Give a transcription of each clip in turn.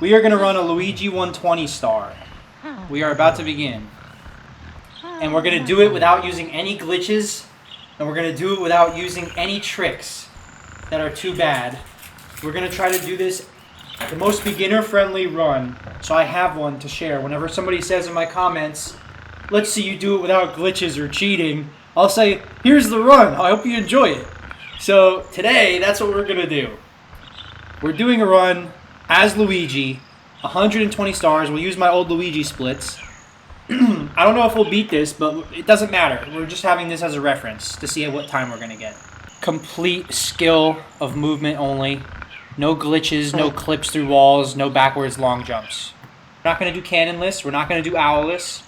We are going to run a Luigi 120 star. We are about to begin. And we're going to do it without using any glitches. And we're going to do it without using any tricks that are too bad. We're going to try to do this the most beginner-friendly run. So I have one to share. Whenever somebody says in my comments, let's see you do it without glitches or cheating, I'll say, here's the run. I hope you enjoy it. So today, that's what we're going to do. We're doing a run as Luigi, 120 stars. We'll use my old Luigi splits. I don't know if we'll beat this, but it doesn't matter. We're just having this as a reference to see at what time we're going to get. Complete skill of movement only. No glitches, no clips through walls, no backwards long jumps. We're not going to do cannonless. We're not going to do owlless.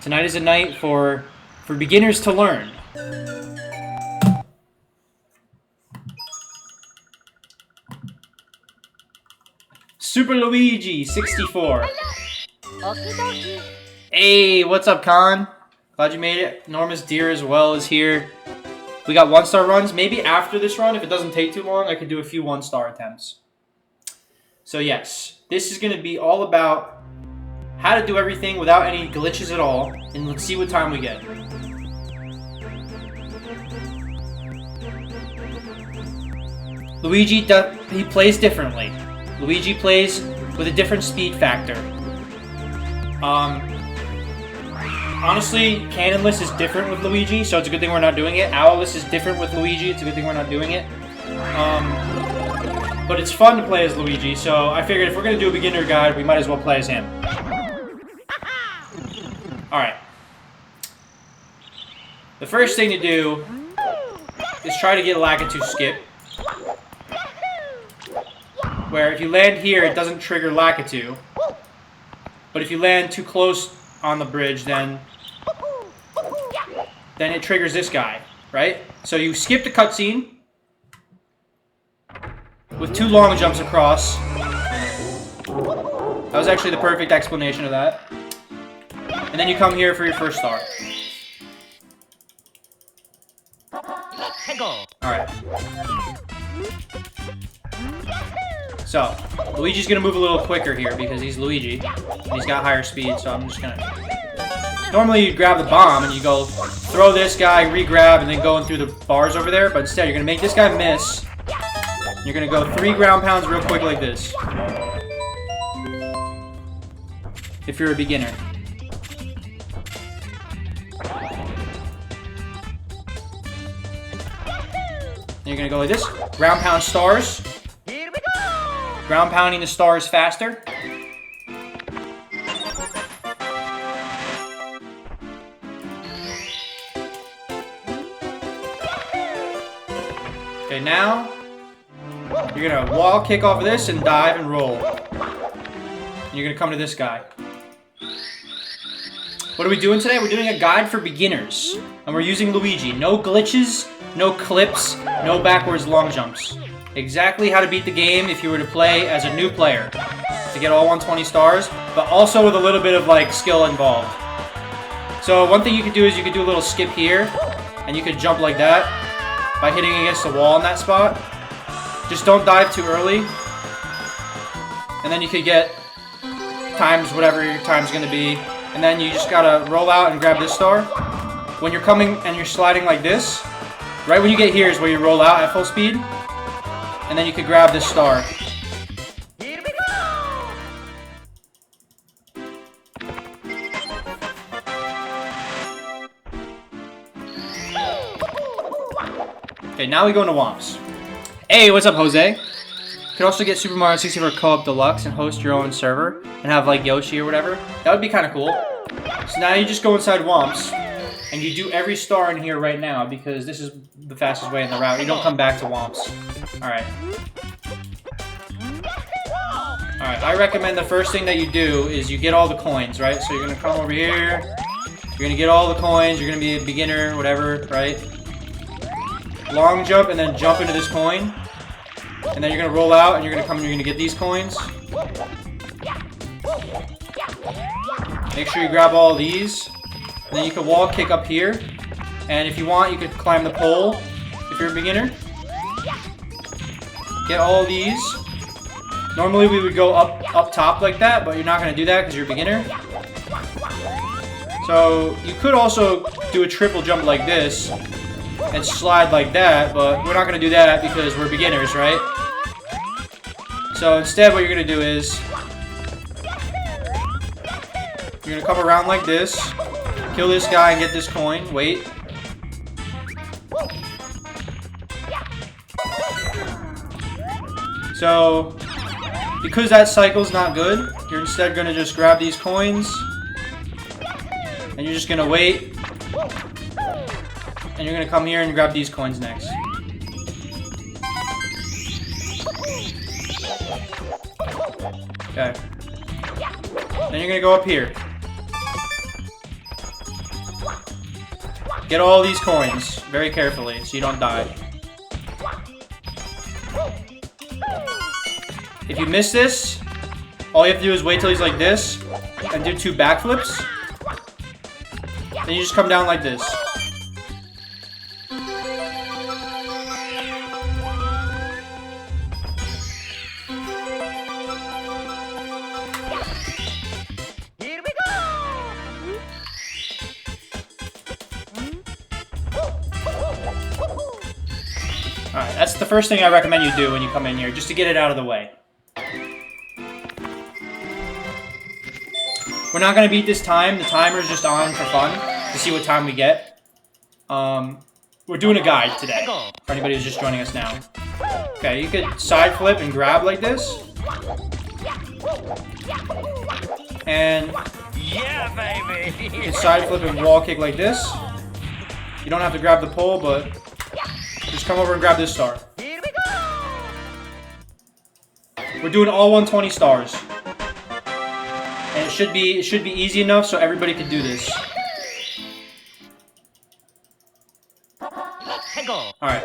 Tonight is a night for beginners to learn. Super Luigi, 64. Hey, what's up, Khan? Glad you made it. Enormous Deer as well is here. We got 1-star runs. Maybe after this run, if it doesn't take too long, I could do a few 1-star attempts. So yes, this is going to be all about how to do everything without any glitches at all. And let's see what time we get. Luigi, he plays differently. Luigi plays with a different speed factor. Honestly, cannonless is different with Luigi, so it's a good thing we're not doing it. Owlless is different with Luigi, it's a good thing we're not doing it. But it's fun to play as Luigi, so I figured if we're going to do a beginner guide, we might as well play as him. Alright. The first thing to do is try to get a Lakitu skip. Where if you land here, it doesn't trigger Lakitu. But if you land too close on the bridge, then it triggers this guy, right? So you skip the cutscene with 2 long jumps across. That was actually the perfect explanation of that. And then you come here for your first star. Alright. So, Luigi's gonna move a little quicker here because he's Luigi. And he's got higher speed, so I'm just gonna... Normally you grab the bomb and you go throw this guy, re-grab, and then go in through the bars over there. But instead you're gonna make this guy miss. You're gonna go 3 ground pounds real quick like this. If you're a beginner. And you're gonna go like this. Ground pound stars. Ground pounding the stars faster. Okay, now you're gonna wall kick off of this and dive and roll. And you're gonna come to this guy. What are we doing today? We're doing a guide for beginners. And we're using Luigi. No glitches, no clips, no backwards long jumps. Exactly how to beat the game if you were to play as a new player. To get all 120 stars, but also with a little bit of like skill involved. So one thing you could do is you could do a little skip here. And you could jump like that by hitting against the wall in that spot. Just don't dive too early. And then you could get times whatever your time's gonna be. And then you just gotta roll out and grab this star. When you're coming and you're sliding like this, right when you get here is where you roll out at full speed. And then you could grab this star. Here we go! Okay, now we go into Womps. Hey, what's up, Jose? You could also get Super Mario 64 Co-op Deluxe and host your own server and have like Yoshi or whatever. That would be kind of cool. So now you just go inside Womps and you do every star in here right now because this is the fastest way in the route. You don't come back to Womps. Alright. Alright, I recommend the first thing that you do is you get all the coins, right? So you're going to come over here. You're going to get all the coins. You're going to be a beginner, whatever, right? Long jump and then jump into this coin. And then you're going to roll out and you're going to come and you're going to get these coins. Make sure you grab all these. And then you can wall kick up here. And if you want, you could climb the pole if you're a beginner. Get all these. Normally we would go up top like that, but you're not gonna do that because you're a beginner. So you could also do a triple jump like this and slide like that, but we're not gonna do that because we're beginners, right? So instead what you're gonna do is you're gonna come around like this, kill this guy and get this coin, wait. So because that cycle's not good, you're instead gonna just grab these coins and you're just gonna wait and you're gonna come here and grab these coins next. Okay. Then you're gonna go up here. Get all these coins very carefully so you don't die. If you miss this, all you have to do is wait till he's like this and do 2 backflips. Then you just come down like this. Here we go! Alright, that's the first thing I recommend you do when you come in here, just to get it out of the way. We're not going to beat this time. The timer's just on for fun, to see what time we get. We're doing a guide today, for anybody who's just joining us now. Okay, you could side flip and grab like this. And Yeah, baby! you can side flip and wall kick like this. You don't have to grab the pole, but just come over and grab this star. Here we go! We're doing all 120 stars. And it should be easy enough so everybody can do this. Alright.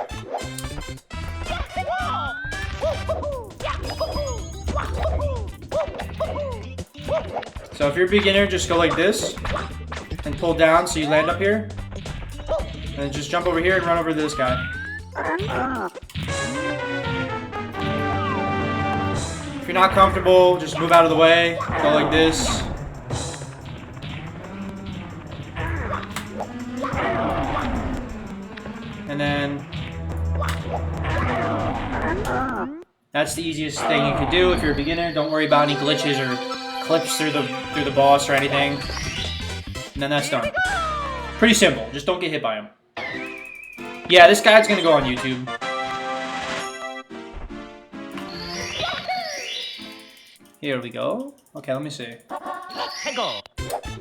So if you're a beginner, just go like this and pull down so you land up here. And then just jump over here and run over to this guy. If you're not comfortable, just move out of the way. Go like this. And then that's the easiest thing you could do if you're a beginner. Don't worry about any glitches or clips through the boss or anything. And then that's done. Pretty simple. Just don't get hit by him. Yeah, this guide's gonna go on YouTube. Here we go. Okay, let me see.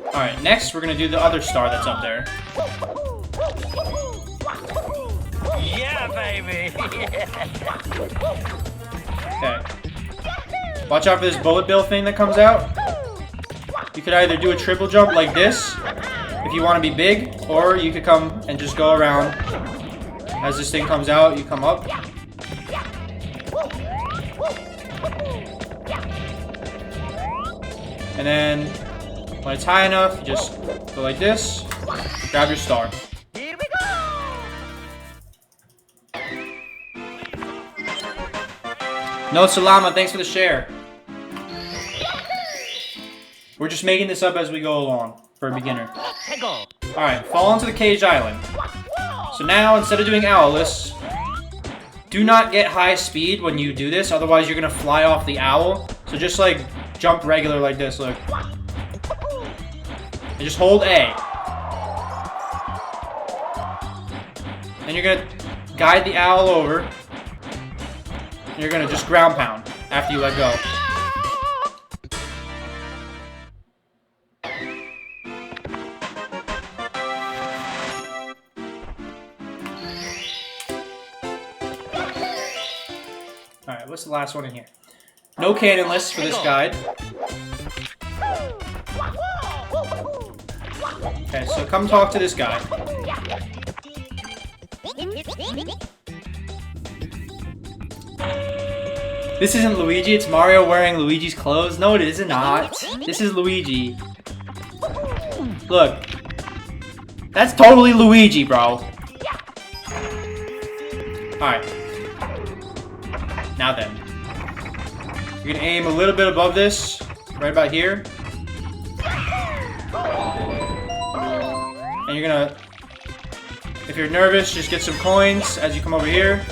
Alright, next we're gonna do the other star that's up there. Yeah, baby! Okay. Watch out for this bullet bill thing that comes out. You could either do a triple jump like this, if you want to be big, or you could come and just go around. As this thing comes out, you come up. And then, when it's high enough, you just go like this, grab your star. Here we go! No Salama, thanks for the share. We're just making this up as we go along, for a beginner. Alright, fall onto the caged island. So now, instead of doing owlless, do not get high speed when you do this, otherwise you're going to fly off the owl. So just like, jump regular like this, look. And just hold A. And you're going to guide the owl over. And you're going to just ground pound after you let go. Alright, what's the last one in here? No cannon lists for this guide. Okay, so come talk to this guy. This isn't Luigi, it's Mario wearing Luigi's clothes. No, it is not. This is Luigi. Look. That's totally Luigi, bro. Alright. Now then. You're gonna aim a little bit above this, right about here. And you're gonna, if you're nervous, just get some coins as you come over here.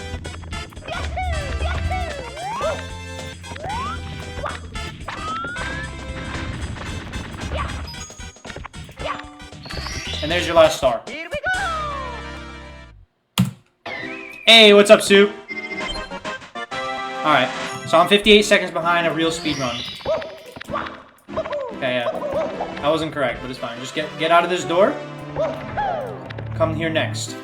And there's your last star. Here we go! Hey, what's up, Soup? Alright, so I'm 58 seconds behind a real speed run. Okay, yeah. That wasn't correct, but it's fine. Just get out of this door. Come here next.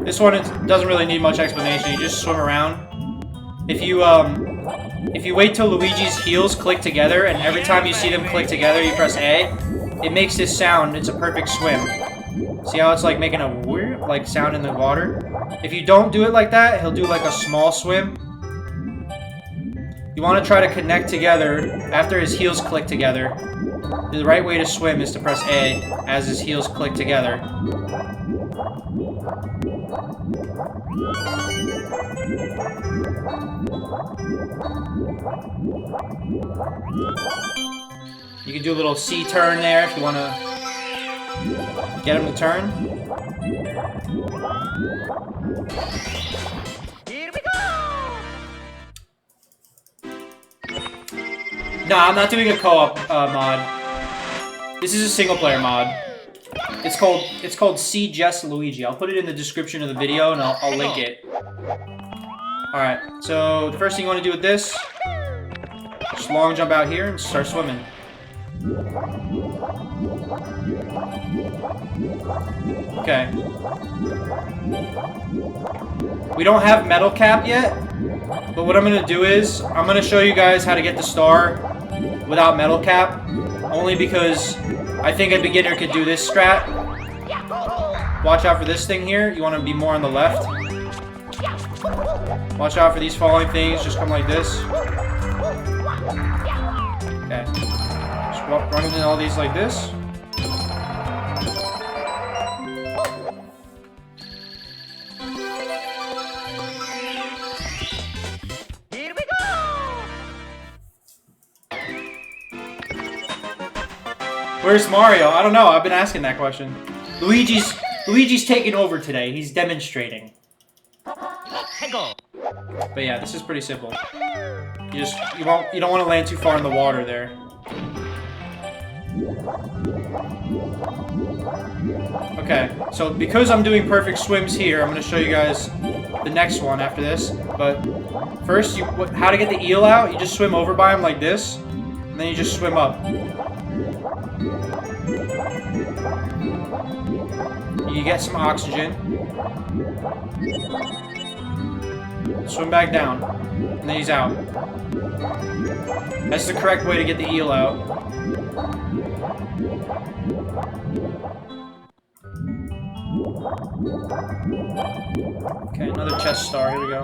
This one doesn't really need much explanation. You just swim around. If you wait till Luigi's heels click together, and every time you see them click together, you press A, it makes this sound. It's a perfect swim. See how it's like making a weird like sound in the water? If you don't do it like that, he'll do like a small swim. You want to try to connect together after his heels click together. The right way to swim is to press A as his heels click together. You can do a little C turn there if you want to get him to turn. Here we go! Nah, I'm not doing a co-op mod. This is a single-player mod. It's called See Just Luigi. I'll put it in the description of the video and I'll link it. Alright, so the first thing you want to do with this, just long jump out here and start swimming. Okay. We don't have metal cap yet, but what I'm going to do is, I'm going to show you guys how to get the star without metal cap, only because I think a beginner could do this strat. Watch out for this thing here. You want to be more on the left. Watch out for these falling things. Just come like this. Okay. Just run into all these like this. Here we go! Where's Mario? I don't know. I've been asking that question. Luigi's taking over today. He's demonstrating. But yeah, this is pretty simple. You don't want to land too far in the water there. Okay, so because I'm doing perfect swims here, I'm going to show you guys the next one after this. But first, how to get the eel out? You just swim over by him like this, and then you just swim up. You get some oxygen. Swim back down. And then he's out. That's the correct way to get the eel out. Okay, another chest star. Here we go.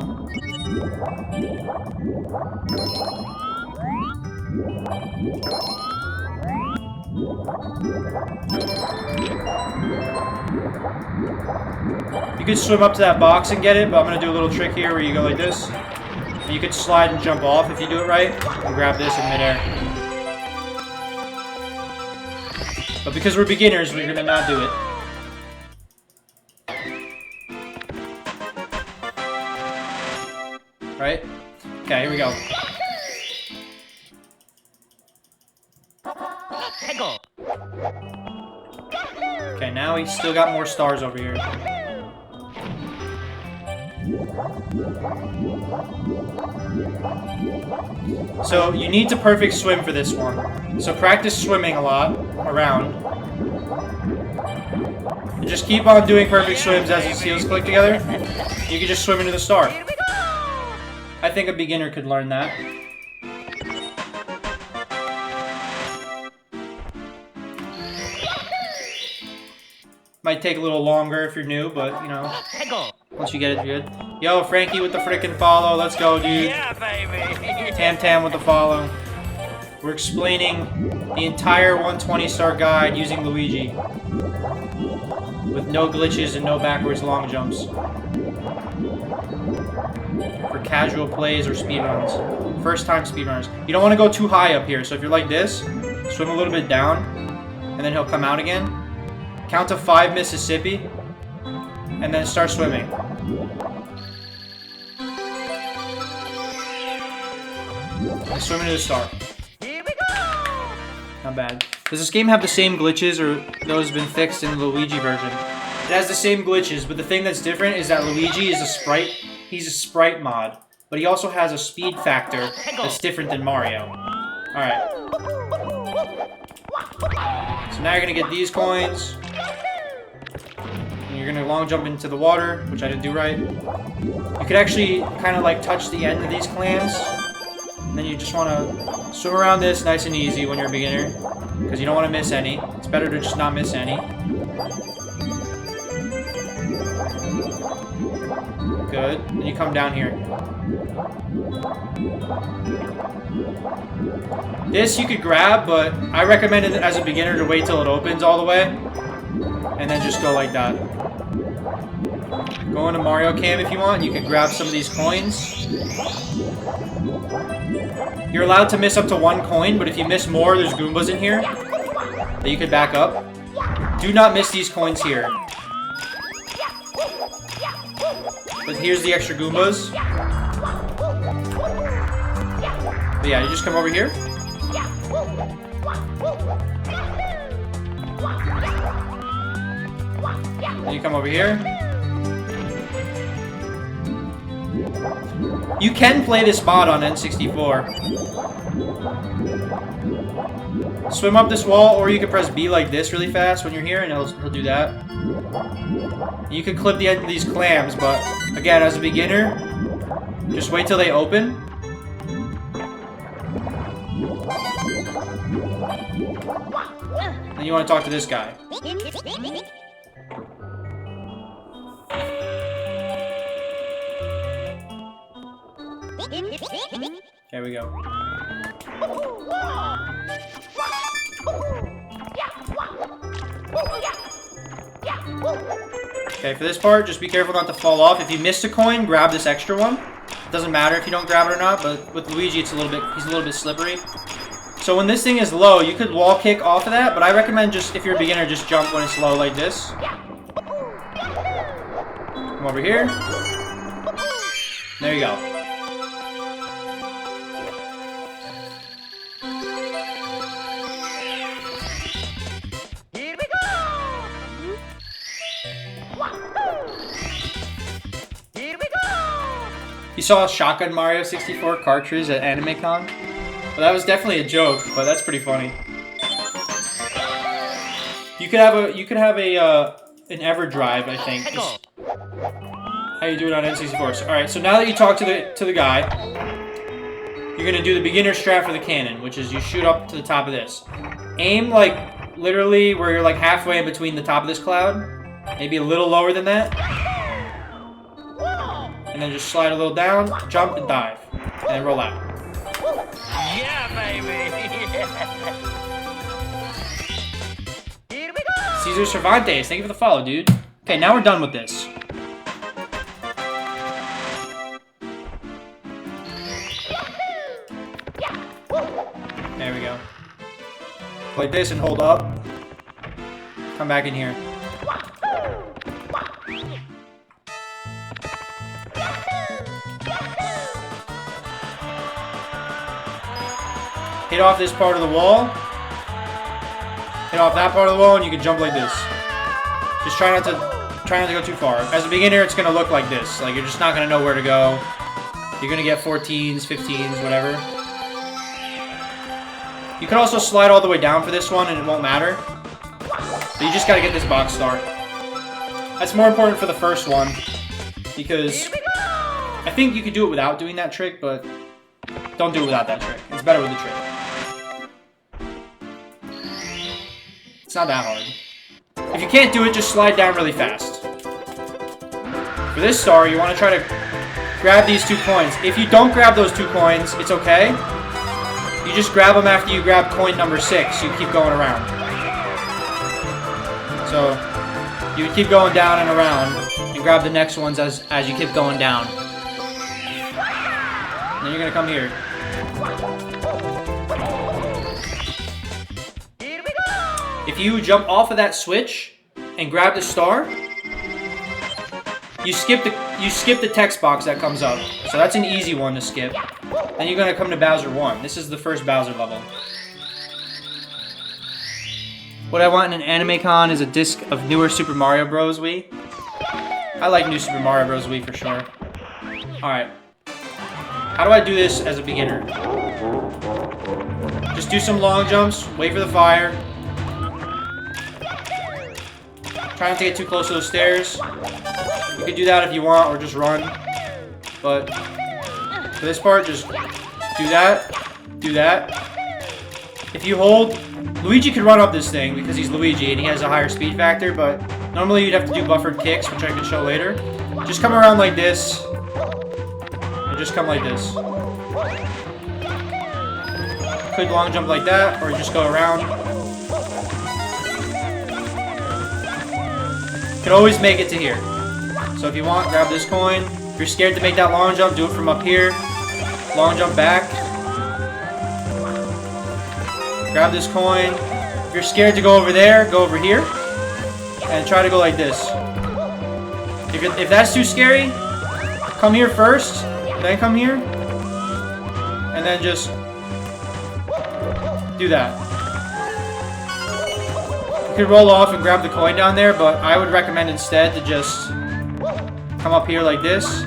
You could swim up to that box and get it, but I'm going to do a little trick here where you go like this. And you could slide and jump off if you do it right. And grab this in midair. But because we're beginners, we're going to not do it. Right? Okay, here we go. Okay, now he's still got more stars over here. So you need to perfect swim for this one. So practice swimming a lot around. And just keep on doing perfect swims as his heels click together. You can just swim into the star. I think a beginner could learn that. Might take a little longer if you're new, but, you know, once you get it, you're good. Yo, Frankie with the frickin' follow. Let's go, dude. Yeah, baby. Tam Tam with the follow. We're explaining the entire 120 star guide using Luigi. With no glitches and no backwards long jumps. For casual plays or speedruns. First time speedrunners. You don't want to go too high up here, so if you're like this, swim a little bit down, and then he'll come out again. Count to 5 Mississippi, and then start swimming. And swim into the star. Here we go! Not bad. Does this game have the same glitches, or those been fixed in the Luigi version? It has the same glitches, but the thing that's different is that Luigi is a sprite. He's a sprite mod, but he also has a speed factor that's different than Mario. Alright. So now you're gonna get these coins. And you're gonna long jump into the water, which I didn't do right. You could actually kind of like touch the end of these clams. And then you just want to swim around this nice and easy when you're a beginner. Because you don't want to miss any. It's better to just not miss any. Good. Then you come down here. This you could grab, but I recommend it as a beginner to wait till it opens all the way. And then just go like that. Go into Mario Cam if you want. You can grab some of these coins. You're allowed to miss up to 1 coin, but if you miss more, there's Goombas in here that you could back up. Do not miss these coins here. But here's the extra Goombas. But yeah, you just come over here. Then you come over here. You can play this mod on N64. Swim up this wall, or you can press B like this really fast when you're here, and he'll do that. You can clip the end of these clams, but again, as a beginner, just wait till they open. Then you want to talk to this guy. There we go. Okay, for this part, just be careful not to fall off. If you missed a coin, grab this extra one. It doesn't matter if you don't grab it or not, but with Luigi, he's a little bit slippery. So when this thing is low, you could wall kick off of that, but I recommend just, if you're a beginner, just jump when it's low like this. Come over here. There you go. Here we go! Here we go! You saw a Shotgun Mario 64 cartridge at AnimeCon? Well, that was definitely a joke, but that's pretty funny. You could have an EverDrive, I think. Just how you do it on N64. So, all right, so now that you talk to the guy, you're gonna do the beginner strat for the cannon, which is you shoot up to the top of this. Aim like literally where you're like halfway in between the top of this cloud, maybe a little lower than that, and then just slide a little down, jump and dive, and then roll out. Yeah, baby! Here we go! Cesar Cervantes, thank you for the follow, dude. Okay, now we're done with this. There we go. Like this and hold up. Come back in here. Hit off this part of the wall. Hit off that part of the wall, and you can jump like this. Just try not to go too far. As a beginner, it's gonna look like this. Like you're just not gonna know where to go. You're gonna get 14s, 15s, whatever. You can also slide all the way down for this one, and it won't matter. But you just gotta get this box star. That's more important for the first one, because I think you could do it without doing that trick, but don't do it without that trick. It's better with the trick. It's not that hard. If you can't do it, just slide down really fast. For this star, you want to try to grab these 2 coins. If you don't grab those 2 coins, it's okay. You just grab them after you grab coin number 6. You keep going around. So you keep going down and around and grab the next ones as you keep going down. And then you're gonna come here. If you jump off of that switch and grab the star, you skip the text box that comes up. So that's an easy one to skip. Then you're gonna come to Bowser 1. This is the first Bowser level. What I want in an anime con is a disc of newer Super Mario Bros. Wii. I like new Super Mario Bros. Wii for sure. Alright. How do I do this as a beginner? Just do some long jumps, wait for the fire. Try not to get too close to those stairs. You can do that if you want, or just run. But for this part, just do that, do that. If you hold, Luigi could run up this thing because he's Luigi and he has a higher speed factor, but normally you'd have to do buffered kicks, which I can show later. Just come around like this, and just come like this. Could long jump like that, or just go around. You can always make it to here. So if you want, grab this coin. If you're scared to make that long jump, do it from up here. Long jump back. Grab this coin. If you're scared to go over there, go over here. And try to go like this. If that's too scary, come here first. Then come here. And then just do that. You could roll off and grab the coin down there, but I would recommend instead to just come up here like this.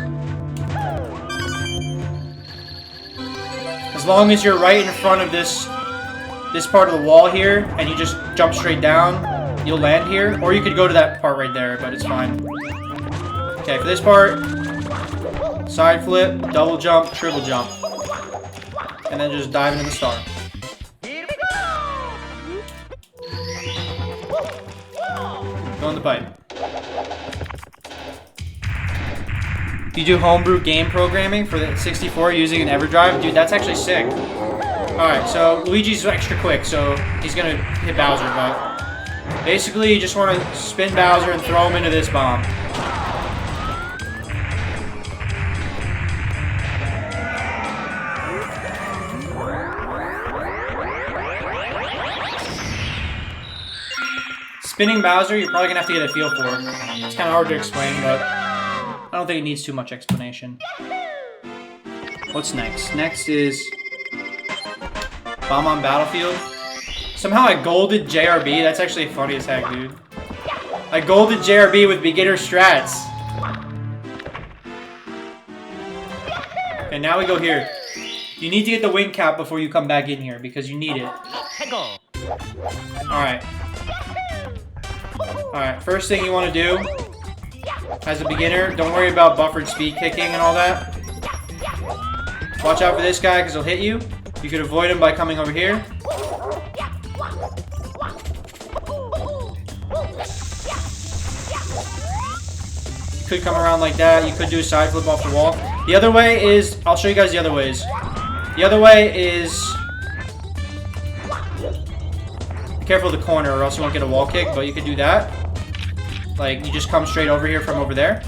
As long as you're right in front of this part of the wall here, and you just jump straight down, you'll land here. Or you could go to that part right there, but it's fine. Okay, for this part, side flip, double jump, triple jump. And then just dive into the star. Go in the pipe. You do homebrew game programming for the 64 using an EverDrive? Dude, that's actually sick. Alright, so Luigi's extra quick, so he's gonna hit Bowser, but basically you just want to spin Bowser and throw him into this bomb. Spinning Bowser, you're probably gonna have to get a feel for. It's kind of hard to explain, but I don't think it needs too much explanation. What's next? Next is Bomb on Battlefield. Somehow I golded JRB. That's actually funny as heck, dude. I golded JRB with beginner strats. Okay, now we go here. You need to get the wing cap before you come back in here because you need it. Alright. Alright, first thing you want to do as a beginner, don't worry about buffered speed kicking and all that. Watch out for this guy because he'll hit you. You could avoid him by coming over here. You could come around like that. You could do a side flip off the wall. The other way is, I'll show you guys the other ways. The other way is, be careful of the corner or else you won't get a wall kick, but you could do that. Like, you just come straight over here from over there.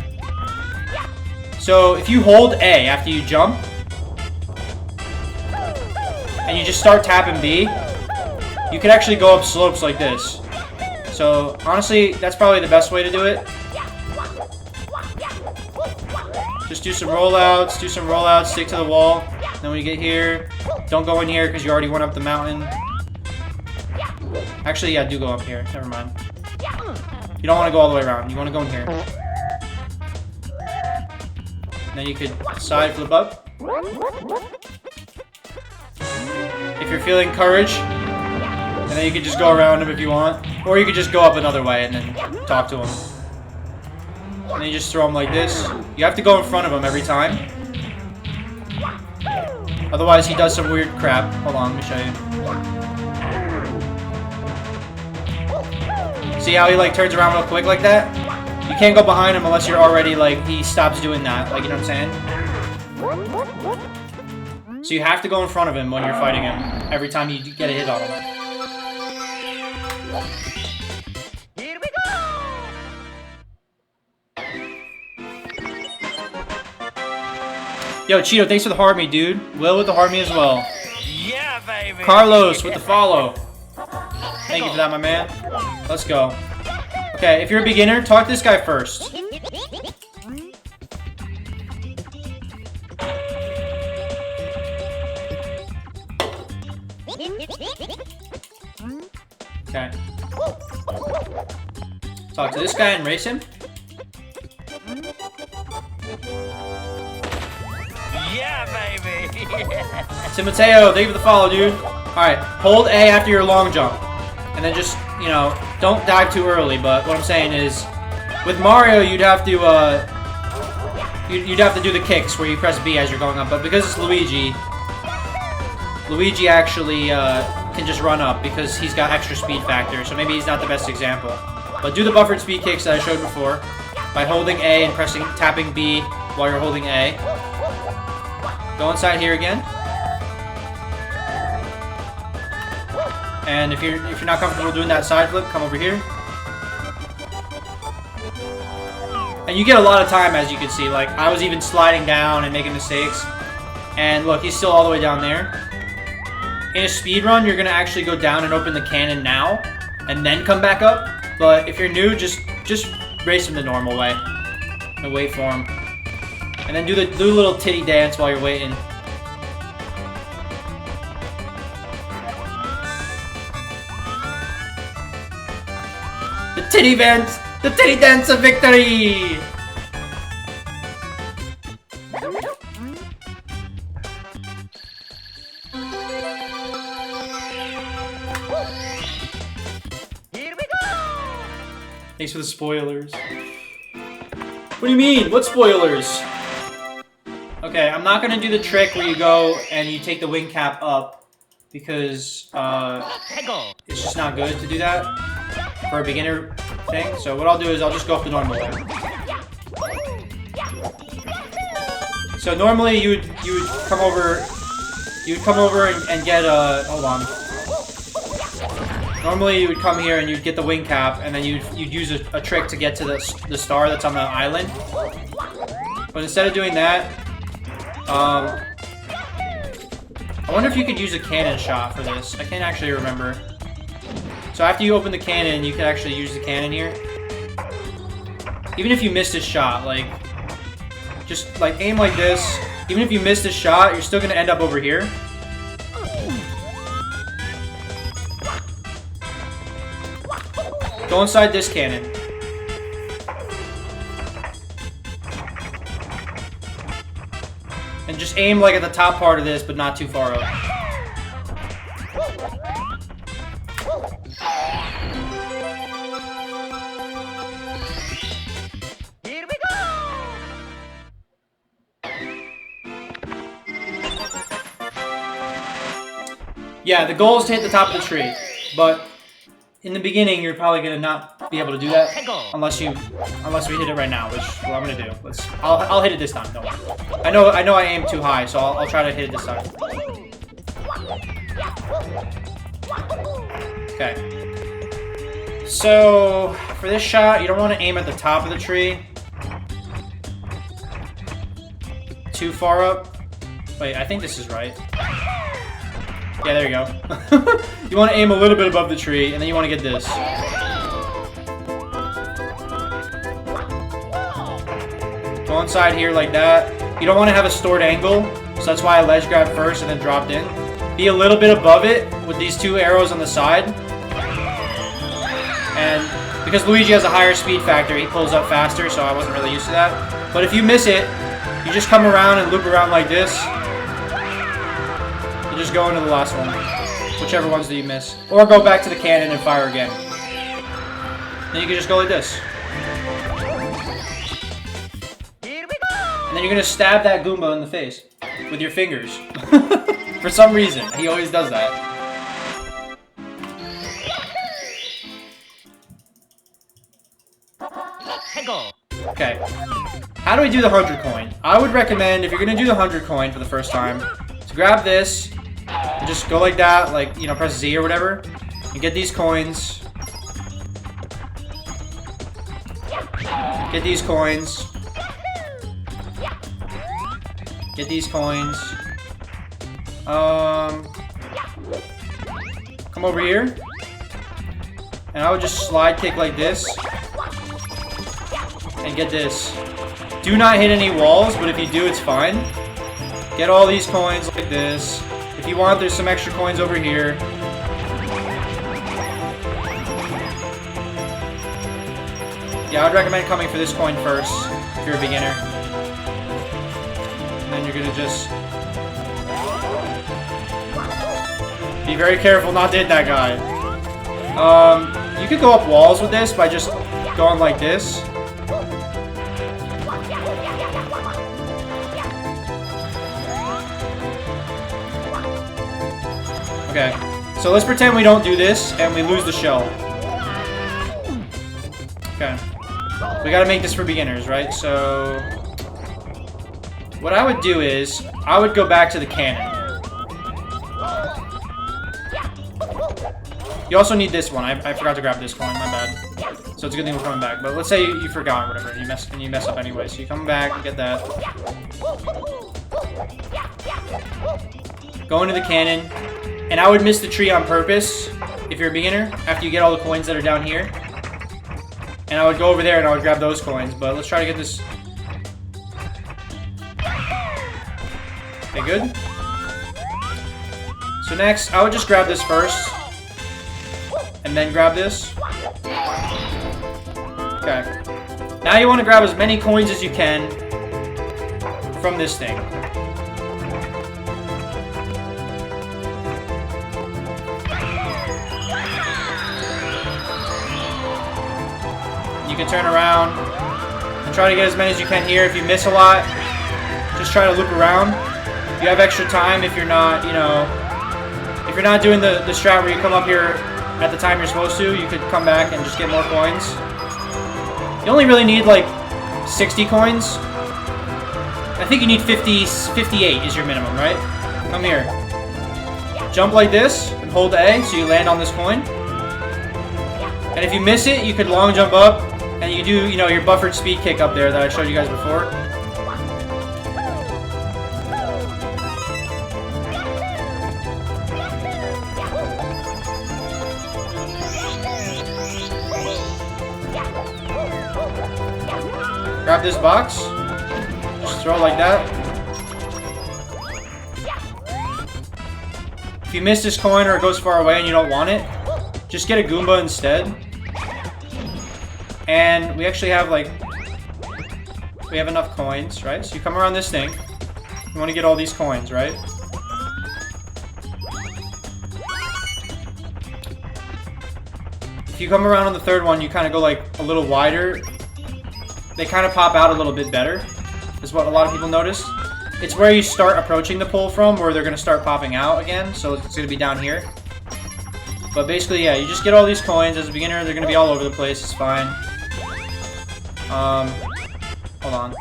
So, if you hold A after you jump, and you just start tapping B, you could actually go up slopes like this. So, honestly, that's probably the best way to do it. Just do some rollouts, stick to the wall. Then when you get here, don't go in here because you already went up the mountain. Actually, yeah, do go up here. Never mind. You don't want to go all the way around. You want to go in here. And then you could side flip up. If you're feeling courage. And then you could just go around him if you want. Or you could just go up another way and then talk to him. And then you just throw him like this. You have to go in front of him every time. Otherwise, he does some weird crap. Hold on, let me show you. See how he like turns around real quick like that? You can't go behind him unless you're already like, he stops doing that. Like, you know what I'm saying? So you have to go in front of him when you're fighting him. Every time you get a hit on him. Here we go! Yo, Cheeto, thanks for the hard me, dude. Will with the hard me as well. Yeah, baby! Carlos with the follow. Thank you for that, my man. Let's go. Okay, if you're a beginner, talk to this guy first. Okay. Talk to this guy and race him. Yeah, baby! Timoteo, thank you for the follow, dude. Alright, hold A after your long jump. And then just, you know, don't dive too early, but what I'm saying is, with Mario, you'd have to do the kicks where you press B as you're going up, but because it's Luigi, Luigi actually can just run up because he's got extra speed factor, so maybe he's not the best example. But do the buffered speed kicks that I showed before by holding A and tapping B while you're holding A. Go inside here again. And if you're not comfortable doing that side flip, come over here. And you get a lot of time, as you can see. Like, I was even sliding down and making mistakes. And look, he's still all the way down there. In a speed run, you're gonna actually go down and open the cannon now, and then come back up. But if you're new, just race him the normal way and wait for him. And then do the little titty dance while you're waiting. The titty dance of victory! Here we go! Thanks for the spoilers. What do you mean? What spoilers? Okay, I'm not gonna do the trick where you go and you take the wing cap up because it's just not good to do that for a beginner thing. So what I'll do is I'll just go up the normal way. So normally you would come over and get a hold on. Normally you would come here and you'd get the wing cap and then you'd use a trick to get to the star that's on the island. But instead of doing that, I wonder if you could use a cannon shot for this. I can't actually remember. So after you open the cannon, you can actually use the cannon here. Even if you missed a shot, like, just like aim like this. Even if you missed a shot, you're still gonna end up over here. Go inside this cannon. And just aim like at the top part of this, but not too far up. Here we go! Yeah, the goal is to hit the top of the tree, but in the beginning, you're probably gonna not be able to do that unless we hit it right now, which I'm gonna do. I'll hit it this time. Don't worry. I know I aimed too high, so I'll try to hit it this time. Okay. So for this shot, you don't want to aim at the top of the tree. Too far up. Wait, I think this is right. Yeah, there you go. You want to aim a little bit above the tree, and then you want to get this. Go inside here like that. You don't want to have a stored angle, so that's why I ledge grabbed first and then dropped in. Be a little bit above it with these two arrows on the side. And because Luigi has a higher speed factor, he pulls up faster, so I wasn't really used to that. But if you miss it, you just come around and loop around like this. You just go into the last one. Whichever ones do you miss. Or go back to the cannon and fire again. Then you can just go like this. Here we go! And then you're going to stab that Goomba in the face with your fingers. For some reason. He always does that. Okay. How do we do the 100 coin? I would recommend, if you're going to do the 100 coin for the first time, to grab this, and just go like that, like, you know, press Z or whatever, and get these coins. Get these coins. Get these coins. Come over here. And I would just slide kick like this. And get this. Do not hit any walls, but if you do, it's fine. Get all these coins like this. If you want, there's some extra coins over here. Yeah, I'd recommend coming for this coin first, if you're a beginner. And then you're gonna just... be very careful not to hit that guy. You could go up walls with this by just going like this. Okay, so let's pretend we don't do this and we lose the shell. Okay. We gotta make this for beginners, right? So... what I would do is, I would go back to the cannon. You also need this one. I forgot to grab this coin, my bad. So it's a good thing we're coming back. But let's say you forgot or whatever, and you mess up anyway. So you come back and get that. Go into the cannon. And I would miss the tree on purpose, if you're a beginner, after you get all the coins that are down here. And I would go over there and I would grab those coins. But let's try to get this... okay, good. So next, I would just grab this first. And then grab this. Okay. Now you want to grab as many coins as you can from this thing. You can turn around and try to get as many as you can here. If you miss a lot, just try to loop around. You have extra time if you're not, you know, if you're not doing the strat where you come up here at the time you're supposed to, you could come back and just get more coins. You only really need like 60 coins. I think you need 58 is your minimum, right? Come here. Jump like this and hold A so you land on this coin. And if you miss it, you could long jump up and you do, you know, your buffered speed kick up there that I showed you guys before. Grab this box. Just throw it like that. If you miss this coin or it goes far away and you don't want it, just get a Goomba instead. And we actually have like... we have enough coins, right? So you come around this thing. You want to get all these coins, right? If you come around on the third one, you kind of go like a little wider. They kind of pop out a little bit better, is what a lot of people notice. It's where you start approaching the pole from, where they're going to start popping out again, so it's going to be down here. But basically, yeah, you just get all these coins. As a beginner, they're going to be all over the place, it's fine. Hold on.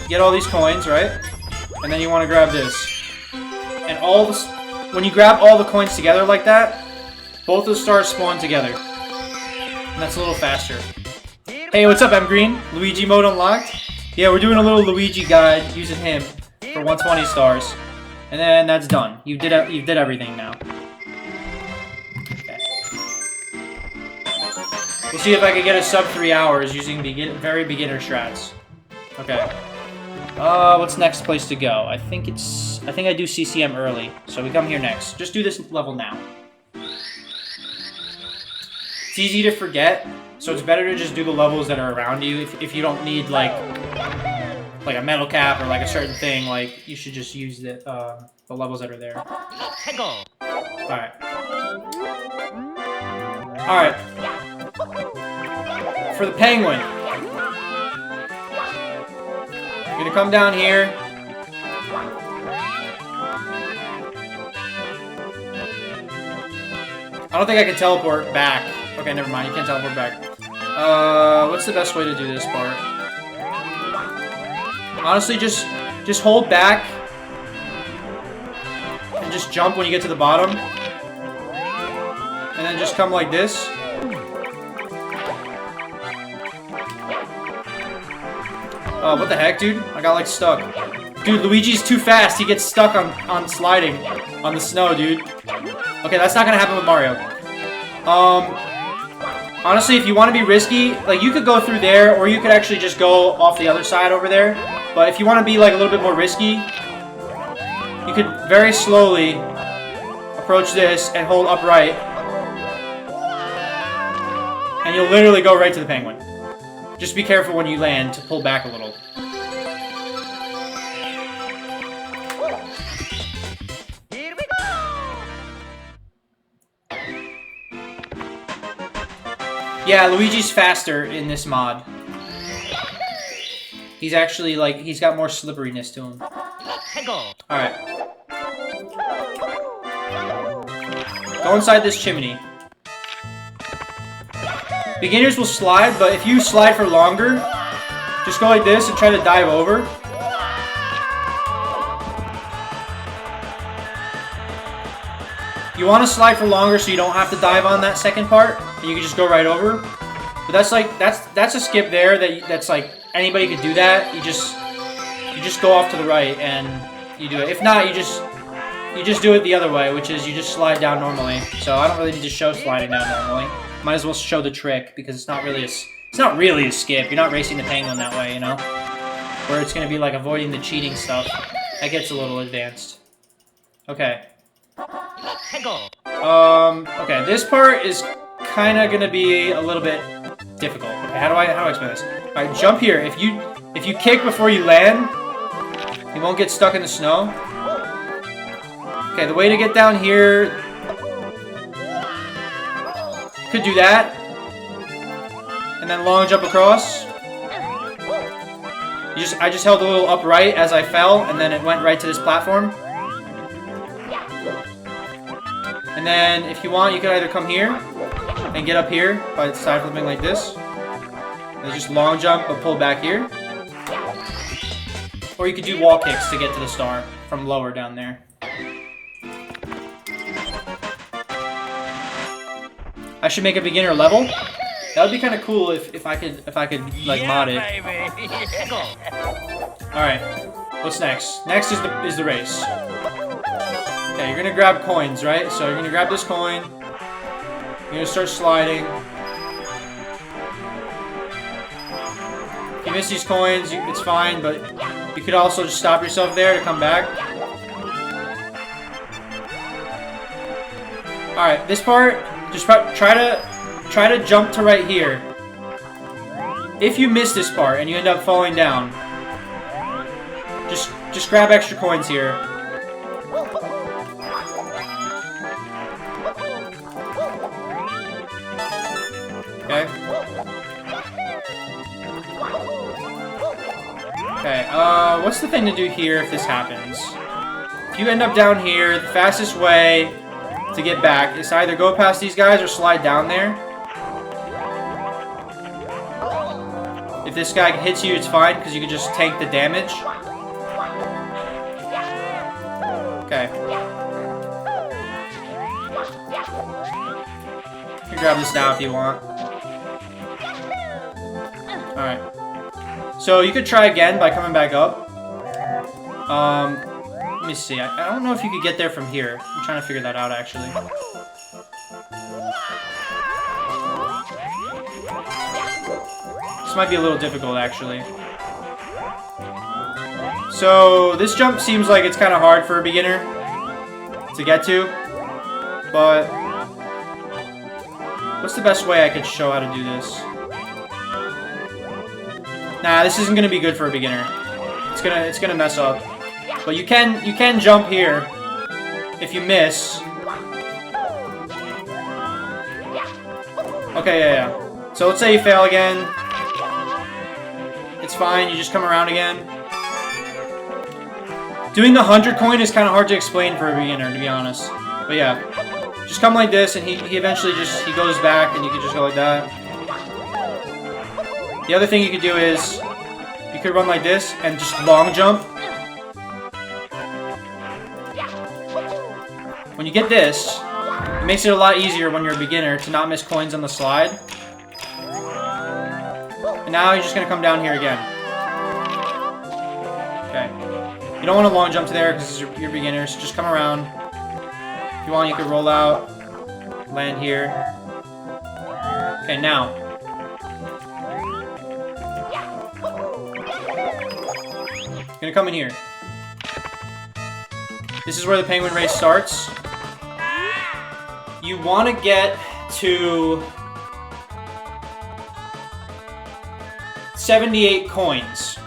Get all these coins, right? And then you want to grab this. And all this, when you grab all the coins together like that, both of the stars spawn together. And that's a little faster. Hey, what's up, M Green? Luigi mode unlocked? Yeah, we're doing a little Luigi guide using him for 120 stars. And then that's done. You did everything now. Okay. We'll see if I can get a sub 3 hours using very beginner strats. Okay. What's next place to go? I think I do CCM early, so we come here next. Just do this level now. It's easy to forget. So it's better to just do the levels that are around you. If you don't need like a metal cap or like a certain thing, like you should just use the levels that are there. Alright. Alright. For the penguin. You're gonna come down here. I don't think I can teleport back. Okay, never mind. You can't teleport back. What's the best way to do this part? Honestly, just hold back and just jump when you get to the bottom. And then just come like this. Oh, what the heck, dude? I got like stuck. Dude, Luigi's too fast. He gets stuck on sliding on the snow, dude. Okay, that's not gonna happen with Mario. Honestly, if you want to be risky, like you could go through there, or you could actually just go off the other side over there. But if you want to be like a little bit more risky, you could very slowly approach this and hold upright. And you'll literally go right to the penguin. Just be careful when you land to pull back a little. Here we go! Yeah, Luigi's faster in this mod. He's actually, like, he's got more slipperiness to him. Alright. Go inside this chimney. Beginners will slide, but if you slide for longer, just go like this and try to dive over. You want to slide for longer so you don't have to dive on that second part, and you can just go right over. But that's like that's a skip there that's like anybody could do that. You just go off to the right and you do it. If not, you just do it the other way, which is you just slide down normally. So I don't really need to show sliding down normally. Might as well show the trick because it's not really a skip. You're not racing the penguin that way, you know? Where it's gonna be like avoiding the cheating stuff. That gets a little advanced. Okay. Okay, this part is kinda gonna be a little bit difficult. Okay, how do I explain this? Alright, jump here. If you kick before you land, you won't get stuck in the snow. Okay, the way to get down here, could do that, and then long jump across. I just held a little upright as I fell, and then it went right to this platform. And then, if you want, you could either come here and get up here by side flipping like this, and then just long jump but pull back here. Or you could do wall kicks to get to the star from lower down there. I should make a beginner level. That would be kind of cool if I could like mod it. All right, what's next? Next is the race. Okay, you're gonna grab coins, right? So you're gonna grab this coin. You're gonna start sliding. If you miss these coins, it's fine, but you could also just stop yourself there to come back. All right, this part. Just try to jump to right here. If you miss this part and you end up falling down, just grab extra coins here. Okay. Okay, what's the thing to do here if this happens? If you end up down here, the fastest way to get back is either go past these guys or slide down there. If this guy hits you, it's fine because you can just tank the damage. Okay. You can grab this now if you want. Alright. So you could try again by coming back up. Let me see. I don't know if you could get there from here. I'm trying to figure that out, actually. This might be a little difficult, actually. So, this jump seems like it's kind of hard for a beginner to get to. But, what's the best way I could show how to do this? Nah, this isn't going to be good for a beginner. It's gonna mess up. But you can jump here if you miss. Okay, yeah. So let's say you fail again. It's fine, you just come around again. Doing the 100 coin is kind of hard to explain for a beginner, to be honest. But yeah, just come like this, and he eventually he goes back, and you can just go like that. The other thing you could do is you could run like this and just long jump. when you get this, it makes it a lot easier when you're a beginner to not miss coins on the slide. And now you're just going to come down here again. Okay. You don't want to long jump to there because you're beginners. So just come around. If you want, you could roll out, land here. Okay, now. You're going to come in here. This is where the penguin race starts. You want to get to 78 coins,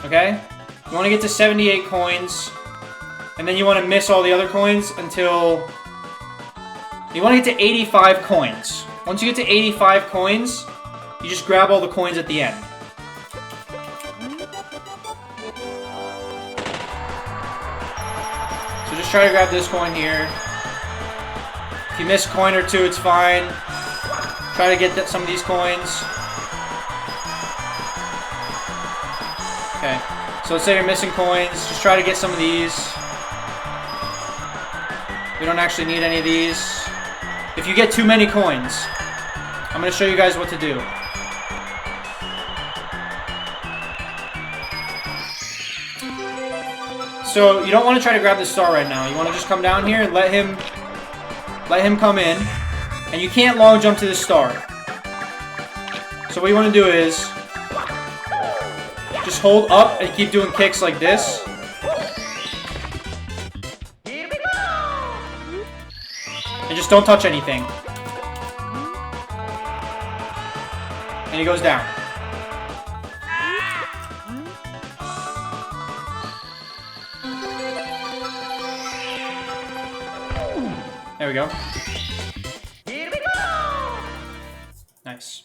okay? You want to get to 78 coins, and then you want to miss all the other coins until... You want to get to 85 coins. Once you get to 85 coins, you just grab all the coins at the end. So just try to grab this coin here. If you miss a coin or two, it's fine. Try to get some of these coins. Okay, so let's say you're missing coins. Just try to get some of these. We don't actually need any of these. If you get too many coins, I'm going to show you guys what to do. So you don't want to try to grab the star right now. You want to just come down here and let him come in. And you can't long jump to the star. So what you want to do is just hold up and keep doing kicks like this. And just don't touch anything. And he goes down. There we go. Here we go! Nice.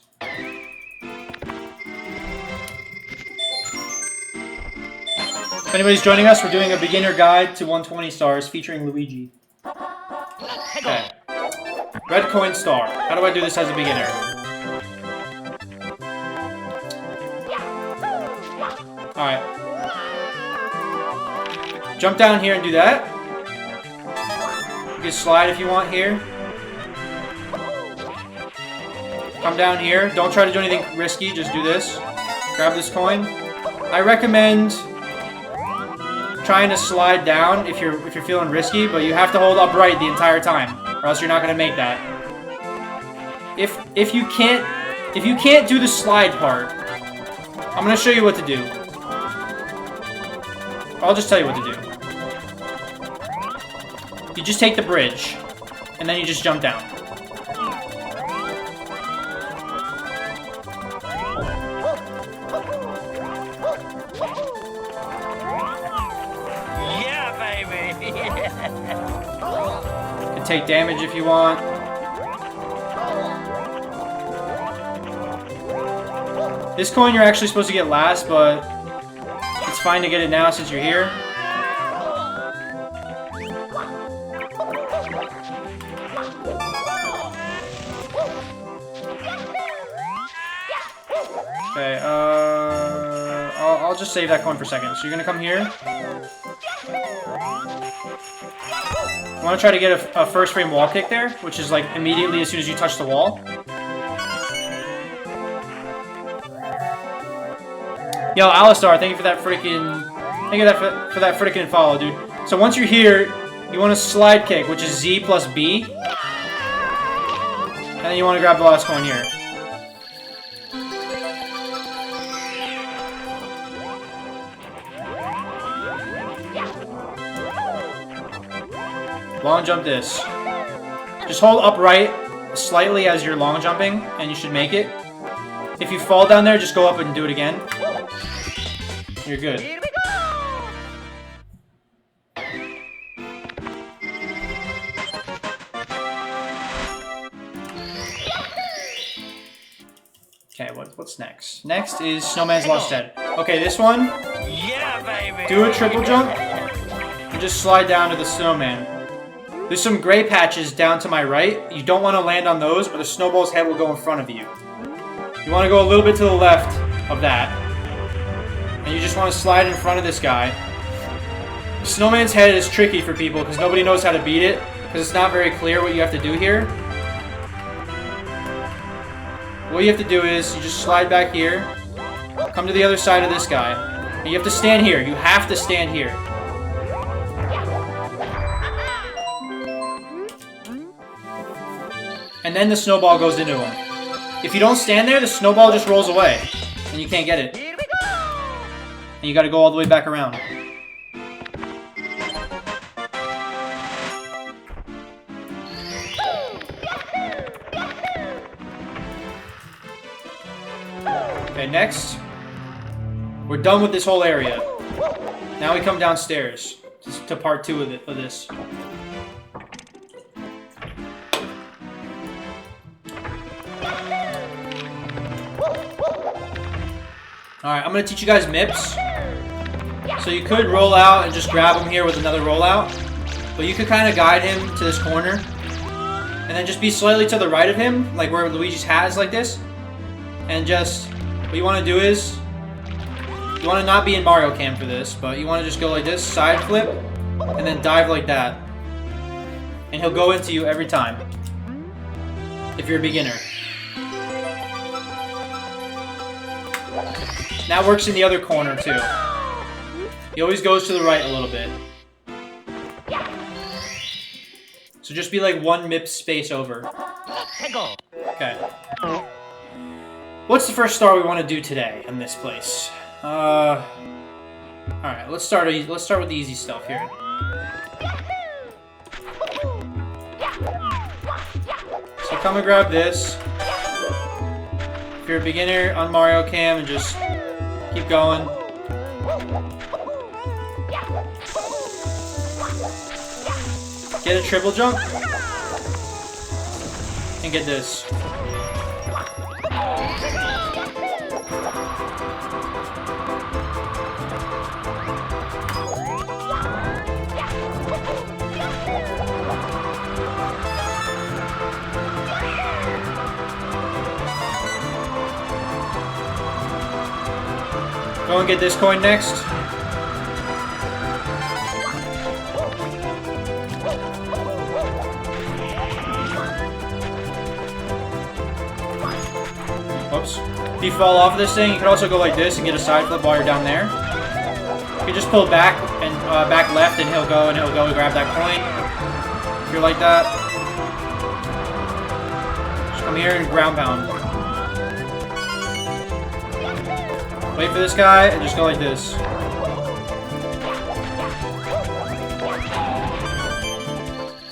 If anybody's joining us, we're doing a beginner guide to 120 stars featuring Luigi. Okay. Red coin star. How do I do this as a beginner? Alright. Jump down here and do that. You can slide if you want here. Come down here. Don't try to do anything risky. Just do this. Grab this coin. I recommend trying to slide down if you're feeling risky, but you have to hold upright the entire time, or else you're not gonna make that. If you can't do the slide part, I'm gonna show you what to do. I'll just tell you what to do. You just take the bridge, and then you just jump down. Yeah, baby! You can take damage if you want. This coin you're actually supposed to get last, but it's fine to get it now since you're here. Okay, I'll just save that coin for a second. So you're gonna come here. You want to try to get a first frame wall kick there, which is like immediately as soon as you touch the wall. Yo, Alistar, thank you for that freaking, for that freaking follow, dude. So once you're here, you want to slide kick, which is Z plus B, and then you want to grab the last coin here. Long jump this. Just hold upright slightly as you're long jumping, and you should make it. If you fall down there, just go up and do it again. You're good. Here we go! Okay, what's next? Next is Snowman's Lost Head. Okay, this one, Yeah, baby! do a triple jump, and just slide down to the snowman. There's some gray patches down to my right. You don't want to land on those, or the snowball's head will go in front of you. You want to go a little bit to the left of that. And you just want to slide in front of this guy. Snowman's head is tricky for people because nobody knows how to beat it. because it's not very clear what you have to do here. What you have to do is you just slide back here, come to the other side of this guy, and you have to stand here. You have to stand here. And then the snowball goes into him. If you don't stand there, the snowball just rolls away, and you can't get it. And you gotta go all the way back around. Okay, next, we're done with this whole area. Now we come downstairs to part 2 of this. Alright, I'm gonna teach you guys MIPS. So you could roll out and just grab him here with another rollout. But you could kind of guide him to this corner. And then just be slightly to the right of him, like where Luigi's hat is like this. And just, what you want to do is, you want to not be in Mario Cam for this, but you want to just go like this, side flip, and then dive like that. And he'll go into you every time. If you're a beginner. That works in the other corner too. He always goes to the right a little bit. So just be like 1 MIP space over. Okay. What's the first star we want to do today in this place? Alright, let's start with the easy stuff here. So come and grab this. If you're a beginner on Mario Cam, and just keep going. Get a triple jump. And get this. Go and get this coin next. Oops. If you fall off this thing, you can also go like this and get a side flip while you're down there. You can just pull back and back left, and he'll go and grab that coin. If you're like that, just come here and ground pound. Wait for this guy and just go like this.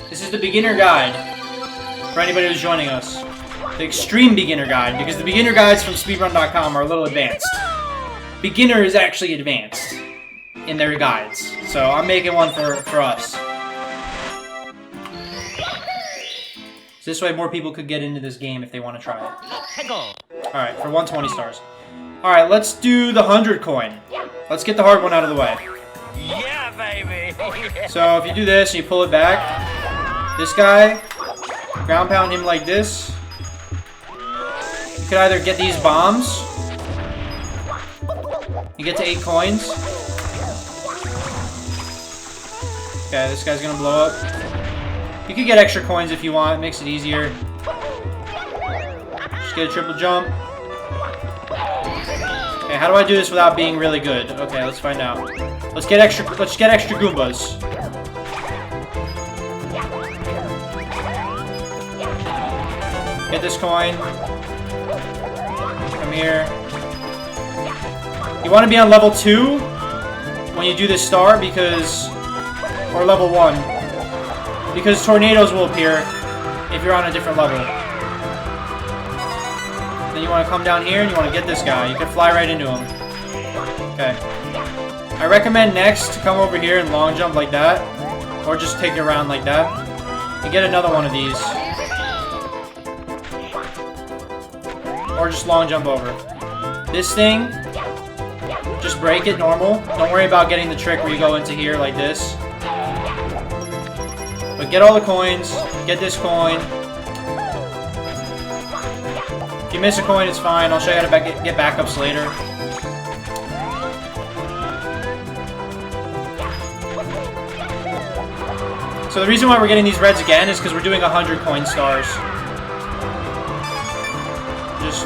This is the beginner guide for anybody who's joining us. The extreme beginner guide, because the beginner guides from speedrun.com are a little advanced. Beginner is actually advanced in their guides, so I'm making one for us. So this way more people could get into this game if they want to try it. Alright, for 120 stars. Alright, let's do the 100 coin. Let's get the hard one out of the way. Yeah, baby! So if you do this and you pull it back, this guy, ground pound him like this. You could either get these bombs. You get to 8 coins. Okay, this guy's gonna blow up. You could get extra coins if you want, it makes it easier. Just get a triple jump. Okay, how do I do this without being really good? Okay, let's find out. Let's get extra Goombas. Get this coin. Come here. You want to be on level 2 when you do this star, or level 1, because tornadoes will appear if you're on a different level. Then you want to come down here and you want to get this guy. You can fly right into him. Okay. I recommend next to come over here and long jump like that, or just take it around like that, and get another one of these. Or just long jump over. This thing, just break it normal. Don't worry about getting the trick where you go into here like this. But get all the coins. Get this coin. If you miss a coin, it's fine. I'll show you how to get backups later. So the reason why we're getting these reds again is because we're doing 100 coin stars. Just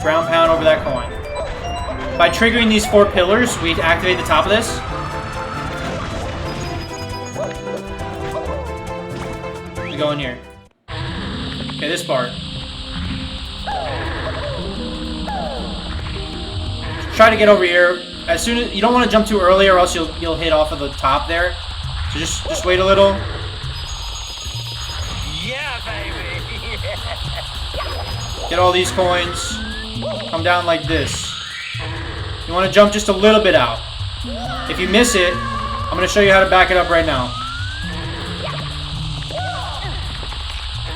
ground pound over that coin. By triggering these 4 pillars, we activate the top of this. We go in here. Okay, this part. Try to get over here. As soon as you don't want to jump too early, or else you'll hit off of the top there. So just wait a little. Yeah, baby. Get all these coins. Come down like this. You want to jump just a little bit out. If you miss it, I'm going to show you how to back it up right now.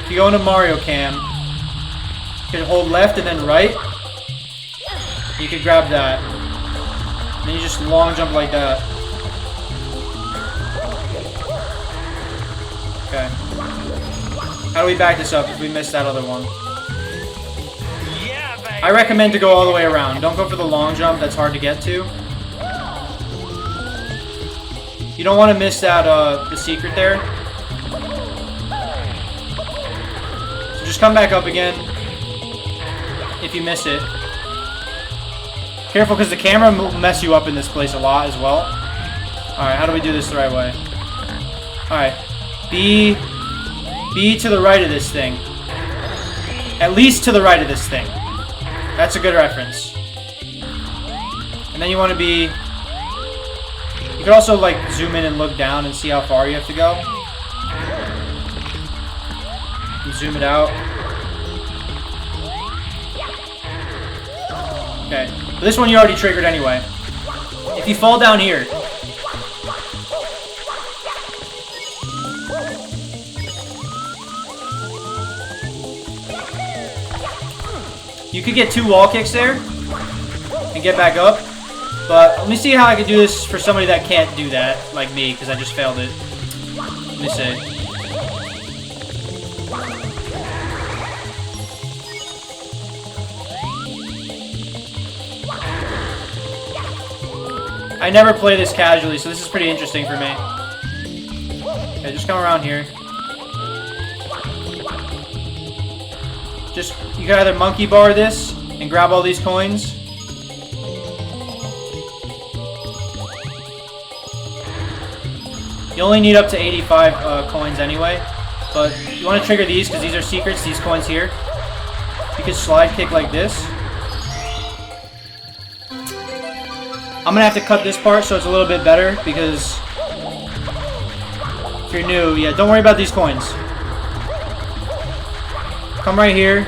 If you go into Mario Cam, you can hold left and then right. You can grab that. And then you just long jump like that. Okay. How do we back this up if we missed that other one? Yeah, baby. I recommend to go all the way around. Don't go for the long jump. That's hard to get to. You don't want to miss that, the secret there. So just come back up again if you miss it. Careful, because the camera will mess you up in this place a lot as well. Alright, how do we do this the right way? Alright. Be to the right of this thing. At least to the right of this thing. That's a good reference. And then you want to be... You could also, like, zoom in and look down and see how far you have to go. And zoom it out. Okay. But this one you already triggered anyway. If you fall down here... You could get 2 wall kicks there and get back up. But let me see how I can do this for somebody that can't do that, like me, because I just failed it. Let me see. I never play this casually, so this is pretty interesting for me. Okay, just come around here. Just, you can either monkey bar this and grab all these coins. You only need up to 85 coins anyway. But you want to trigger these because these are secrets, these coins here. You can slide kick like this. I'm going to have to cut this part so it's a little bit better because if you're new, yeah, don't worry about these coins. Come right here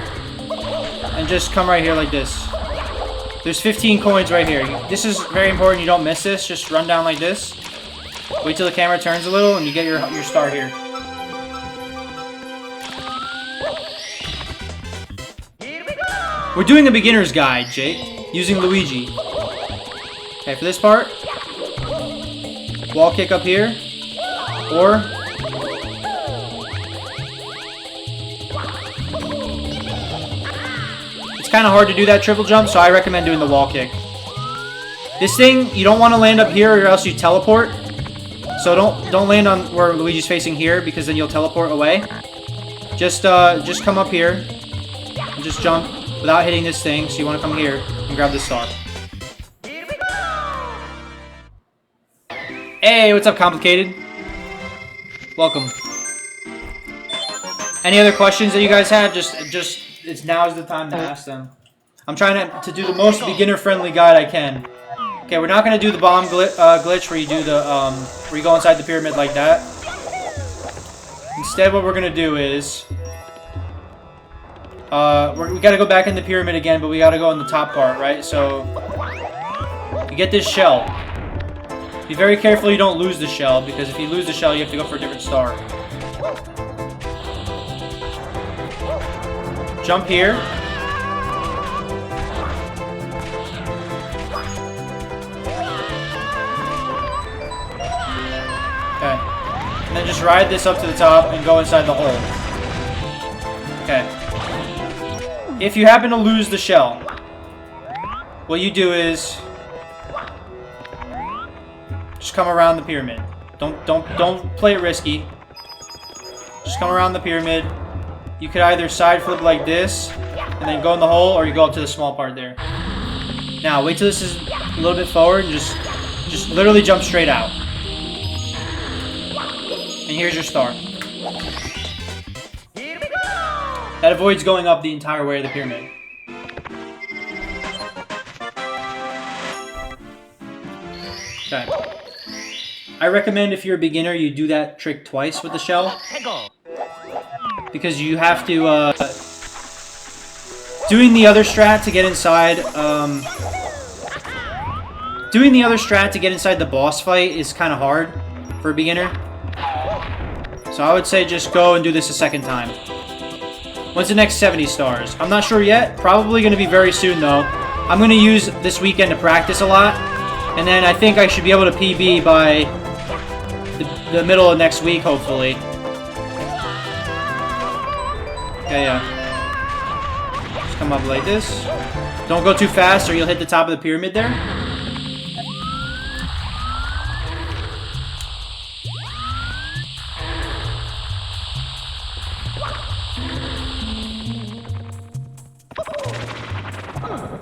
and just come right here like this. There's 15 coins right here. This is very important you don't miss this. Just run down like this. Wait till the camera turns a little and you get your star here. We're doing a beginner's guide, Jake, using Luigi. Okay, for this part, wall kick up here, or it's kind of hard to do that triple jump, so I recommend doing the wall kick. This thing, you don't want to land up here or else you teleport. So don't land on where Luigi's facing here because then you'll teleport away. Just come up here and just jump without hitting this thing. So you want to come here and grab this star. Hey, what's up, Complicated? Welcome. Any other questions that you guys have? It's now's the time to ask them. I'm trying to do the most beginner-friendly guide I can. Okay, we're not gonna do the bomb glitch where you do the where you go inside the pyramid like that. Instead, what we're gonna do is we gotta go back in the pyramid again, but we gotta go in the top part, right? So you get this shell. Be very careful you don't lose the shell, because if you lose the shell, you have to go for a different star. Jump here. Okay. And then just ride this up to the top and go inside the hole. Okay. If you happen to lose the shell, what you do is just come around the pyramid. Don't play it risky. Just come around the pyramid. You could either side flip like this, and then go in the hole, or you go up to the small part there. Now, wait till this is a little bit forward, and just literally jump straight out. And here's your star. That avoids going up the entire way of the pyramid. Okay. I recommend if you're a beginner, you do that trick twice with the shell. Because you have to, doing the other strat to get inside, doing the other strat to get inside the boss fight is kind of hard for a beginner. So I would say just go and do this a second time. When's the next 70 stars? I'm not sure yet. Probably going to be very soon, though. I'm going to use this weekend to practice a lot. And then I think I should be able to PB by the middle of next week, hopefully. Okay, yeah. Just come up like this. Don't go too fast or you'll hit the top of the pyramid there.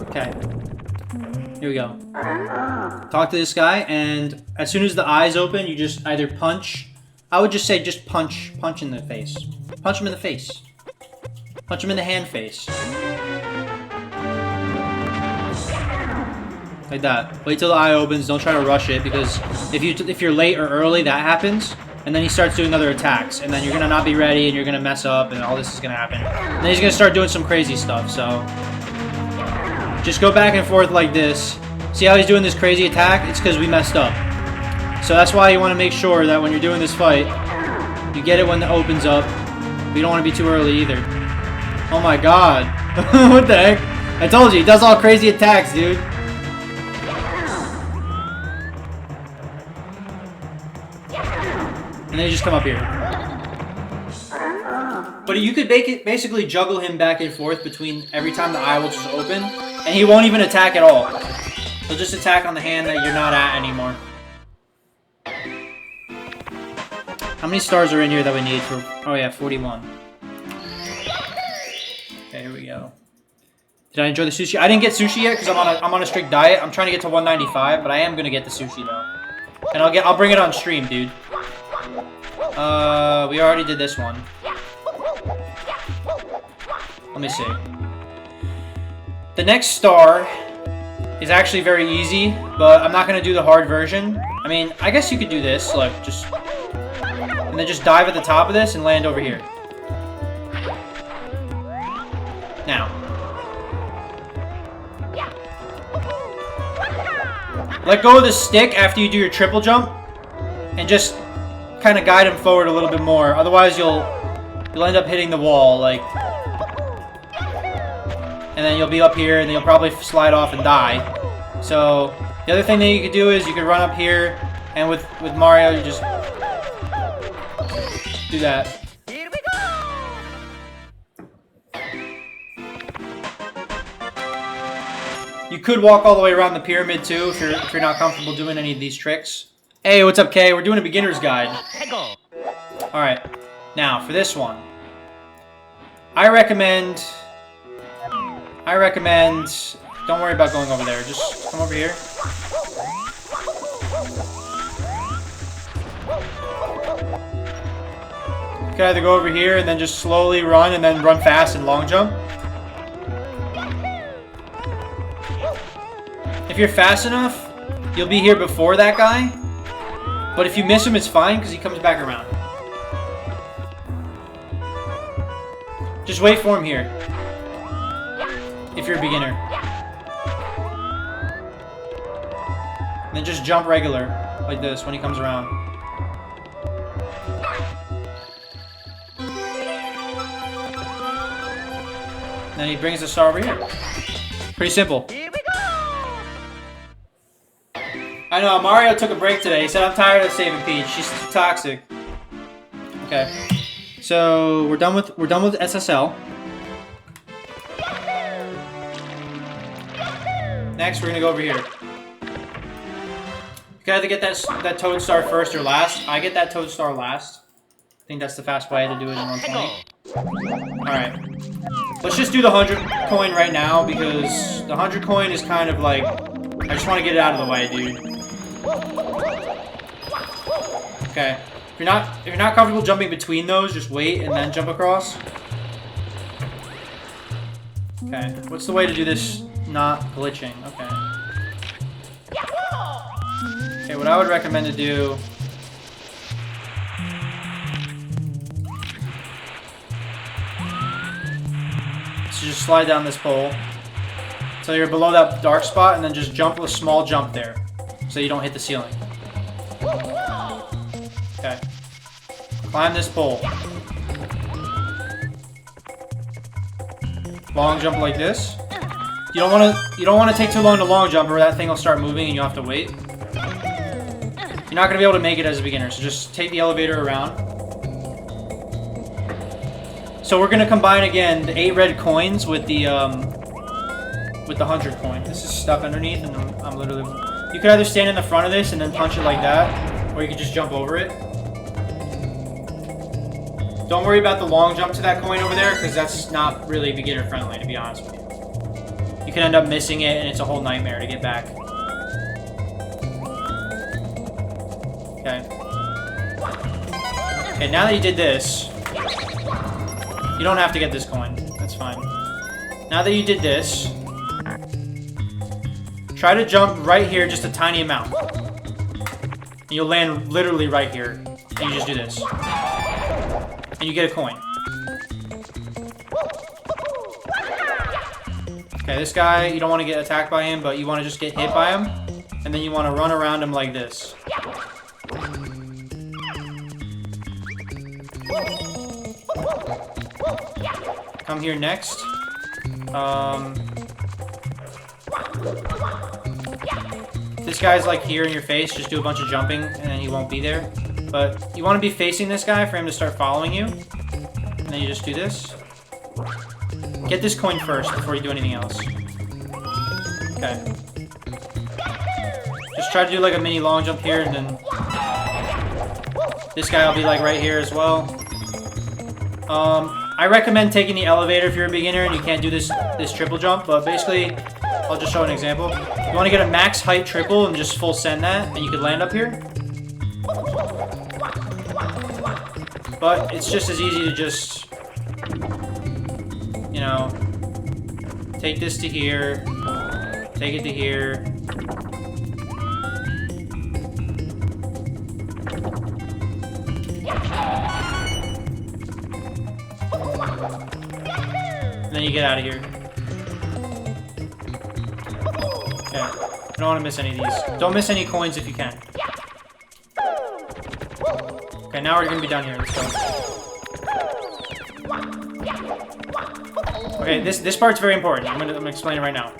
Okay. Here we go. Talk to this guy, and as soon as the eyes open, you just either punch. I would just say just punch in the face. Punch him in the face. Punch him in the hand face. Like that. Wait till the eye opens. Don't try to rush it, because if you're late or early, that happens. And then he starts doing other attacks, and then you're gonna not be ready, and you're gonna mess up, and all this is gonna happen. And then he's gonna start doing some crazy stuff. So just go back and forth like this. See how he's doing this crazy attack? It's because we messed up. So that's why you want to make sure that when you're doing this fight, you get it when it opens up. But you don't want to be too early either. Oh my god. What the heck? I told you, he does all crazy attacks, dude. And then you just come up here. But you could basically juggle him back and forth between every time the eye will just open. And he won't even attack at all. He'll just attack on the hand that you're not at anymore. How many stars are in here that we need for... Oh yeah, 41. Okay, here we go. Did I enjoy the sushi? I didn't get sushi yet because I'm on a strict diet. I'm trying to get to 195, but I am gonna get the sushi though. And I'll bring it on stream, dude. We already did this one. Let me see. The next star is actually very easy, but I'm not gonna do the hard version. I mean, I guess you could do this, like just, and then just dive at the top of this and land over here. Now, let go of the stick after you do your triple jump, and just kind of guide him forward a little bit more. Otherwise, you'll end up hitting the wall, like. And then you'll be up here, and then you'll probably slide off and die. So, the other thing that you could do is you could run up here, and with Mario, you just do that. Here we go! You could walk all the way around the pyramid too, if you're not comfortable doing any of these tricks. Hey, what's up, Kay? We're doing a beginner's guide. All right, now for this one, I recommend. Don't worry about going over there. Just come over here. You can either go over here and then just slowly run and then run fast and long jump. If you're fast enough, you'll be here before that guy. But if you miss him, it's fine because he comes back around. Just wait for him here. If you're a beginner. And then just jump regular, like this, when he comes around. And then he brings the star over here. Pretty simple. Here we go! I know, Mario took a break today. He said, I'm tired of saving Peach. She's too toxic. Okay. So, we're done with SSL. Next, we're gonna go over here. You gotta get that Toad Star first or last. I get that Toad Star last. think that's the fast way to do it in 120. Alright. Let's just do the 100 coin right now, because the 100 coin is kind of like... I just want to get it out of the way, dude. Okay. If you're not comfortable jumping between those, just wait and then jump across. Okay. What's the way to do this not glitching? Okay. Okay, what I would recommend to do... is just slide down this pole so you're below that dark spot, and then just jump a small jump there so you don't hit the ceiling. Okay. Climb this pole. Long jump like this. You don't want to take too long to long jump, or that thing will start moving and you'll have to wait. You're not gonna be able to make it as a beginner, so just take the elevator around. So we're gonna combine again the 8 red coins with the 100 coin. This is stuck underneath, and I'm literally... You could either stand in the front of this and then punch it like that, or you could just jump over it. Don't worry about the long jump to that coin over there, because that's not really beginner friendly, to be honest with you. You can end up missing it, and it's a whole nightmare to get back. Okay. Okay, now that you did this, you don't have to get this coin. That's fine. Now that you did this, try to jump right here just a tiny amount. And you'll land literally right here. And you just do this. And you get a coin. Okay, this guy, you don't want to get attacked by him, but you want to just get hit by him. And then you want to run around him like this. Come here next. This guy's like here in your face. Just do a bunch of jumping and then he won't be there. But you want to be facing this guy for him to start following you. And then you just do this. Get this coin first before you do anything else. Okay. Just try to do like a mini long jump here, and then this guy will be like right here as well. I recommend taking the elevator if you're a beginner and you can't do this triple jump, but basically, I'll just show an example. You want to get a max height triple and just full send that, and you could land up here. But it's just as easy to just, you know, take this to here, take it to here. And then you get out of here. Okay. I don't want to miss any of these. Don't miss any coins if you can. Okay, now we're going to be down here. Let's go. Okay, this part's very important. I'm gonna explain it right now.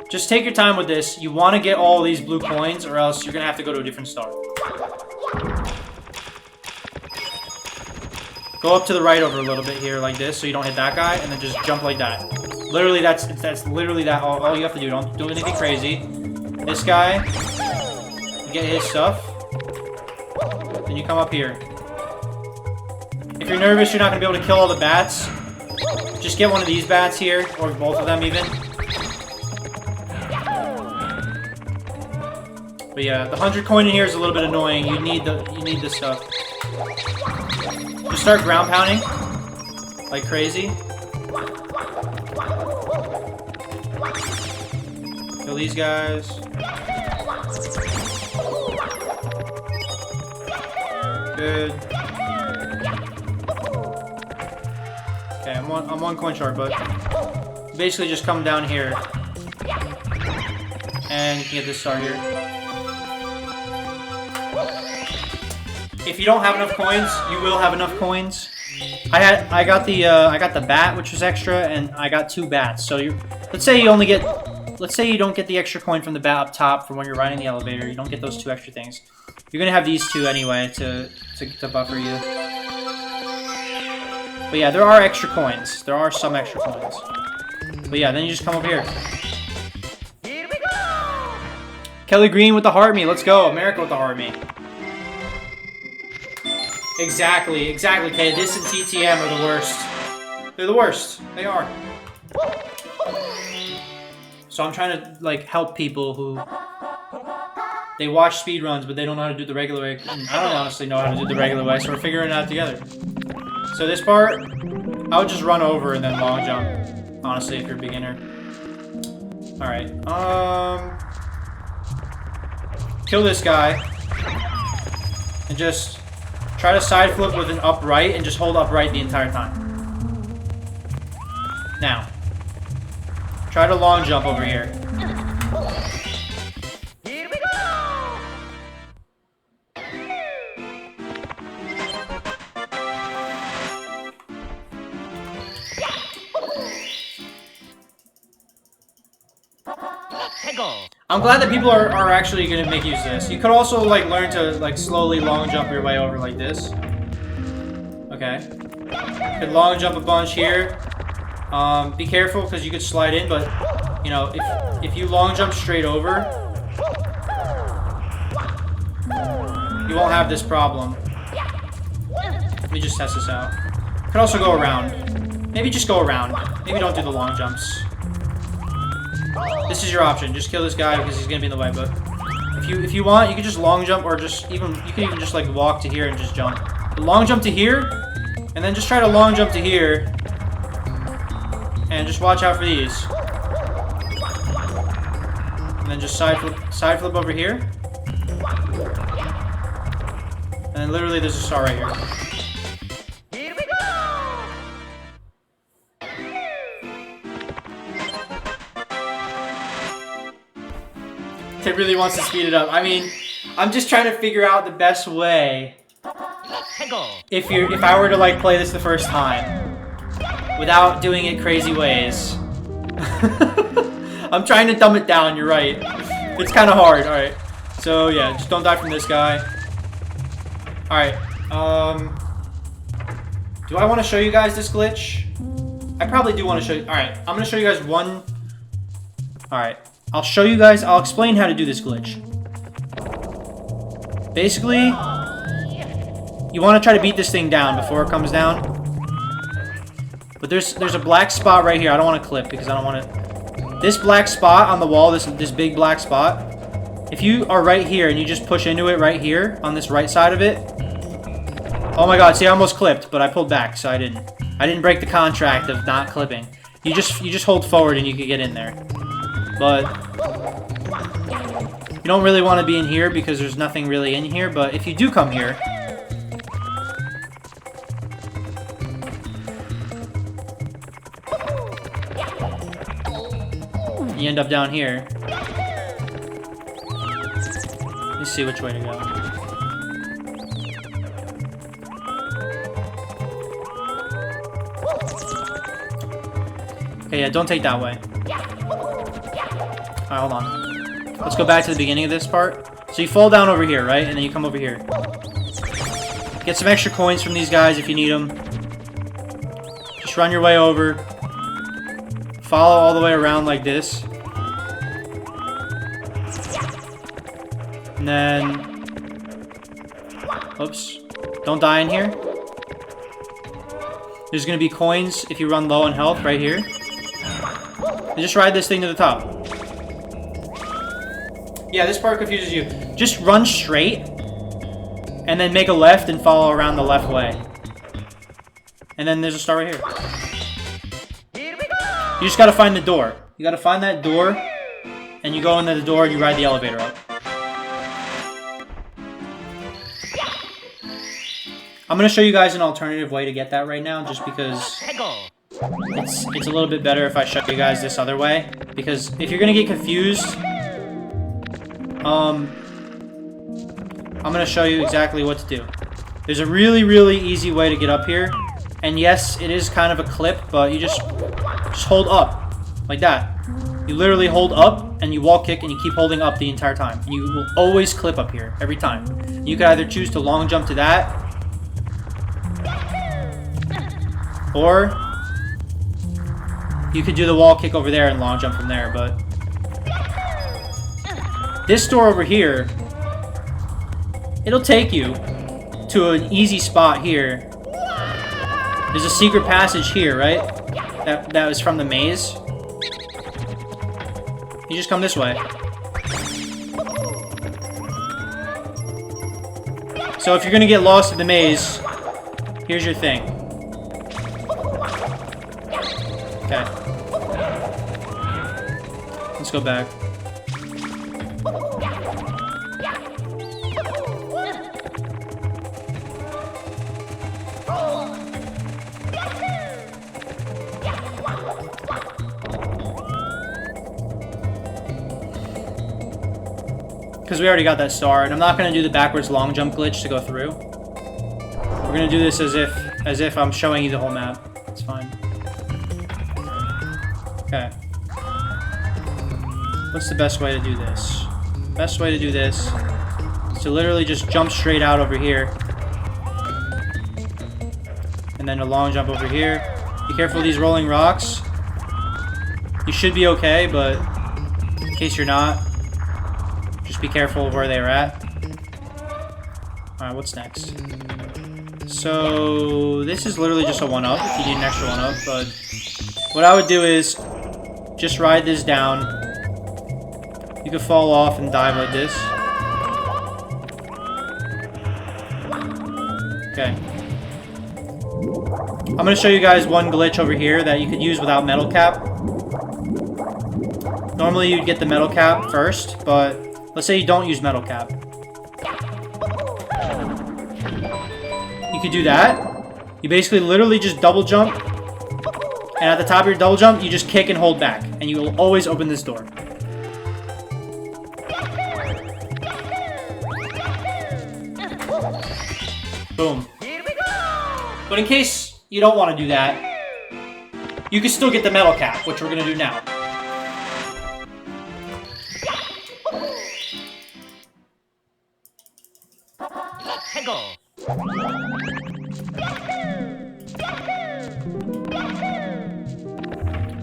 Just take your time with this. You want to get all these blue coins, or else you're going to have to go to a different star. Go up to the right over a little bit here like this, so you don't hit that guy, and then just jump like that. Literally, that's literally that. All you have to do. Don't do anything crazy. This guy, you get his stuff. Then you come up here. If you're nervous, you're not going to be able to kill all the bats. Just get one of these bats here, or both of them even. But yeah, the 100 coin in here is a little bit annoying. You need this stuff. Just start ground pounding like crazy. Kill these guys. Good. Okay, I'm one coin short, but basically just come down here and you can get this star here. If you don't have enough coins, you will have enough coins. I got the bat, which was extra, and I got 2 bats. So let's say you don't get the extra coin from the bat up top from when you're riding the elevator. You don't get those 2 extra things. You're gonna have these 2 anyway to buffer you. But yeah, there are extra coins. There are some extra coins. But yeah, then you just come up here. Here we go! Kelly Green with the heart me. Let's go. America with the heart me. Exactly, okay, this and TTM are the worst. They're the worst. They are. So I'm trying to, like, help people who... They watch speedruns, but they don't know how to do the regular way. I don't honestly know how to do the regular way, so we're figuring it out together. So this part, I would just run over and then long jump. Honestly, if you're a beginner. Alright, kill this guy. And just try to side flip with an upright and just hold upright the entire time. Now, try to long jump over here. Here we go! I'm glad that people are actually going to make use of this. You could also, like, learn to, like, slowly long jump your way over like this. Okay. You could long jump a bunch here. Be careful, because you could slide in, but, you know, if you long jump straight over, you won't have this problem. Let me just test this out. You could also go around. Maybe just go around. Maybe don't do the long jumps. This is your option. Just kill this guy because he's gonna be in the way. But if you want, you can just long jump, or just you can even just like walk to here and just jump. But long jump to here, and then just try to long jump to here, and just watch out for these. And then just side flip over here, and then literally there's a star right here. Here we go! It really wants to speed it up. I mean, I'm just trying to figure out the best way. If I were to like play this the first time, without doing it crazy ways. I'm trying to dumb it down. You're right. It's kind of hard. All right. So yeah, just don't die from this guy. All right. Do I want to show you guys this glitch? I probably do want to show you. All right. I'm gonna show you guys one. All right. I'll show you guys, I'll explain how to do this glitch. Basically, you want to try to beat this thing down before it comes down. But there's a black spot right here. I don't want to clip because I don't want to... This black spot on the wall, this big black spot, if you are right here and you just push into it right here, on this right side of it... Oh my god, see I almost clipped, but I pulled back, so I didn't break the contract of not clipping. You just hold forward and you can get in there. But you don't really want to be in here because there's nothing really in here. But if you do come here, you end up down here. Let's see which way to go. Okay, yeah, don't take that way. Alright, hold on. Let's go back to the beginning of this part. So you fall down over here, right? And then you come over here. Get some extra coins from these guys if you need them. Just run your way over. Follow all the way around like this. And then... Oops. Don't die in here. There's going to be coins if you run low on health right here. And just ride this thing to the top. Yeah, this part confuses you. Just run straight, and then make a left and follow around the left way. And then there's a star right here. Here we go! You just gotta find the door. You gotta find that door, and you go into the door and you ride the elevator up. I'm gonna show you guys an alternative way to get that right now, just because it's a little bit better if I show you guys this other way. Because if you're gonna get confused, I'm gonna show you exactly what to do. There's a really, really easy way to get up here. And yes, it is kind of a clip, but you just hold up. Like that. You literally hold up, and you wall kick, and you keep holding up the entire time. And you will always clip up here, every time. You can either choose to long jump to that, or you could do the wall kick over there and long jump from there, but... This door over here, it'll take you to an easy spot here. There's a secret passage here, right? That was from the maze. You just come this way. So if you're gonna get lost in the maze, here's your thing. Okay. Let's go back. Because we already got that star, and I'm not gonna do the backwards long jump glitch to go through. We're gonna do this as if I'm showing you the whole map. It's fine. Okay. What's the best way to do this? Best way to do this is to literally just jump straight out over here. And then a long jump over here. Be careful of these rolling rocks. You should be okay, but in case you're not, just be careful of where they're at. Alright, what's next? So, this is literally just a 1-up, if you need an extra 1-up, but what I would do is just ride this down. You could fall off and dive like this. Okay. I'm going to show you guys one glitch over here that you could use without metal cap. Normally you'd get the metal cap first, but let's say you don't use metal cap. You could do that. You basically literally just double jump, and at the top of your double jump, you just kick and hold back, and you will always open this door. Boom. But in case you don't want to do that, you can still get the metal cap, which we're going to do now.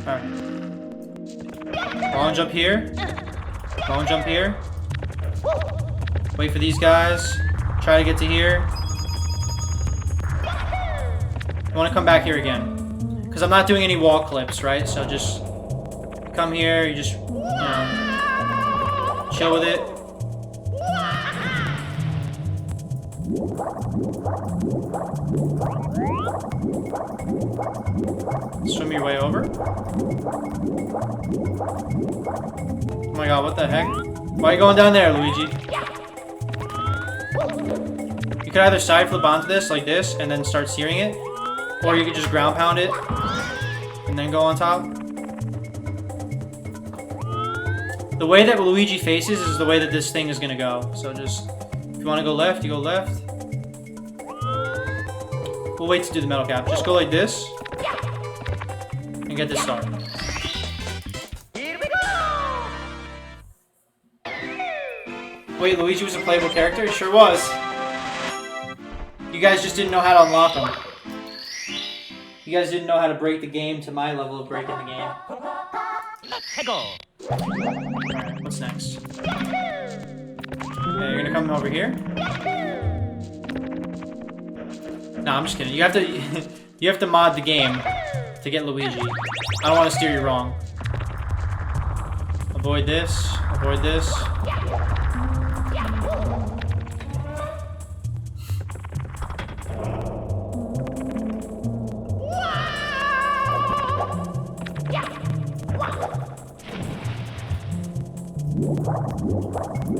Alright. Long jump here. Long jump here. Wait for these guys. Try to get to here. I want to come back here again. Because I'm not doing any wall clips, right? So just come here, you just, chill with it. Swim your way over. Oh my god, what the heck? Why are you going down there, Luigi? You could either side flip onto this, like this, and then start searing it. Or you could just ground pound it, and then go on top. The way that Luigi faces is the way that this thing is gonna go. So just, if you wanna go left, you go left. We'll wait to do the metal cap. Just go like this, and get this star. Here we go! Wait, Luigi was a playable character? He sure was. You guys just didn't know how to unlock him. You guys didn't know how to break the game to my level of breaking the game. Alright, what's next? Okay, you're gonna come over here. No, I'm just kidding. You have to you have to mod the game to get Luigi. I don't want to steer you wrong. Avoid this. Avoid this.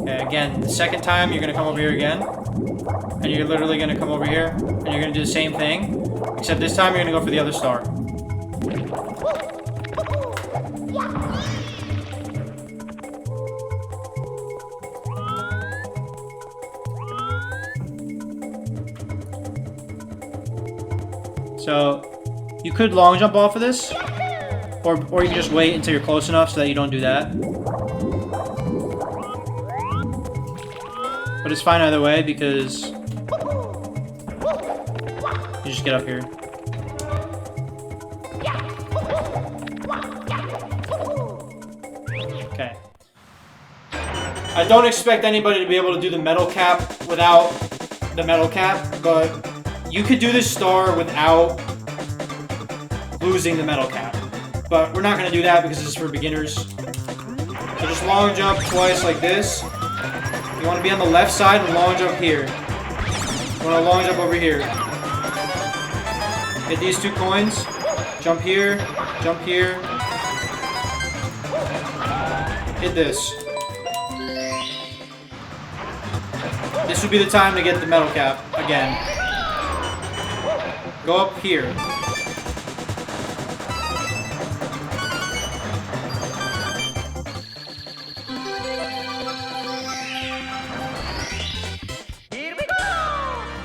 Okay, again, the second time you're gonna come over here again. And you're literally gonna come over here, and you're gonna do the same thing. Except this time you're gonna go for the other star. So, you could long jump off of this. Or you can just wait until you're close enough so that you don't do that. But it's fine either way because you just get up here. Okay. I don't expect anybody to be able to do the metal cap without the metal cap, but you could do this star without losing the metal cap. But we're not going to do that because this is for beginners. So just long jump twice like this. You want to be on the left side and long jump here. You want to long jump over here. Hit these 2 coins. Jump here. Jump here. Hit this. This would be the time to get the metal cap again. Go up here.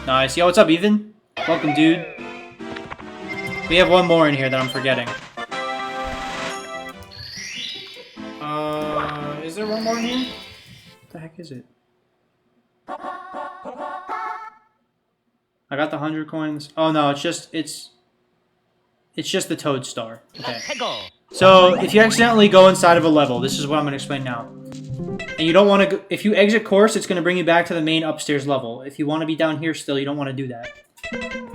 Nice. Yo, what's up, Ethan? Welcome, dude. We have one more in here that I'm forgetting. Is there one more in here? What the heck is it? I got the 100 coins. Oh no, it's just the Toad Star. Okay. So if you accidentally go inside of a level, this is what I'm gonna explain now. And you don't want to. If you exit course, it's gonna bring you back to the main upstairs level. If you want to be down here still, you don't want to do that.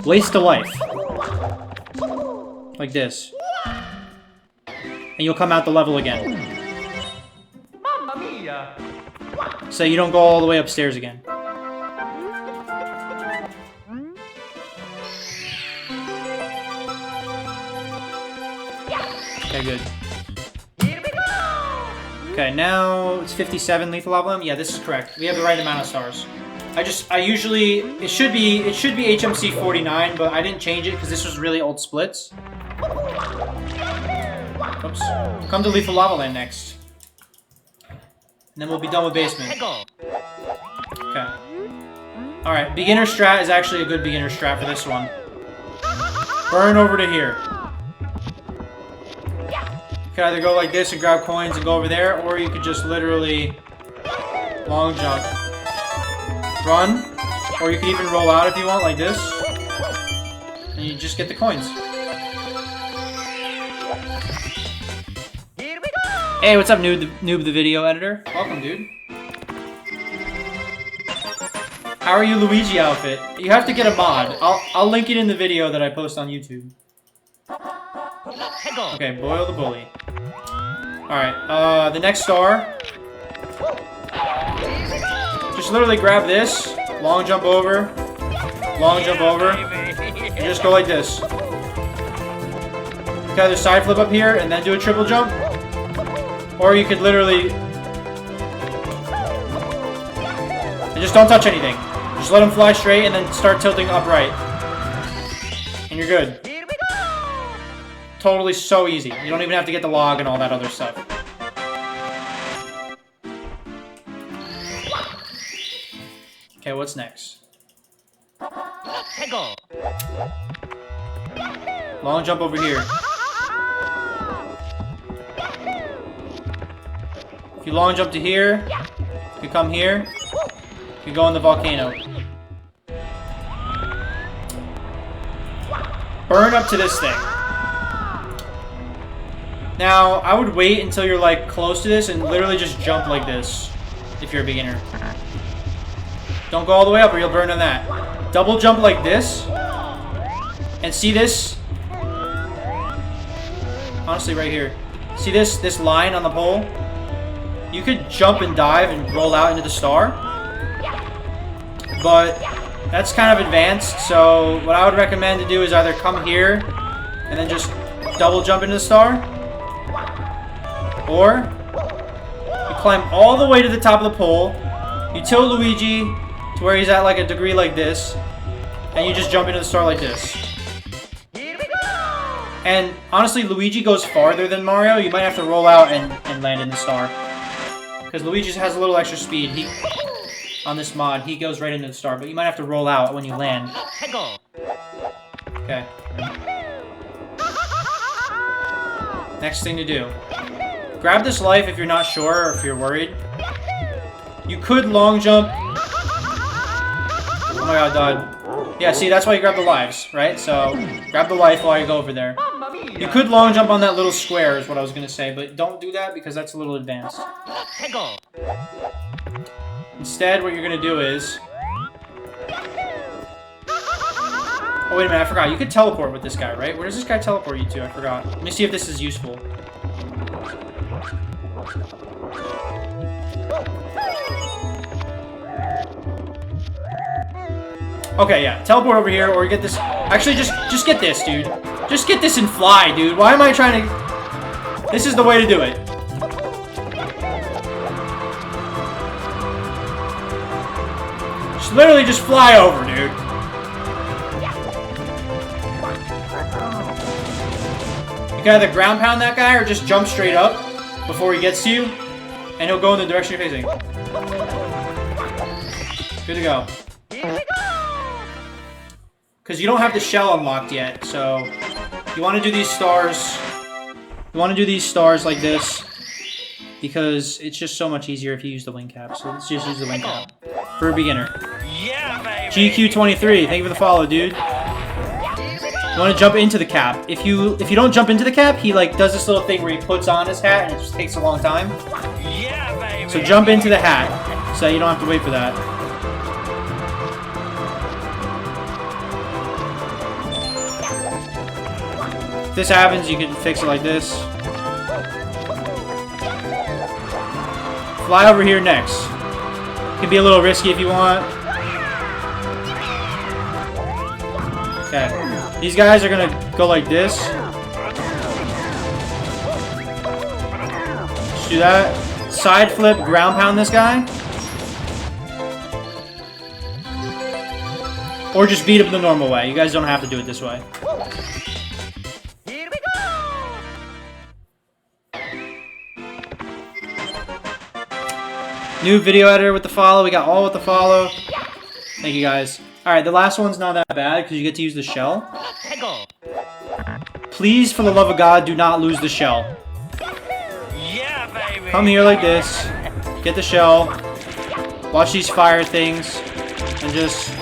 Waste a life. Like this. And you'll come out the level again. Mamma mia! So you don't go all the way upstairs again. Okay, good. Here we go! Okay, now it's 57 lethal lava. Yeah, this is correct. We have the right amount of stars. I usually, it should be HMC 49, but I didn't change it because this was really old splits. Oops. Come to lethal lava land next. And then we'll be done with basement. Okay. Alright, beginner strat is actually a good beginner strat for this one. Burn over to here. You could either go like this and grab coins and go over there, or you could just literally long jump. Run, or you could even roll out if you want, like this. And you just get the coins. Here we go! Hey, what's up, Noob the video editor? Welcome, dude. How are you, Luigi outfit? You have to get a mod. I'll link it in the video that I post on YouTube. Okay, boil the bully. Alright, the next star. Just literally grab this, long jump over, and just go like this. You can either side flip up here and then do a triple jump, or you could literally... And just don't touch anything. Just let them fly straight and then start tilting upright. And you're good. Totally so easy. You don't even have to get the log and all that other stuff. Okay, what's next? Long jump over here. If you long jump to here, you come here, you go in the volcano. Burn up to this thing. Now, I would wait until you're like close to this and literally just jump like this if you're a beginner. Don't go all the way up or you'll burn on that. Double jump like this. And see this? Honestly, right here. See this line on the pole? You could jump and dive and roll out into the star. But that's kind of advanced, so what I would recommend to do is either come here and then just double jump into the star. Or you climb all the way to the top of the pole. You tilt Luigi to where he's at like a degree like this, and you just jump into the star like this. And honestly, Luigi goes farther than Mario. You might have to roll out and land in the star. Because Luigi has a little extra speed. On this mod, he goes right into the star, but you might have to roll out when you land. Okay. Next thing to do. Grab this life if you're not sure or if you're worried. You could long jump. Oh my god, died. Yeah, see, that's why you grab the lives, right? So, grab the life while you go over there. You could long jump on that little square is what I was going to say, but don't do that because that's a little advanced. Instead, what you're going to do is... Oh, wait a minute, I forgot. You could teleport with this guy, right? Where does this guy teleport you to? I forgot. Let me see if this is useful. Okay, yeah. Teleport over here, or get this. Actually, just get this, dude. Just get this and fly, dude. Why am I trying to... This is the way to do it. Just literally just fly over, dude. You can either ground pound that guy or just jump straight up before he gets to you, and he'll go in the direction you're facing. Good to go. Because you don't have the shell unlocked yet, so you want to do these stars. You want to do these stars like this because it's just so much easier if you use the wing cap. So let's just use the wing cap for a beginner. Yeah, baby. GQ23, thank you for the follow, dude. You want to jump into the cap. If you don't jump into the cap, he like does this little thing where he puts on his hat and it just takes a long time. Yeah, baby. So jump into the hat so you don't have to wait for that. If this happens, you can fix it like this. Fly over here next. Can be a little risky if you want. Okay. These guys are gonna go like this. Just do that. Side flip, ground pound this guy. Or just beat him the normal way. You guys don't have to do it this way. Here we go. New video editor with the follow. We got all with the follow. Thank you guys. Alright, the last one's not that bad because you get to use the shell. Please, for the love of God, do not lose the shell. Yeah, baby. Come here like this. Get the shell. Watch these fire things. And just...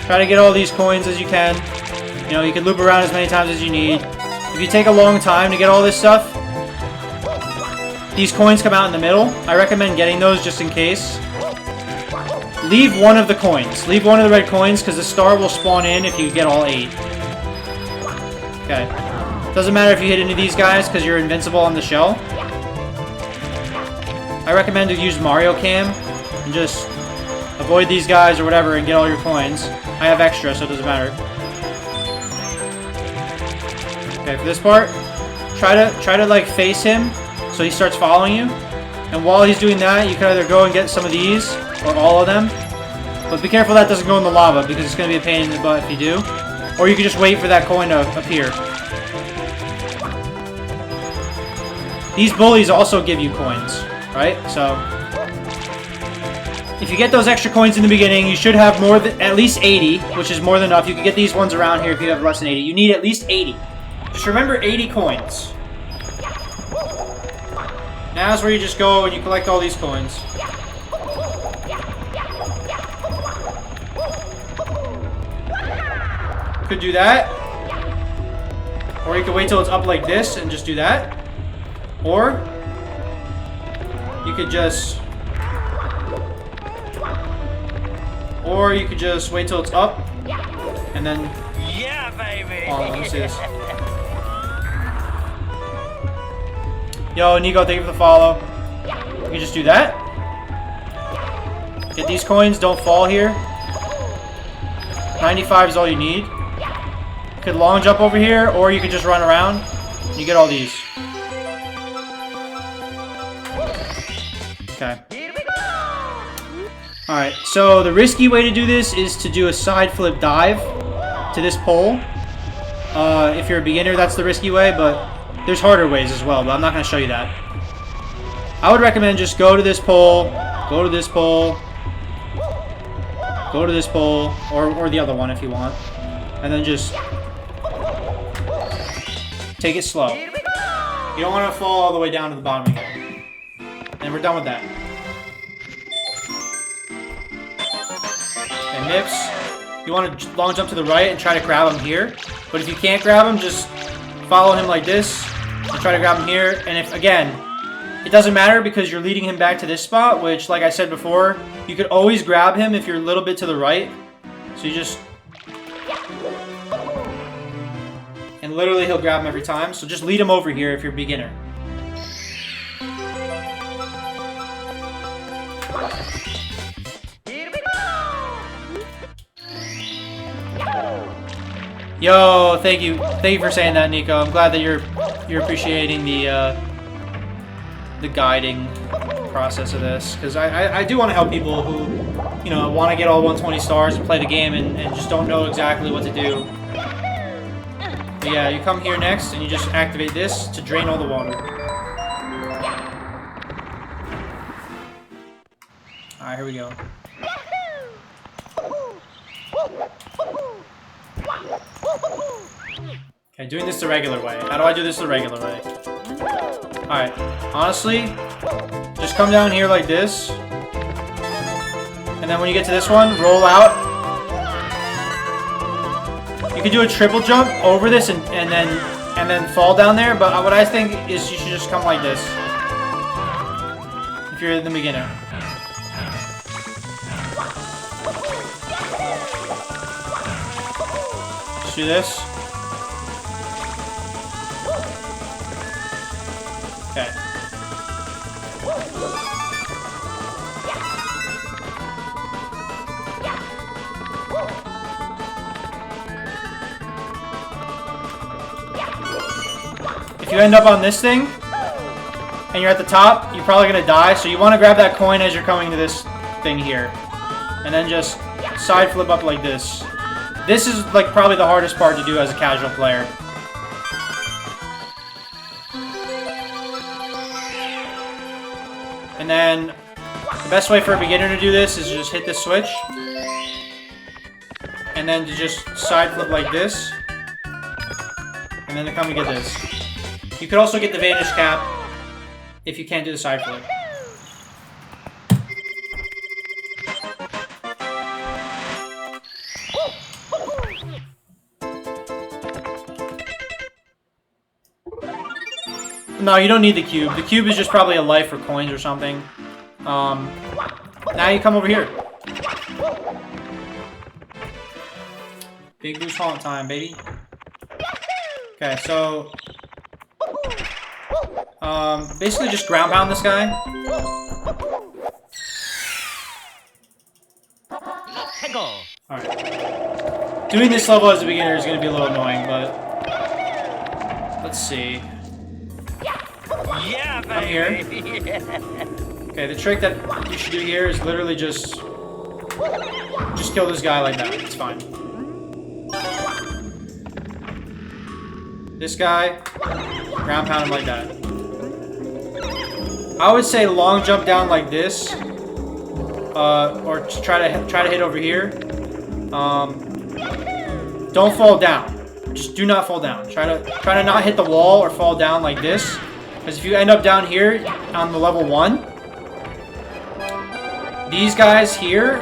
try to get all these coins as you can. You know, you can loop around as many times as you need. If you take a long time to get all this stuff, these coins come out in the middle. I recommend getting those just in case. Leave one of the coins. Leave one of the red coins because the star will spawn in if you get all 8. Okay. Doesn't matter if you hit any of these guys because you're invincible on the shell. I recommend to use Mario Cam and just avoid these guys or whatever and get all your coins. I have extra, so it doesn't matter. Okay, for this part, try to like face him so he starts following you. And while he's doing that, you can either go and get some of these or all of them. But be careful that doesn't go in the lava because it's going to be a pain in the butt if you do. Or you can just wait for that coin to appear. These bullies also give you coins, right? So if you get those extra coins in the beginning, you should have more than at least 80, which is more than enough. You can get these ones around here if you have less than 80. You need at least 80. Just remember 80 coins. Now's where you just go and you collect all these coins. You could do that. Or you could wait till it's up like this and just do that. Or you could just... or you could just wait till it's up and then... yeah, baby. Oh, let me see this. Yo, Nico, thank you for the follow. You can just do that. Get these coins, don't fall here. 95 is all you need. You could long jump over here, or you could just run around. And you get all these. Okay. Alright, so the risky way to do this is to do a side flip dive to this pole. If you're a beginner, that's the risky way, but there's harder ways as well, but I'm not going to show you that. I would recommend just go to this pole, go to this pole, go to this pole, or the other one if you want, and then just take it slow. You don't want to fall all the way down to the bottom again. And we're done with that. Okay, Nips, you want to long jump to the right and try to grab him here, but if you can't grab him, just follow him like this. And try to grab him here, and if it doesn't matter because you're leading him back to this spot, which, like I said before, you could always grab him if you're a little bit to the right. So you just... And literally he'll grab him every time. So just lead him over here if you're a beginner. Yo, thank you for saying that, Nico. I'm glad that you're appreciating the guiding process of this, because I do want to help people who, you know, want to get all 120 stars and play the game and just don't know exactly what to do. But yeah, you come here next and you just activate this to drain all the water. All right, here we go. Okay, doing this the regular way. How do I do this the regular way? Alright, honestly, just come down here like this. And then when you get to this one, roll out. You can do a triple jump over this and then fall down there, but what I think is you should just come like this. If you're the beginner. Just do this. Okay. If you end up on this thing, and you're at the top, you're probably going to die, so you want to grab that coin as you're coming to this thing here. And then just side flip up like this. This is like probably the hardest part to do as a casual player. And then, the best way for a beginner to do this is just hit this switch. And then to just side flip like this. And then to come and get this. You could also get the Vanish Cap if you can't do the side flip. No, you don't need the cube. The cube is just probably a life or coins or something. Now you come over here. Big boost haunt time, baby. Okay, so... basically just ground pound this guy. Alright. Doing this level as a beginner is going to be a little annoying, but... Let's see. Yeah, Come here. Okay, the trick that you should do here is literally just kill this guy like that. It's fine. This guy, ground pound him like that. I would say long jump down like this, or try to hit over here. Don't fall down. Just do not fall down. Try to not hit the wall or fall down like this. Because if you end up down here on the level 1, these guys here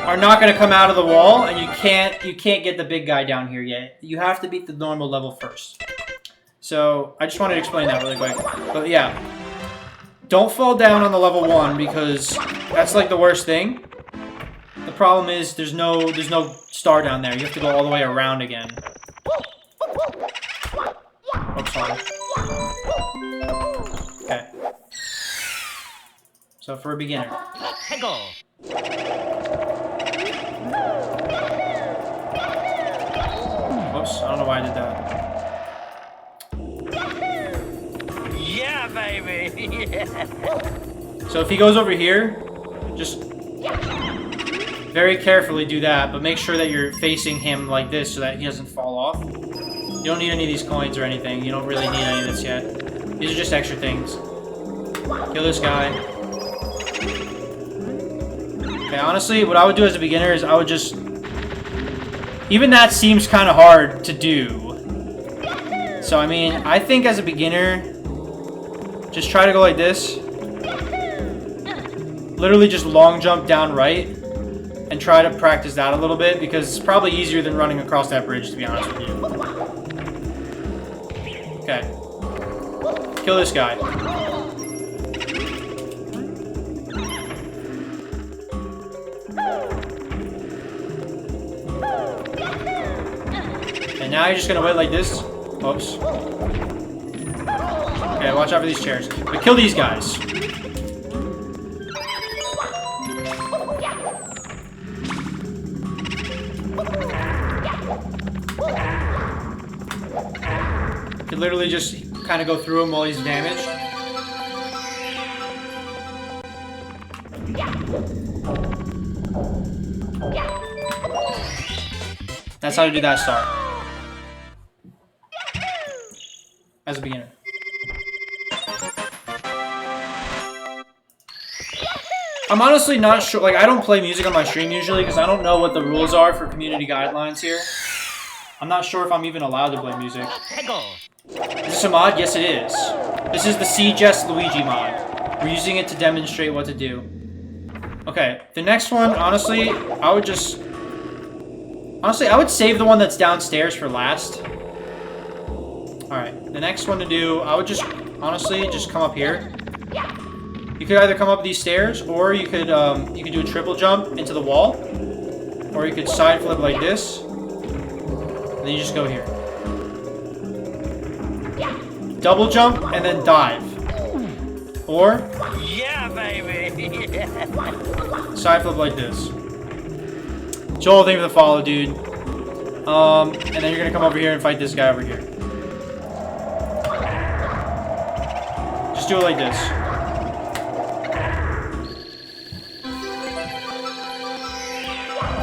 are not going to come out of the wall, and you can't get the big guy down here yet. You have to beat the normal level first. So I just wanted to explain that really quick. But yeah, don't fall down on the level 1 because that's like the worst thing. The problem is there's no star down there. You have to go all the way around again. Oops, sorry. Okay. So for a beginner. Oops, I don't know why I did that. Yeah, baby. So if he goes over here, just very carefully do that, but make sure that you're facing him like this so that he doesn't fall off. You don't need any of these coins or anything. You don't really need any of this yet. These are just extra things. Kill this guy. Okay, honestly, what I would do as a beginner is I would just... Even that seems kind of hard to do. So, I mean, I think as a beginner, just try to go like this. Literally just long jump down right. And try to practice that a little bit, because it's probably easier than running across that bridge, to be honest with you. Okay. kill this guy. And now you're just gonna wait like this. Oops. Okay, watch out for these chairs. But kill these guys. You could literally just kind of go through him while he's damaged. That's how to do that star. As a beginner. I'm honestly not sure. Like, I don't play music on my stream usually because I don't know what the rules are for community guidelines here. I'm not sure if I'm even allowed to play music. Is this a mod? Yes, it is. This is the CJS Luigi mod. We're using it to demonstrate what to do. Okay, the next one, honestly, I would save the one that's downstairs for last. Alright, the next one to do, I would just, honestly, just come up here. You could either come up these stairs, or you could do a triple jump into the wall. Or you could side flip like this. And then you just go here. Double jump, and then dive. Or... Yeah, baby! side flip like this. Joel, thank you for the follow, dude. And then you're gonna come over here and fight this guy over here. Just do it like this.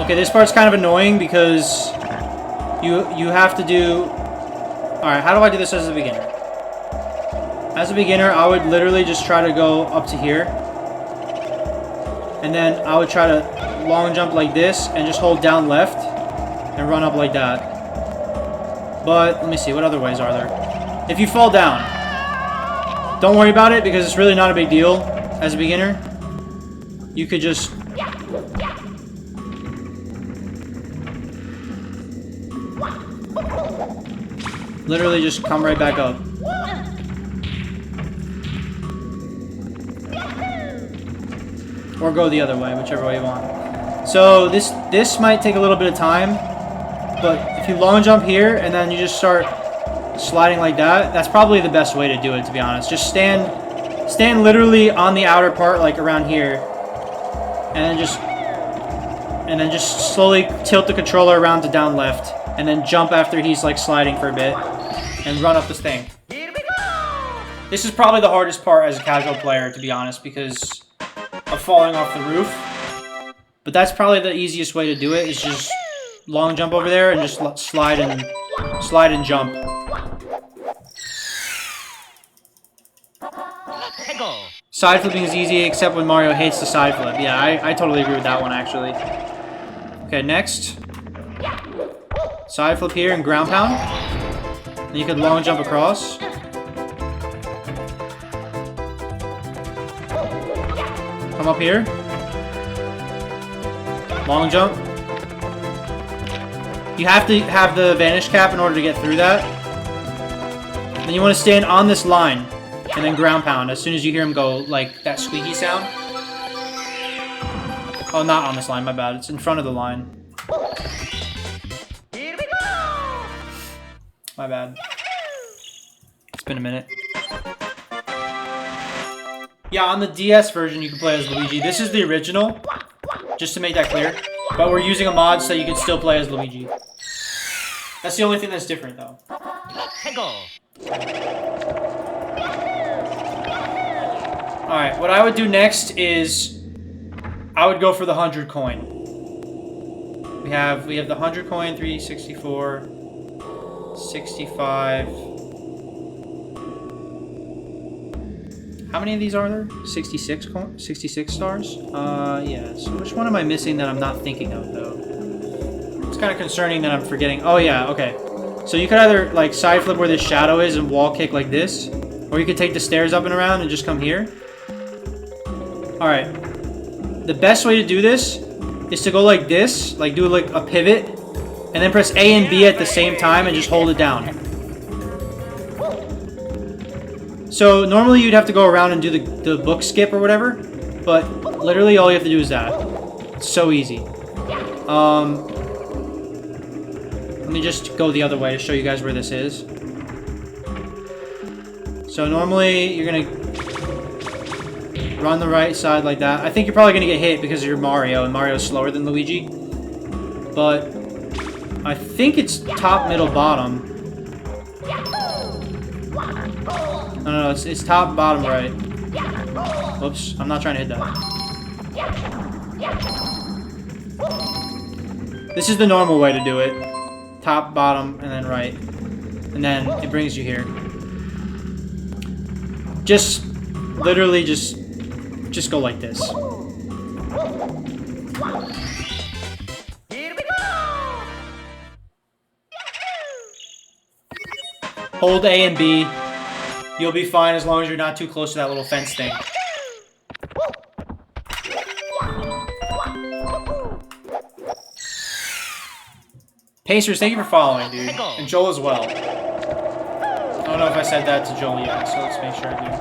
Okay, this part's kind of annoying because you have to do... Alright, how do I do this as a beginner? As a beginner, I would literally just try to go up to here. And then I would try to long jump like this and just hold down left and run up like that. But, let me see, what other ways are there? If you fall down, don't worry about it because it's really not a big deal as a beginner. You could just... literally just come right back up. Or go the other way, whichever way you want. So this might take a little bit of time, but if you long jump here and then you just start sliding like that, that's probably the best way to do it, to be honest. Just stand literally on the outer part, like around here, and then just slowly tilt the controller around to down left, and then jump after he's like sliding for a bit, and run up this thing. This is probably the hardest part as a casual player, to be honest, because of falling off the roof. But that's probably the easiest way to do it, is just long jump over there and just slide and jump. Side flipping is easy, except when Mario hates the side flip. Yeah, I totally agree with that one, actually. Okay, next. Side flip here and ground pound. Then you could long jump across. Come up here. Long jump. You have to have the vanish cap in order to get through that. Then you want to stand on this line. And then ground pound as soon as you hear him go, like, that squeaky sound. Oh, not on this line, my bad. It's in front of the line. Here we go! My bad. It's been a minute. Yeah, on the DS version, you can play as Luigi. This is the original, just to make that clear. But we're using a mod so you can still play as Luigi. That's the only thing that's different, though. Alright, what I would do next is I would go for the 100 coin. We have the 100 coin, 364, 65. How many of these are there? 66 stars? Yeah. So which one am I missing that I'm not thinking of, though? It's kind of concerning that I'm forgetting. Oh, yeah, okay. So you could either, like, side flip where this shadow is and wall kick like this, or you could take the stairs up and around and just come here. Alright. The best way to do this is to go like this, like do like a pivot, and then press A and B at the same time and just hold it down. So normally you'd have to go around and do the book skip or whatever, but literally all you have to do is that. It's so easy. Let me just go the other way to show you guys where this is. So normally you're gonna run the right side like that. I think you're probably gonna get hit because you're Mario, and Mario's slower than Luigi. But I think it's top, middle, bottom. No, it's top, bottom, right. Oops, I'm not trying to hit that. This is the normal way to do it. Top, bottom, and then right. And then it brings you here. Just, literally just go like this. Here we go! Hold A and B. You'll be fine as long as you're not too close to that little fence thing. Pacers, thank you for following, dude. And Joel as well. I don't know if I said that to Joel yet, so let's make sure I do.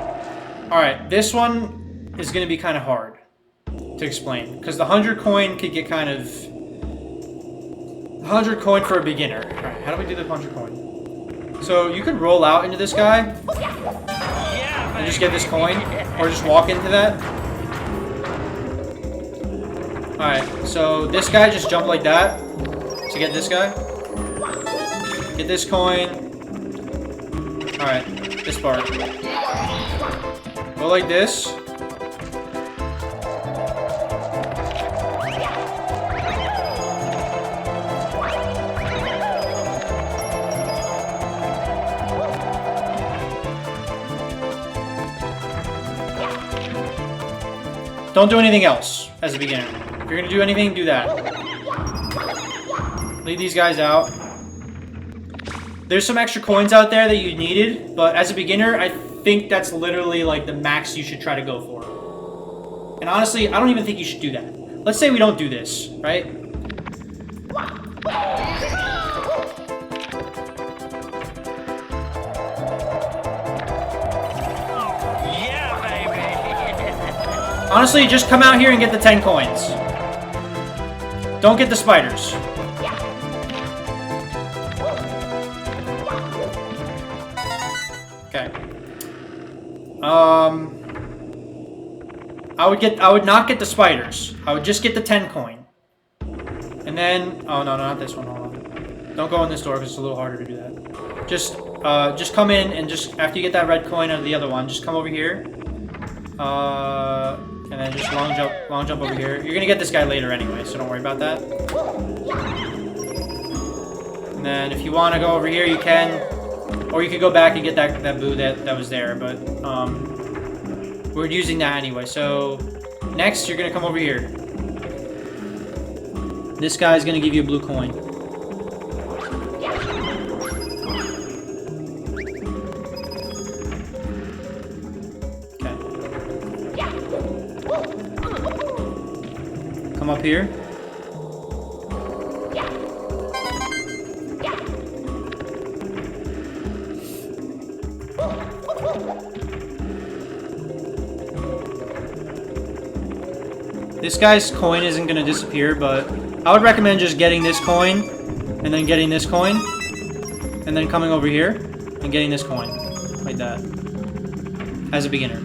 Alright, this one is going to be kind of hard to explain. Because the 100 coin could get kind of... 100 coin for a beginner. Alright, how do we do the 100 coin? So you could roll out into this guy and just get this coin, or just walk into that. Alright, so this guy just jump like that to get this guy. Get this coin. Alright, this part. Go like this. Don't do anything else as a beginner. If you're gonna do anything, do that. Leave these guys out. There's some extra coins out there that you needed, but as a beginner, I think that's literally like the max you should try to go for. And honestly, I don't even think you should do that. Let's say we don't do this, right? Honestly, just come out here and get the 10 coins. Don't get the spiders. Okay. I would not get the spiders. I would just get the 10 coin. And then, oh no, not this one, hold on. Don't go in this door because it's a little harder to do that. Just come in and just, after you get that red coin out of the other one, just come over here. And then just long jump over here. You're gonna get this guy later anyway, so don't worry about that. And then if you want to go over here, you can. Or you could go back and get that boo that was there, but we're using that anyway. So next, you're gonna come over here. This guy's gonna give you a blue coin. Come up here. This guy's coin isn't going to disappear, but I would recommend just getting this coin, and then getting this coin, and then coming over here, and getting this coin. Like that. As a beginner.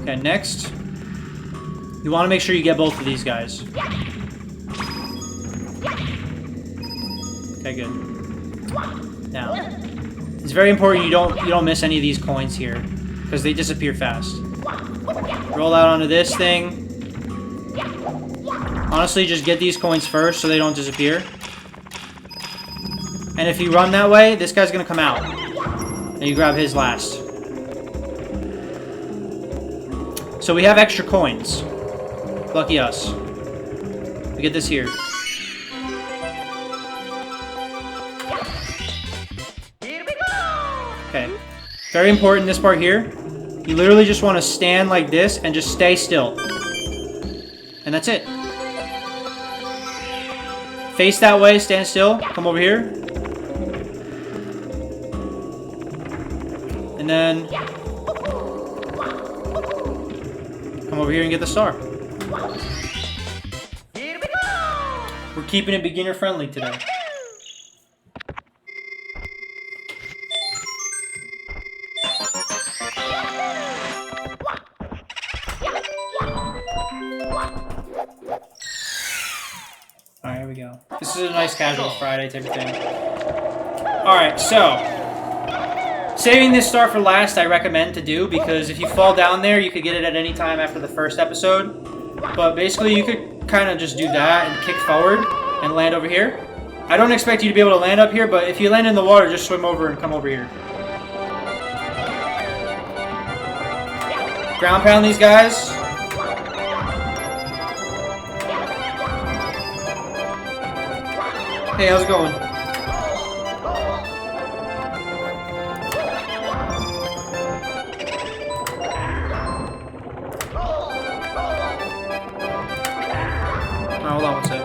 Okay, next. You want to make sure you get both of these guys. Okay, good. Now, it's very important you don't miss any of these coins here, because they disappear fast. Roll out onto this thing. Honestly, just get these coins first so they don't disappear. And if you run that way, this guy's gonna come out, and you grab his last. So we have extra coins. Lucky us. We get this here. Okay. Very important, this part here. You literally just want to stand like this and just stay still. And that's it. Face that way, stand still. Come over here. And And then come over here and get the star. Here we go! We're keeping it beginner friendly today. Alright, here we go. This is a nice casual Friday type of thing. Alright, so saving this star for last I recommend to do, because if you fall down there you could get it at any time after the first episode. But basically you could kind of just do that and kick forward and land over here. I don't expect you to be able to land up here, but if you land in the water, just swim over and come over here. Ground pound these guys. Hey, how's it going? Alright, hold on one sec.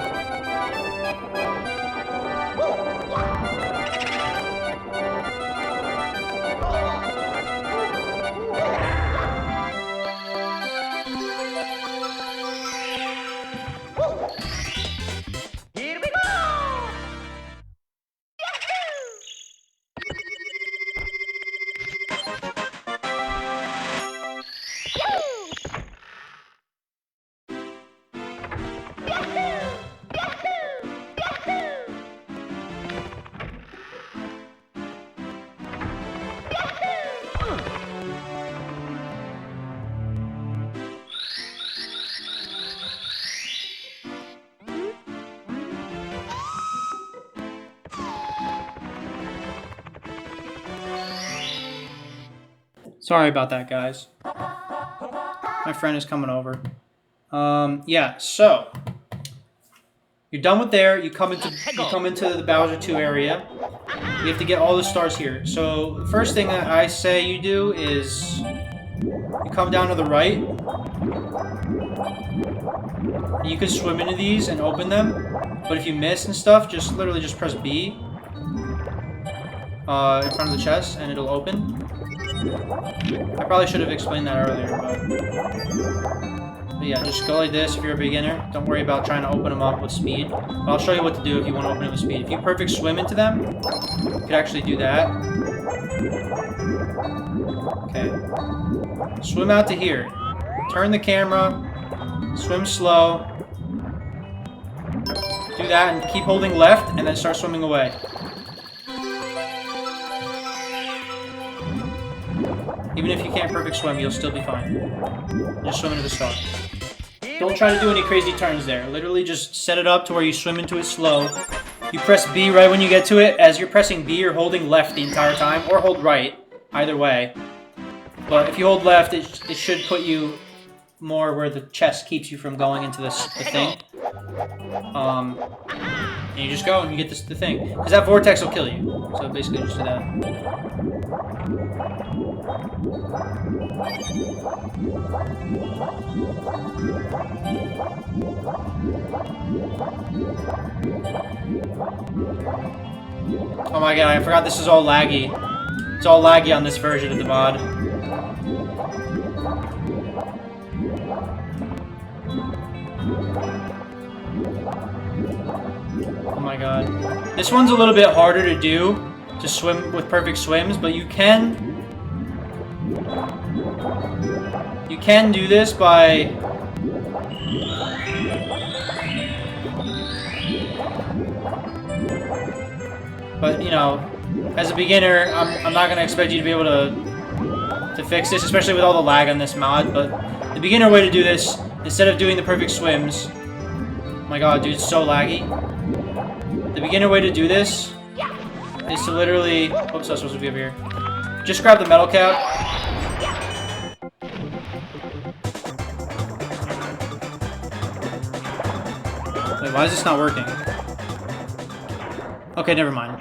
Here we go! Sorry about that, guys. My friend is coming over. Yeah, so you're done with there. You come into the Bowser 2 area. You have to get all the stars here. So the first thing that I say you do is you come down to the right. You can swim into these and open them, but if you miss and stuff, just literally just press B in front of the chest and it'll open. I probably should have explained that earlier, but yeah, just go like this if you're a beginner. Don't worry about trying to open them up with speed. But I'll show you what to do if you want to open them with speed. If you perfect swim into them, you could actually do that. Okay. Swim out to here. Turn the camera. Swim slow. Do that and keep holding left and then start swimming away. Even if you can't perfect swim, you'll still be fine. Just swim into the star. Don't try to do any crazy turns there. Literally just set it up to where you swim into it slow. You press B right when you get to it. As you're pressing B, you're holding left the entire time, or hold right. Either way. But if you hold left, it should put you more where the chest keeps you from going into the thing. And you just go and you get the thing. Because that vortex will kill you. So basically just do that. Oh my god, I forgot this is all laggy. It's all laggy on this version of the mod. Oh my god. This one's a little bit harder to do, to swim with perfect swims, but you can do this by but you know, as a beginner, I'm not gonna expect you to be able to fix this, especially with all the lag on this mod. But the beginner way to do this, instead of doing the perfect swims, oh my god, dude, it's so laggy. The beginner way to do this is to literally, oops, I was supposed to be over here. Just grab the metal cap. Wait, why is this not working? Okay, never mind.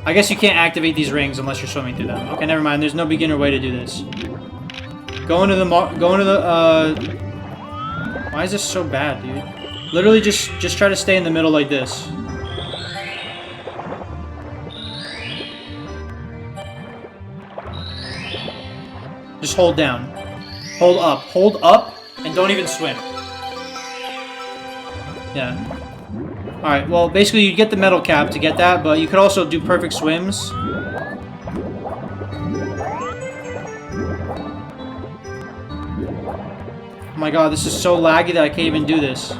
I guess you can't activate these rings unless you're swimming through them. Okay, never mind. There's no beginner way to do this. Go into the why is this so bad, dude? Literally just try to stay in the middle like this. Just hold down. Hold up. Hold up, and don't even swim. Yeah. Alright, well, basically you get the metal cap to get that, but you could also do perfect swims. Oh my god, this is so laggy that I can't even do this.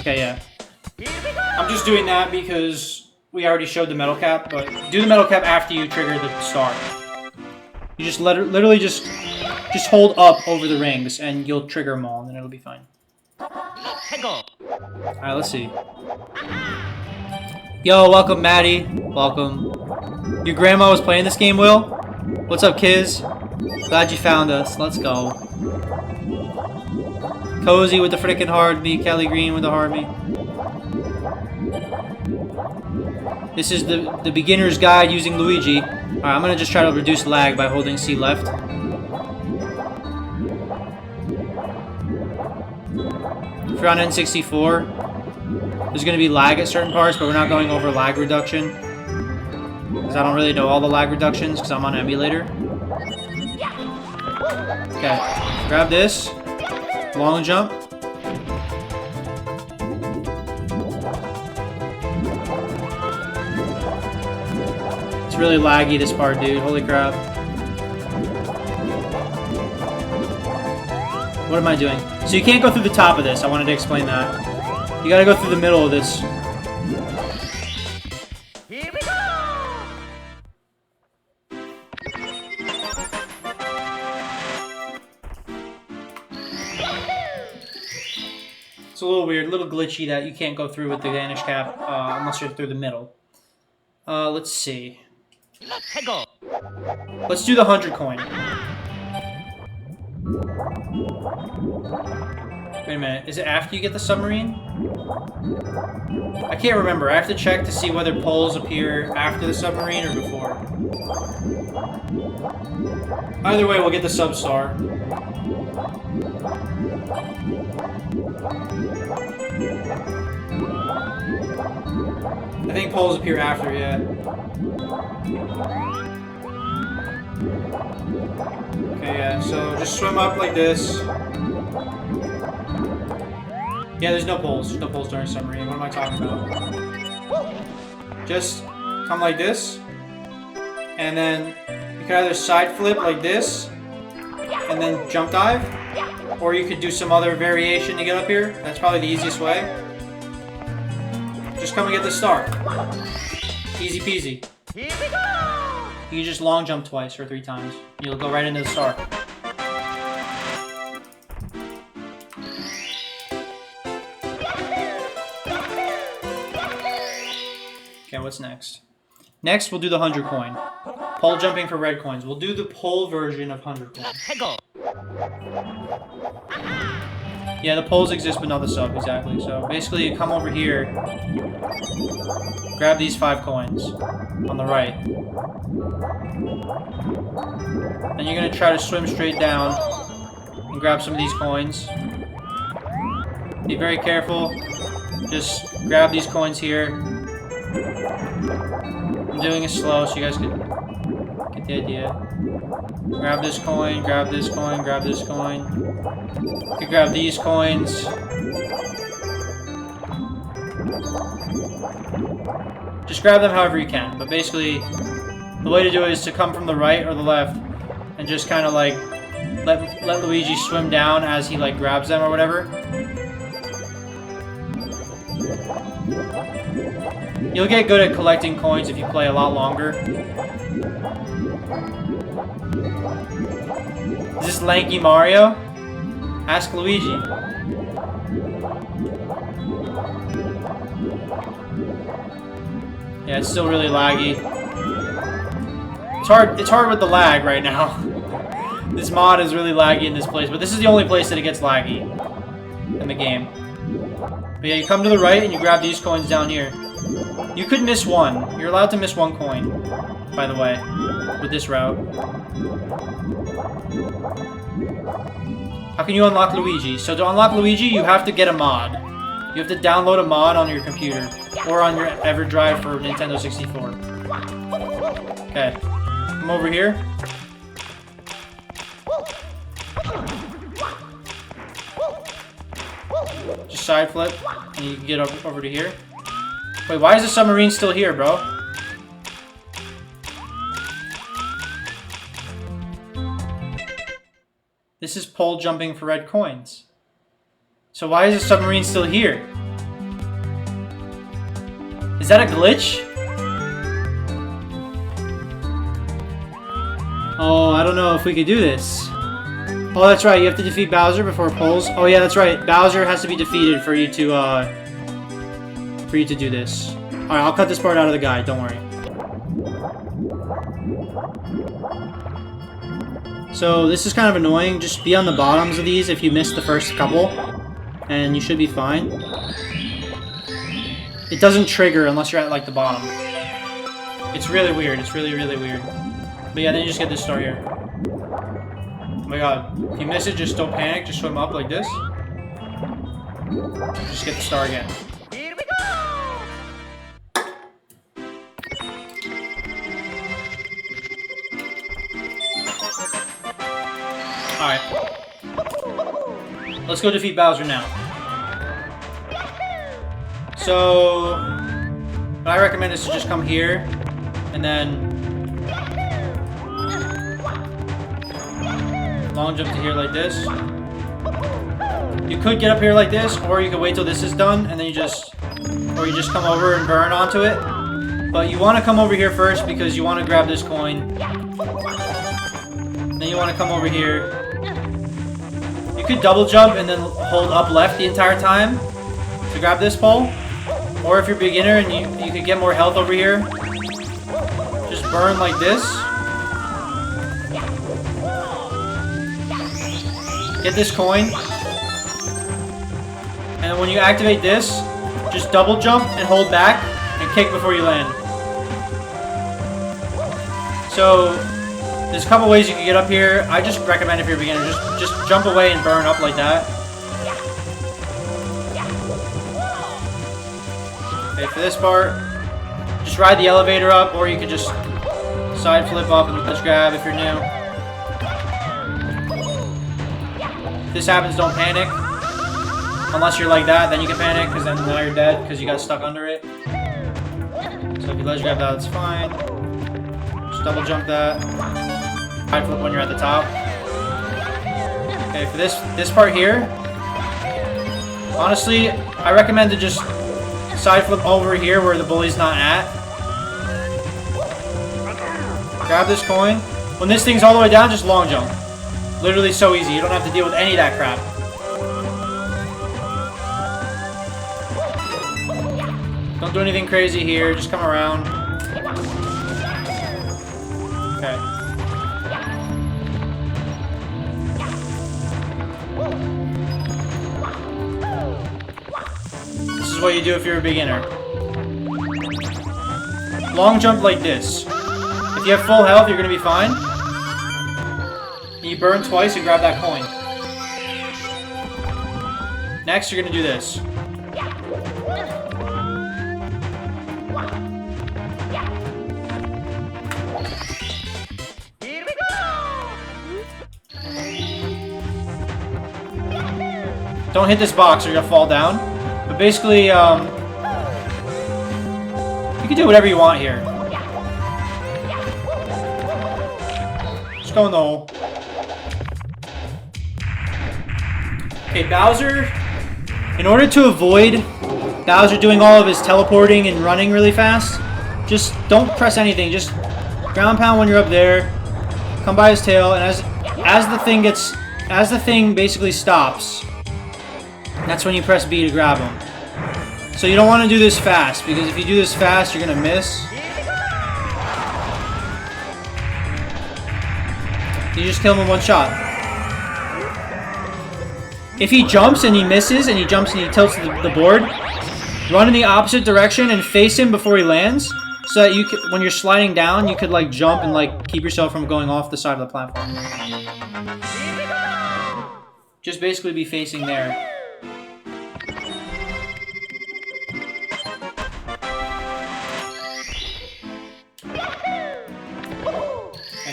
Okay, yeah. I'm just doing that because we already showed the metal cap, but do the metal cap after you trigger the star. You just literally just hold up over the rings and you'll trigger them all and then it'll be fine. Alright, let's see. Yo, welcome Maddie. Welcome. Your grandma was playing this game, Will? What's up, Kiz? Glad you found us. Let's go. Cozy with the frickin' hard me. Kelly Green with the hard me. This is the beginner's guide using Luigi. Alright, I'm gonna just try to reduce lag by holding C left. If you're on N64, there's gonna be lag at certain parts, but we're not going over lag reduction. Because I don't really know all the lag reductions, because I'm on emulator. Okay, grab this. Long jump. It's really laggy, this part, dude. Holy crap. What am I doing? So you can't go through the top of this. I wanted to explain that. You gotta go through the middle of this. Here we go! It's a little weird, a little glitchy that you can't go through with the vanish cap unless you're through the middle. Let's see. Let's do the 100 coin. Wait a minute, is it after you get the submarine? I can't remember. I have to check to see whether poles appear after the submarine or before. Either way, we'll get the sub-star. I think poles appear after, yeah. Okay, yeah, so just swim up like this. Yeah, there's no poles. There's no poles during submarine. What am I talking about? Just come like this. And then you can either side flip like this. And then jump dive. Or you could do some other variation to get up here. That's probably the easiest way. Just come and get the star. Easy peasy. Here we go! You can just long jump twice or 3 times. You'll go right into the star. Okay, what's next? Next, we'll do the 100 coin. Pole jumping for red coins. We'll do the pole version of 100 coins. Yeah, the poles exist, but not the sub, exactly. So basically, you come over here, grab these 5 coins on the right. Then you're gonna try to swim straight down and grab some of these coins. Be very careful. Just grab these coins here. I'm doing it slow so you guys can get the idea. Grab this coin, grab this coin, grab this coin. You can grab these coins. Just grab them however you can, but basically the way to do it is to come from the right or the left and just kind of like let Luigi swim down as he like grabs them or whatever. You'll get good at collecting coins if you play a lot longer. Is this lanky Mario? Ask Luigi. Yeah, it's still really laggy. It's hard with the lag right now. This mod is really laggy in this place, but this is the only place that it gets laggy in the game. But yeah, you come to the right and you grab these coins down here. You could miss one. You're allowed to miss 1 coin, by the way, with this route. How can you unlock Luigi? So to unlock Luigi, you have to get a mod. You have to download a mod on your computer or on your EverDrive for Nintendo 64. Okay, come over here. Just side flip, and you can get over to here. Wait, why is the submarine still here, bro? This is pole jumping for red coins. So why is the submarine still here? Is that a glitch? Oh, I don't know if we could do this. Oh, that's right. You have to defeat Bowser before poles. Oh, yeah, that's right. Bowser has to be defeated for you to do this. All right, I'll cut this part out of the guide. Don't worry. So this is kind of annoying. Just be on the bottoms of these if you missed the first couple, and you should be fine. It doesn't trigger unless you're at like the bottom. It's really weird. It's really, really weird. But yeah, then you just get this star here. Oh my god. If you miss it, just don't panic. Just swim up like this. Just get the star again. Here we go! Alright. Let's go defeat Bowser now. So, what I recommend is to just come here, and then long jump to here like this. You could get up here like this, or you could wait till this is done, and then you just come over and burn onto it. But you want to come over here first because you want to grab this coin. Then you want to come over here. You could double jump and then hold up left the entire time to grab this pole. Or if you're a beginner and you could get more health over here, just burn like this. Get this coin. And when you activate this, just double jump and hold back and kick before you land. So there's a couple ways you can get up here. I just recommend if you're a beginner, just jump away and burn up like that. Okay, for this part, just ride the elevator up, or you could just side flip up and let's grab if you're new. If this happens, don't panic. Unless you're like that, then you can panic, because then now you're dead, because you got stuck under it. So if you ledge grab that, it's fine. Just double jump that. Side flip when you're at the top. Okay, for this part here, honestly, I recommend to just side flip over here where the bully's not at. Grab this coin. When this thing's all the way down, just long jump. Literally so easy. You don't have to deal with any of that crap. Don't do anything crazy here. Just come around. Okay. This is what you do if you're a beginner. Long jump like this. If you have full health, you're going to be fine. And you burn twice and grab that coin. Next, you're going to do this. Here we go! Don't hit this box or you're going to fall down. But basically, you can do whatever you want here. Just go in the hole. Okay, Bowser, in order to avoid Bowser doing all of his teleporting and running really fast, just don't press anything. Just ground pound when you're up there, come by his tail, and as the thing basically stops, that's when you press B to grab him. So you don't want to do this fast, because if you do this fast, you're gonna miss. You just kill him in one shot. If he jumps and he misses, and he jumps and he tilts the board, run in the opposite direction and face him before he lands, so that you could, when you're sliding down, you could like jump and like keep yourself from going off the side of the platform. Just basically be facing there.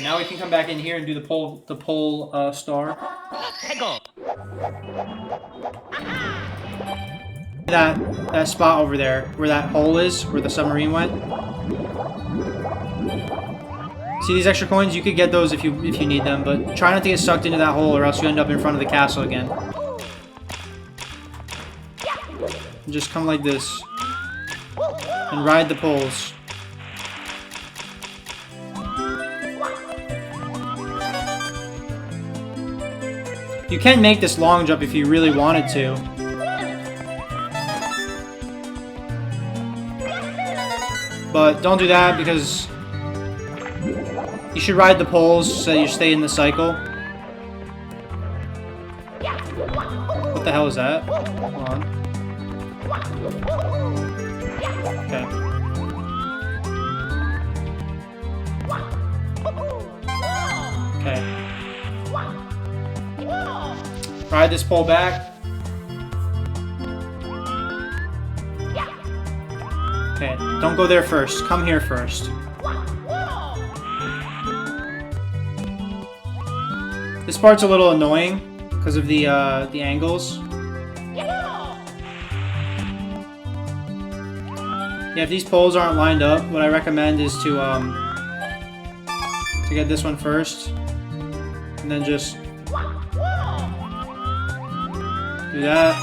now we can come back in here and do the pole star. That spot over there, where that hole is, where the submarine went. See these extra coins? You could get those if you need them, but try not to get sucked into that hole, or else you end up in front of the castle again. And just come like this and ride the poles. You can make this long jump if you really wanted to. But don't do that because you should ride the poles so you stay in the cycle. What the hell is that? Hold on. Okay. Okay. Ride this pole back. Okay, don't go there first. Come here first. This part's a little annoying because of the angles. Yeah, if these poles aren't lined up, what I recommend is to get this one first, and then just do that.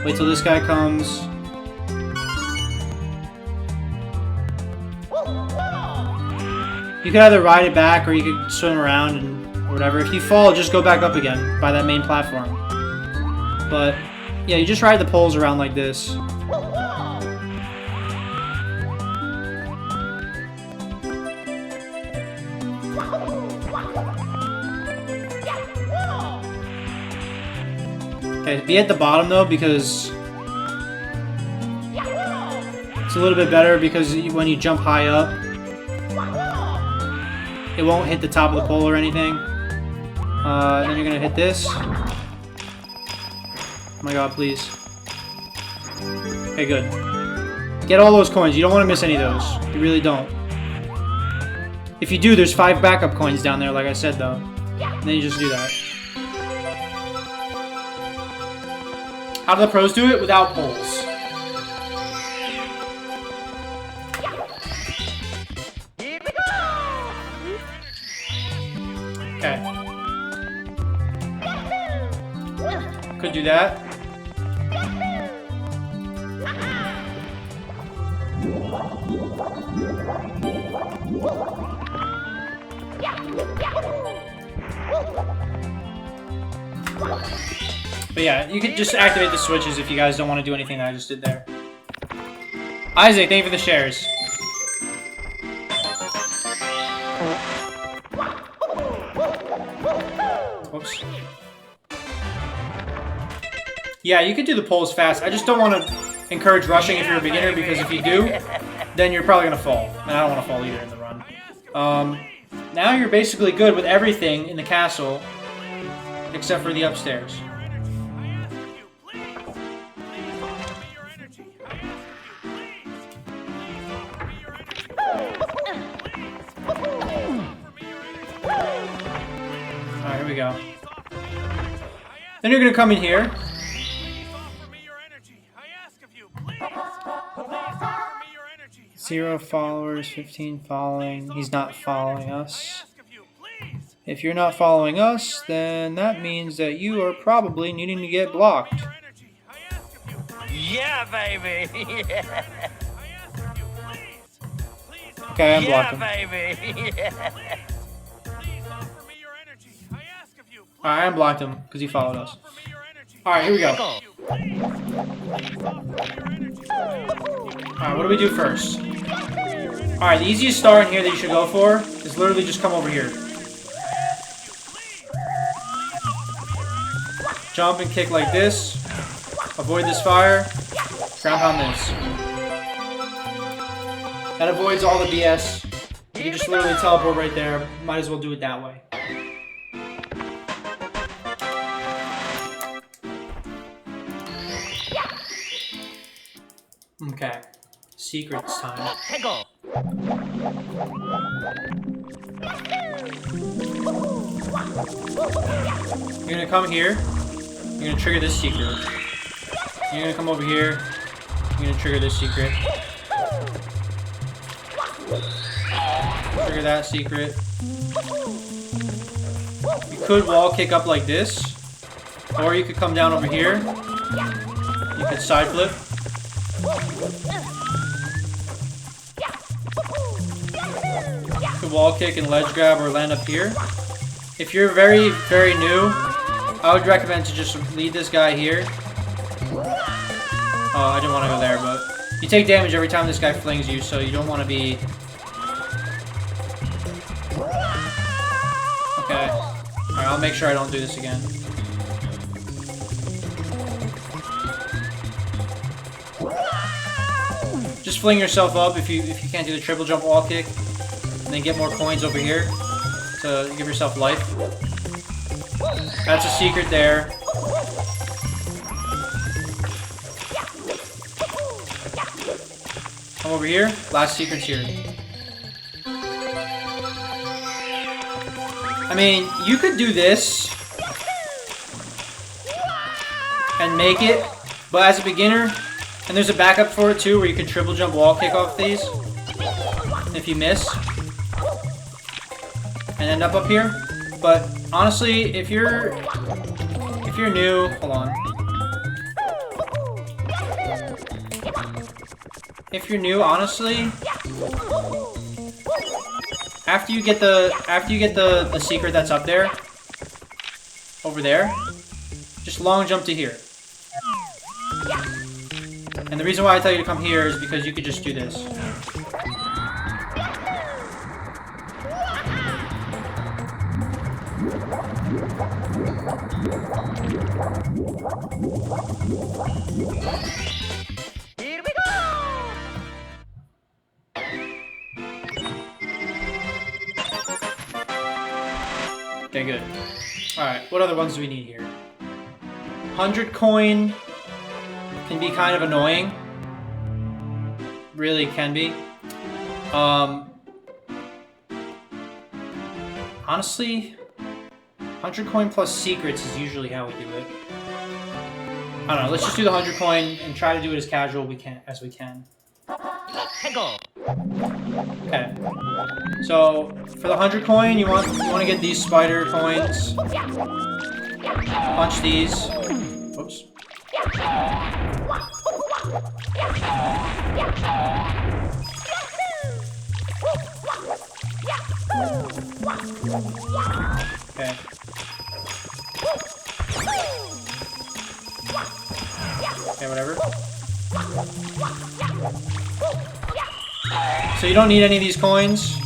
Wait till this guy comes. You could either ride it back or you could swim around and whatever. If you fall, just go back up again by that main platform. But yeah, you just ride the poles around like this. Okay, be at the bottom though, because it's a little bit better because when you jump high up, it won't hit the top of the pole or anything. Then you're gonna hit this. Oh my god, please. Okay, good. Get all those coins. You don't want to miss any of those. You really don't. If you do, there's 5 backup coins down there, like I said, though. And then you just do that. How do the pros do it? Without poles. Okay. Could do that. But yeah, you could just activate the switches if you guys don't want to do anything that I just did there. Isaac, thank you for the shares. Whoops. Yeah, you could do the poles fast. I just don't want to encourage rushing if you're a beginner, because if you do, then you're probably going to fall. And I don't want to fall either in the run. Now you're basically good with everything in the castle, except for the upstairs. Alright, here we go. Then you're going to come in here. Zero followers, 15 following. He's not following us. If you're not following us, then that means that you are probably needing to get blocked. Yeah, baby. Okay, I unblocked him. Baby. Alright, I unblocked him because he followed us. Alright, here we go. Alright, what do we do first? Alright, the easiest star in here that you should go for is literally just come over here. Jump and kick like this. Avoid this fire. Ground pound this. That avoids all the BS. You can just literally teleport right there. Might as well do it that way. Okay. Secrets time. You're gonna come here. You're gonna trigger this secret. You're gonna come over here. You're gonna trigger this secret. Trigger that secret. You could wall kick up like this. Or you could come down over here. You could side flip. You could wall kick and ledge grab or land up here. If you're very, very new, I would recommend to just lead this guy here. Oh, I didn't want to go there, but you take damage every time this guy flings you, so you don't want to be... Okay. Alright, I'll make sure I don't do this again. Just fling yourself up if you can't do the triple jump wall kick, and then get more coins over here to give yourself life. That's a secret there. Come over here. Last secret's here. I mean, you could do this and make it, but as a beginner, and there's a backup for it too, where you can triple jump wall kick off these if you miss and end up here. But honestly, if you're new, hold on. If you're new, honestly, after you get the secret that's up there, over there, just long jump to here. And the reason why I tell you to come here is because you could just do this. Here we go! Okay, good. Alright, what other ones do we need here? 100 coin can be kind of annoying. Really can be. Honestly, 100 coin plus secrets is usually how we do it. I don't know, let's just do the 100 coin and try to do it as casual as we can. Okay. So, for the 100 coin, you want to get these spider coins. Punch these. Whoops. Okay. Okay, whatever. So you don't need any of these coins,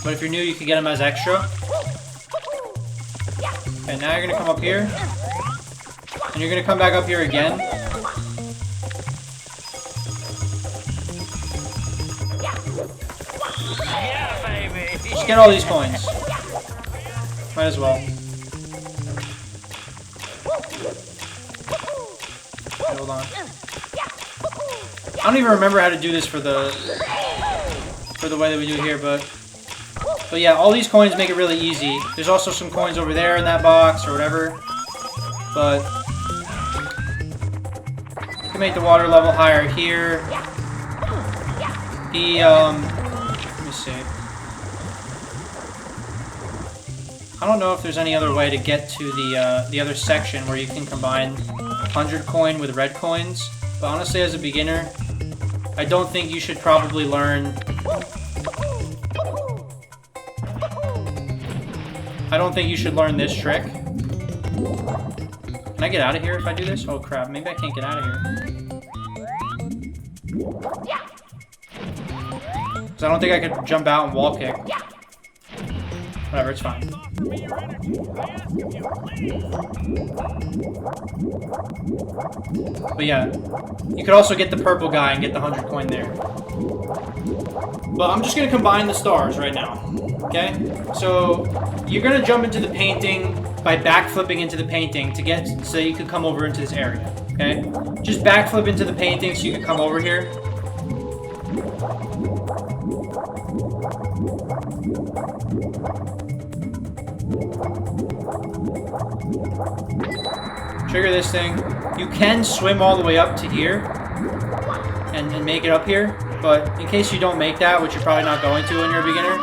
but if you're new, you can get them as extra. Okay, now you're gonna come up here, and you're gonna come back up here again. Yeah, baby! Just get all these coins. Might as well. Okay, hold on. I don't even remember how to do this for the way that we do it here, but yeah, all these coins make it really easy. There's also some coins over there in that box or whatever, but you can make the water level higher here. Let me see. I don't know if there's any other way to get to the other section where you can combine 100 coin with red coins, but honestly, as a beginner, I don't think you should probably learn... I don't think you should learn this trick. Can I get out of here if I do this? Oh crap, maybe I can't get out of here. Because I don't think I could jump out and wall kick. Whatever, it's fine. But yeah, you could also get the purple guy and get the 100 coin there. But I'm just going to combine the stars right now. Okay? So, you're going to jump into the painting by backflipping into the painting to get so you can come over into this area. Okay? Just backflip into the painting so you can come over here. Trigger this thing. You can swim all the way up to here and make it up here, but in case you don't make that, which you're probably not going to when you're a beginner,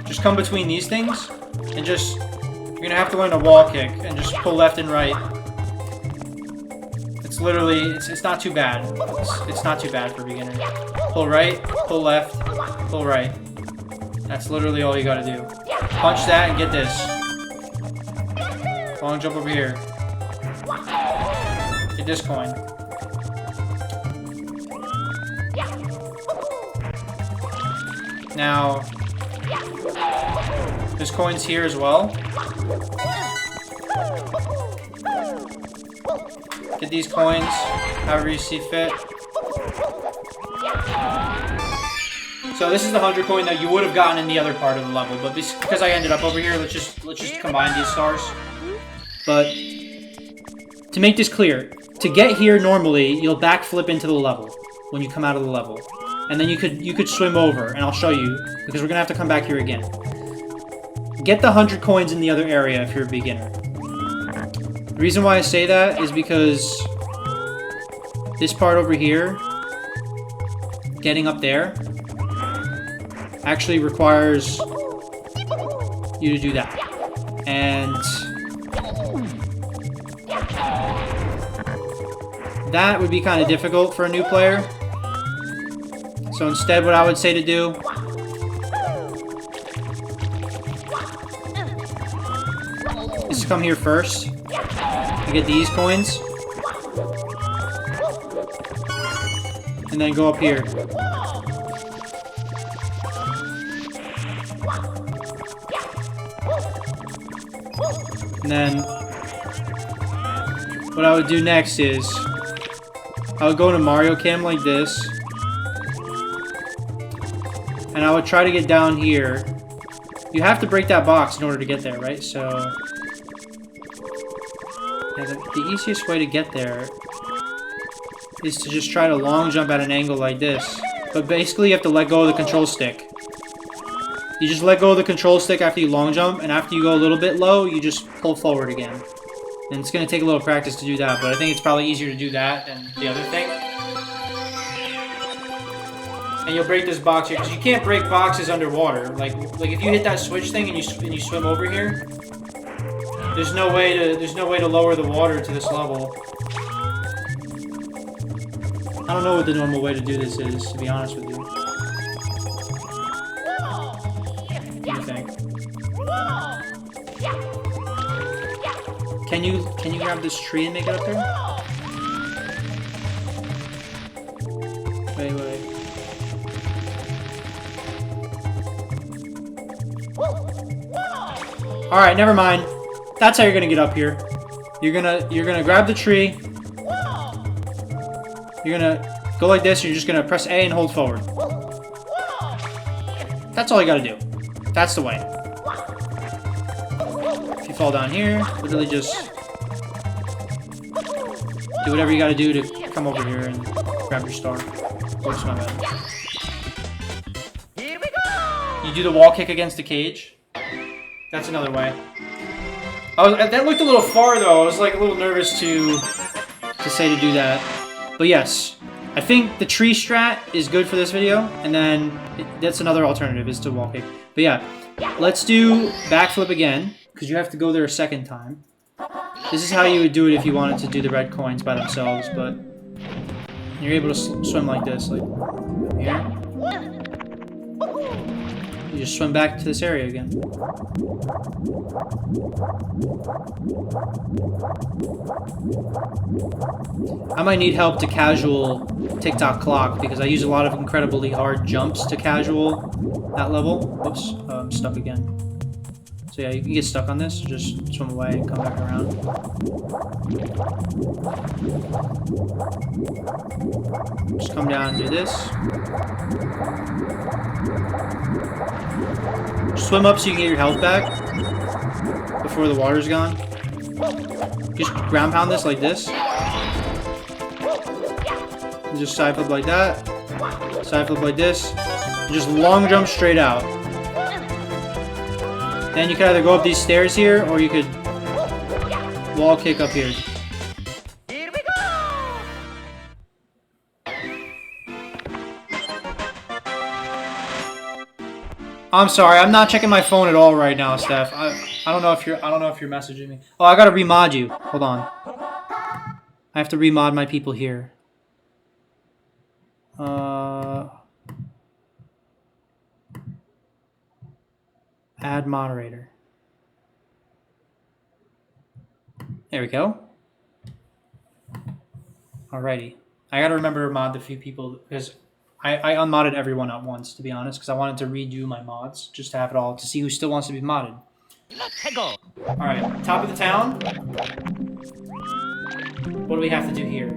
just come between these things and just, you're gonna have to learn a wall kick and just pull left and right. It's literally, it's not too bad. It's not too bad for a beginner. Pull right, pull left, pull right. That's literally all you gotta do. Punch that and get this. Long jump over here. Get this coin. Now, there's coins here as well. Get these coins however you see fit. So this is the 100 coin that you would have gotten in the other part of the level, but because I ended up over here, let's just combine these stars. But to make this clear, to get here normally, you'll backflip into the level when you come out of the level. And then you could swim over, and I'll show you, because we're gonna have to come back here again. Get the 100 coins in the other area if you're a beginner. The reason why I say that is because this part over here, getting up there, actually requires you to do that. And that would be kind of difficult for a new player. So instead, what I would say to do is to come here first and get these coins, and then go up here. And then what I would do next is I would go into Mario Cam like this, and I would try to get down here. You have to break that box in order to get there, right? So yeah, the easiest way to get there is to just try to long jump at an angle like this. But basically you have to let go of the control stick. You just let go of the control stick after you long jump, and after you go a little bit low, you just pull forward again. And it's going to take a little practice to do that, but I think it's probably easier to do that than the other thing. And you'll break this box here, because you can't break boxes underwater. Like if you hit that switch thing and you swim over here, there's no way to lower the water to this level. I don't know what the normal way to do this is, to be honest with you. What do you think? Can you grab this tree and make it up there? Wait. Alright, never mind. That's how you're gonna get up here. You're gonna grab the tree. You're gonna go like this, you're just gonna press A and hold forward. That's all you gotta do. That's the way. If you fall down here, literally just do whatever you gotta do to come over here and grab your star. Oops, my bad. Here we go! You do the wall kick against the cage. That's another way. That looked a little far though. I was like a little nervous to say to do that. But yes, I think the tree strat is good for this video, and then that's another alternative is to wall kick. But yeah, let's do backflip again, because you have to go there a second time. This is how you would do it if you wanted to do the red coins by themselves, but you're able to swim like this, like here. You just swim back to this area again. I might need help to casual TikTok clock because I use a lot of incredibly hard jumps to casual that level. Whoops, I'm stuck again. So yeah, you can get stuck on this, just swim away and come back around. Just come down and do this. Swim up so you can get your health back before the water's gone. Just ground pound this like this. And just side flip like that. Side flip like this. And just long jump straight out. Then you could either go up these stairs here, or you could wall kick up here. I'm sorry, I'm not checking my phone at all right now, Steph. I don't know if you're messaging me. Oh, I gotta remod you. Hold on. I have to remod my people here. Add moderator. There we go. Alrighty. I gotta remember to mod a few people because I unmodded everyone at once, to be honest, because I wanted to redo my mods just to have it all to see who still wants to be modded. Let's go. Alright, top of the town. What do we have to do here?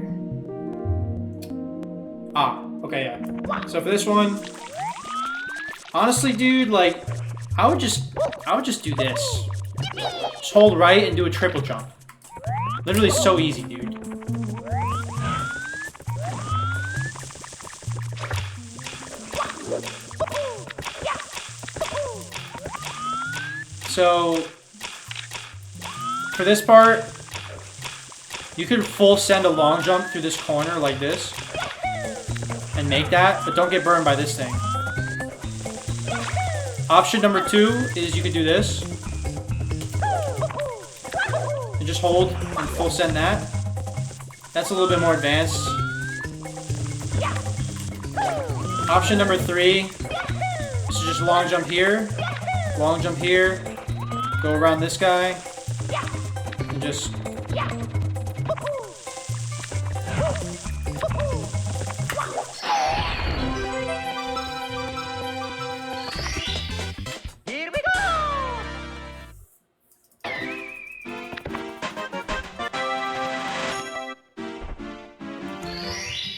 Ah, okay, yeah. So for this one, honestly, dude, like, I would just do this. Just hold right and do a triple jump. Literally so easy, dude. So, for this part, you could full send a long jump through this corner like this and make that, but don't get burned by this thing. Option number 2 is you could do this and just hold and full send that. That's a little bit more advanced. Option number 3 is to just long jump here, go around this guy, and just... Here we go.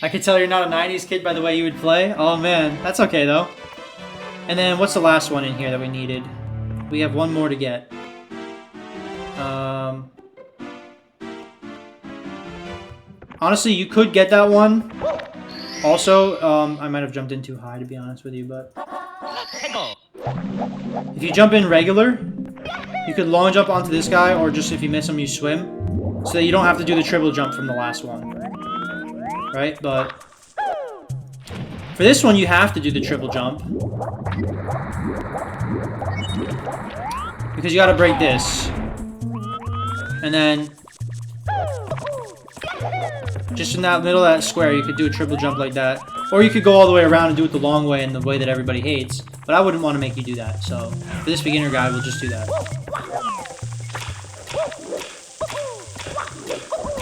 I could tell you're not a 90s kid by the way you would play. Oh man, that's okay though. And then what's the last one in here that we needed? We have one more to get. Honestly, you could get that one. Also, I might have jumped in too high to be honest with you, but Let's go. if you jump in regular, you could long jump onto this guy, or just if you miss him, you swim, so that you don't have to do the triple jump from the last one. Right? But for this one, you have to do the triple jump. Because you gotta break this. And then just in that middle of that square, you could do a triple jump like that. Or you could go all the way around and do it the long way and the way that everybody hates. But I wouldn't want to make you do that. So for this beginner guide, we'll just do that.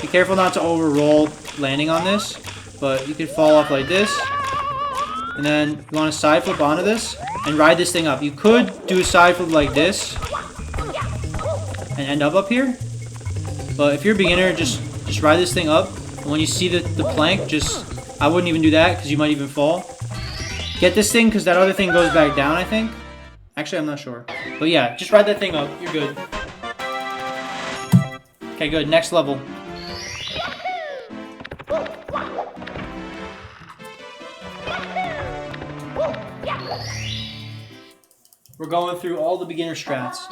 Be careful not to over-roll landing on this. But you could fall off like this. And then you want to side flip onto this and ride this thing up. You could do a side flip like this and end up here. But if you're a beginner, just ride this thing up. And when you see the plank, I wouldn't even do that because you might even fall. Get this thing because that other thing goes back down, I think. Actually, I'm not sure. But yeah, just ride that thing up. You're good. Okay, good. Next level. We're going through all the beginner strats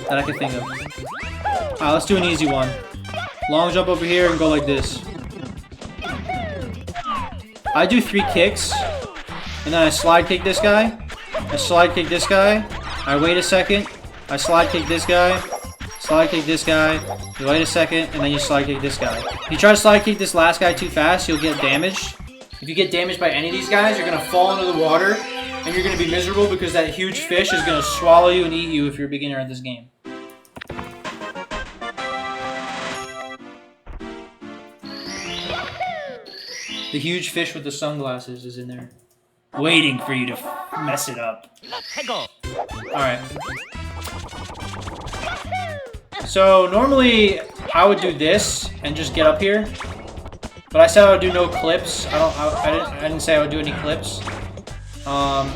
that I can think of. Alright, let's do an easy one. Long jump over here and go like this. I do 3 kicks, and then I slide kick this guy. I slide kick this guy. I wait a second. I slide kick this guy. Slide kick this guy. You wait a second, and then you slide kick this guy. If you try to slide kick this last guy too fast, you'll get damaged. If you get damaged by any of these guys, you're going to fall into the water, and you're going to be miserable because that huge fish is going to swallow you and eat you if you're a beginner at this game. The huge fish with the sunglasses is in there, waiting for you to mess it up. Alright. So, normally, I would do this and just get up here. But I said I would do no clips. I didn't say I would do any clips. Can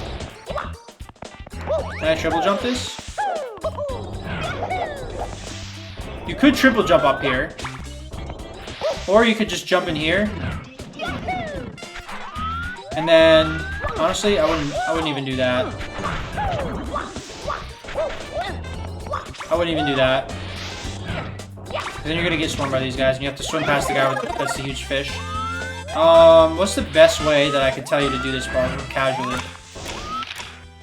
I triple jump this? You could triple jump up here. Or you could just jump in here. And then, honestly, I wouldn't even do that. I wouldn't even do that. Then you're gonna get swarmed by these guys, and you have to swim past the guy that's the huge fish. What's the best way that I could tell you to do this part casually?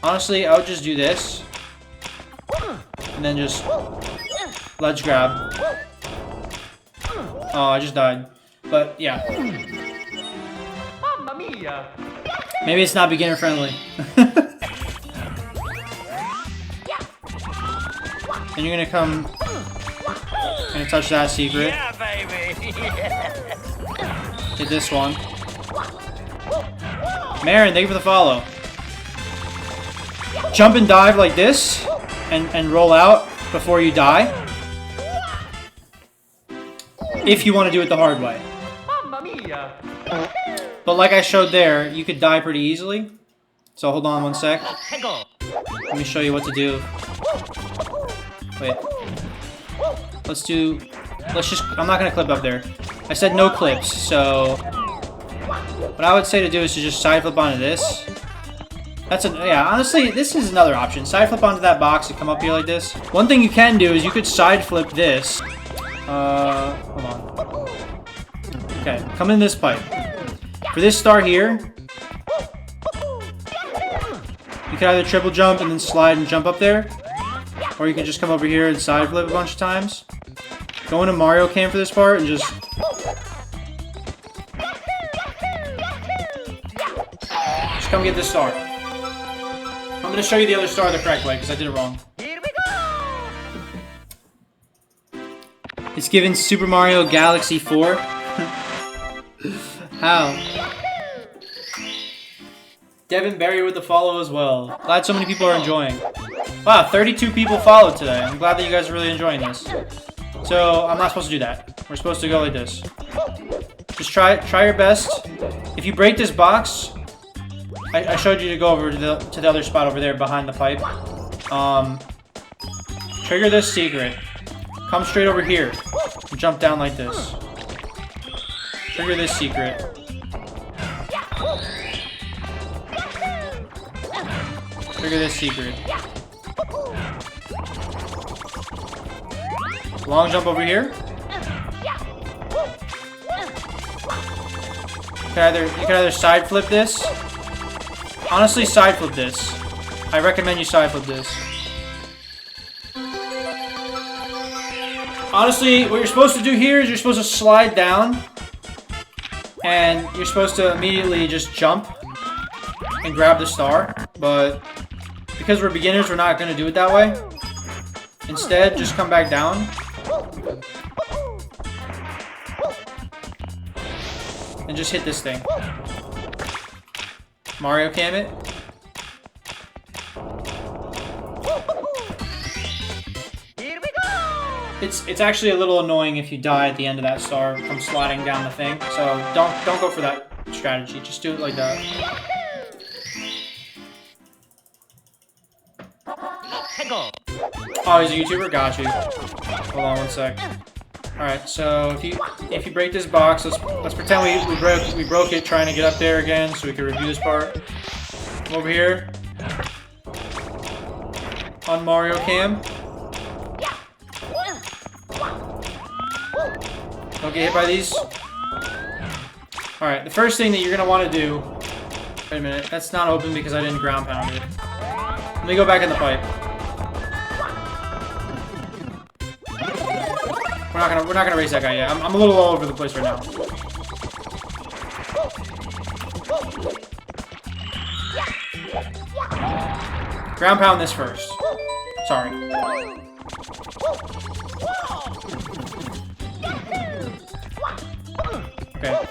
Honestly, I would just do this. And then just ledge grab. Oh, I just died. But yeah. Mamma mia! Maybe it's not beginner friendly. And you're gonna come. Gonna touch that secret. Yeah, baby! Hit this one. Marin, thank you for the follow. Jump and dive like this. And roll out before you die. If you want to do it the hard way. Mamma mia! But like I showed there, you could die pretty easily. So hold on one sec. Tego! Let me show you what to do. Wait. Let's just, I'm not gonna clip up there. I said no clips, so what I would say to do is to just side flip onto this. Yeah, honestly, this is another option. Side flip onto that box and come up here like this. One thing you can do is you could side flip this. Hold on. Okay, come in this pipe. For this star here, you can either triple jump and then slide and jump up there, or you can just come over here and side flip a bunch of times. Go into Mario Cam for this part and just... Just come get this star. I'm going to show you the other star the correct way, because I did it wrong. Here we go! It's given Super Mario Galaxy 4. How? Devin Berry with the follow as well. Glad so many people are enjoying. Wow, 32 people followed today. I'm glad that you guys are really enjoying this. So, I'm not supposed to do that. We're supposed to go like this. Just try your best. If you break this box, I showed you to go over to the other spot over there behind the pipe. Trigger this secret. Come straight over here. And jump down like this. Trigger this secret. Trigger this secret. Long jump over here. You can either side flip this. Honestly, side flip this. I recommend you side flip this. Honestly, what you're supposed to do here is you're supposed to slide down. And you're supposed to immediately just jump and grab the star. But because we're beginners, we're not going to do it that way. Instead, just come back down. And just hit this thing. Mario Cam it. Here we go! It's actually a little annoying if you die at the end of that star from sliding down the thing. So don't go for that strategy. Just do it like that. Tego! Oh, he's a YouTuber? Got you. Hold on one sec. Alright, so if you break this box, let's pretend we broke it trying to get up there again so we can review this part. Come over here. On Mario Cam. Don't get hit by these. Alright, the first thing that you're gonna want to do. Wait a minute, that's not open because I didn't ground pound it. Let me go back in the pipe. We're not gonna race that guy yet. I'm a little all over the place right now. Ground pound this first. Sorry. Okay.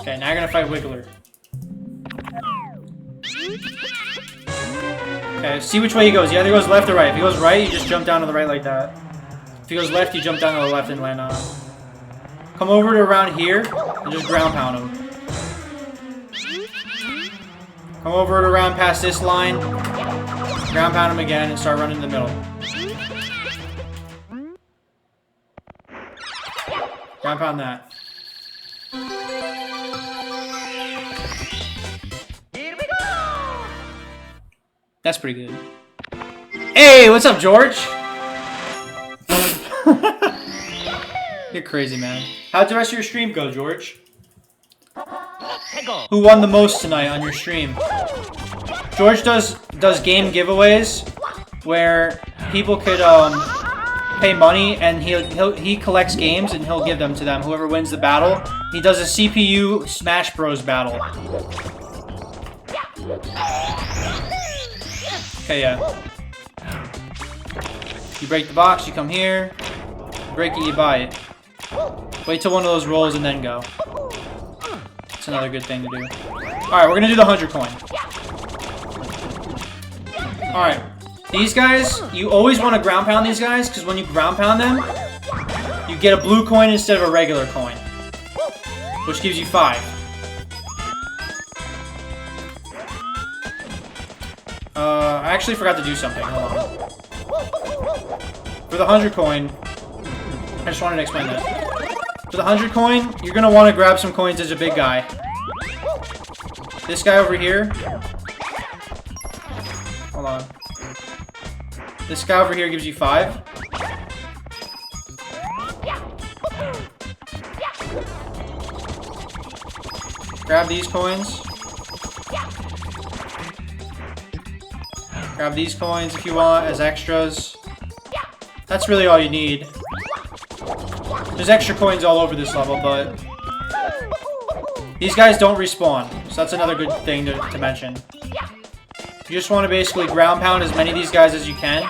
Okay, now you're gonna fight Wiggler. Okay, see which way he goes. He either goes left or right. If he goes right, you just jump down to the right like that. If he goes left, you jump down to the left and land on him. Come over to around here and just ground pound him. Come over to around past this line. Ground pound him again and start running in the middle. Ground pound that. Here we go! That's pretty good. Hey, what's up, George? You're crazy, man. How'd the rest of your stream go, George? Who won the most tonight on your stream? George does game giveaways where people could pay money, and he collects games and he'll give them to them. Whoever wins the battle, he does a CPU Smash Bros battle. Okay, yeah. You break the box, you come here. You break it, you buy it. Wait till one of those rolls and then go. That's another good thing to do. Alright, we're gonna do the 100 coin. Alright. These guys, you always want to ground pound these guys, because when you ground pound them, you get a blue coin instead of a regular coin. Which gives you 5. I actually forgot to do something. Hold on. For the 100 coin, I just wanted to explain that. For the 100 coin, you're going to want to grab some coins as a big guy. This guy over here. Hold on. This guy over here gives you 5. Grab these coins. Grab these coins if you want as extras. That's really all you need. There's extra coins all over this level, but these guys don't respawn, so that's another good thing to mention. You just want to basically ground pound as many of these guys as you can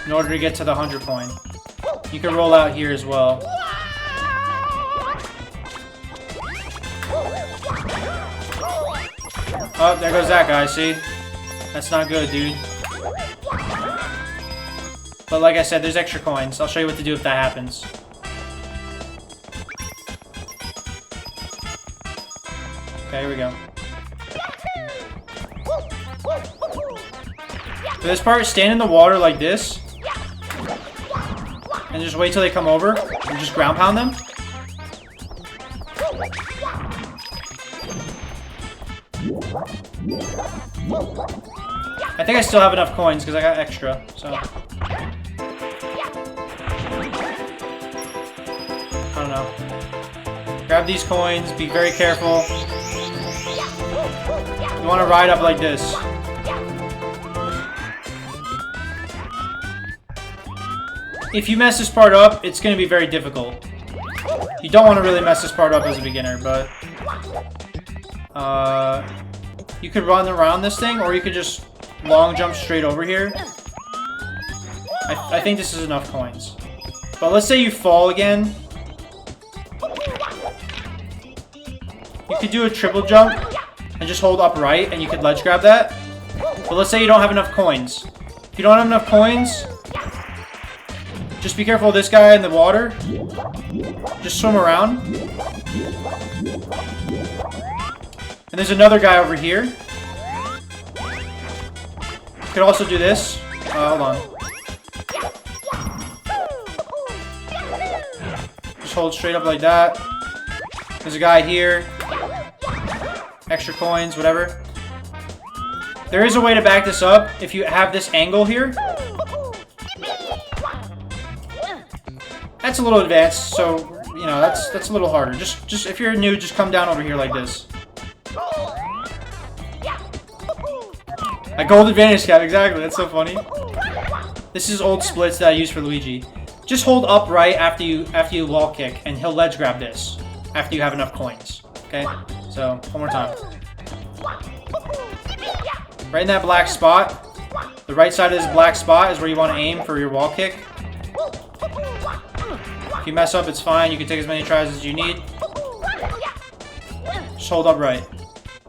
in order to get to the 100 coin. You can roll out here as well. Oh, there goes that guy, see? That's not good, dude. But like I said, there's extra coins. I'll show you what to do if that happens. Okay, here we go. For this part, stand in the water like this. And just wait till they come over. And just ground pound them. I think I still have enough coins because I got extra, so. I don't know. Grab these coins, be very careful. You want to ride up like this. If you mess this part up, it's going to be very difficult. You don't want to really mess this part up as a beginner, but you could run around this thing, or you could just long jump straight over here. I think this is enough coins. But let's say you fall again. You could do a triple jump and just hold upright, and you could ledge grab that. But let's say you don't have enough coins. If you don't have enough coins, just be careful of this guy in the water. Just swim around. And there's another guy over here. You could also do this. Hold on. Just hold straight up like that. There's a guy here. Extra coins, whatever. There is a way to back this up if you have this angle here. That's a little advanced, so you know that's a little harder. Just if you're new, just come down over here like this. A gold advantage cap, exactly. That's so funny. This is old splits that I use for Luigi. Just hold up right after you wall kick, and he'll ledge grab this after you have enough coins. Okay, so one more time. Right in that black spot. The right side of this black spot is where you want to aim for your wall kick. If you mess up, it's fine. You can take as many tries as you need. Just hold up right.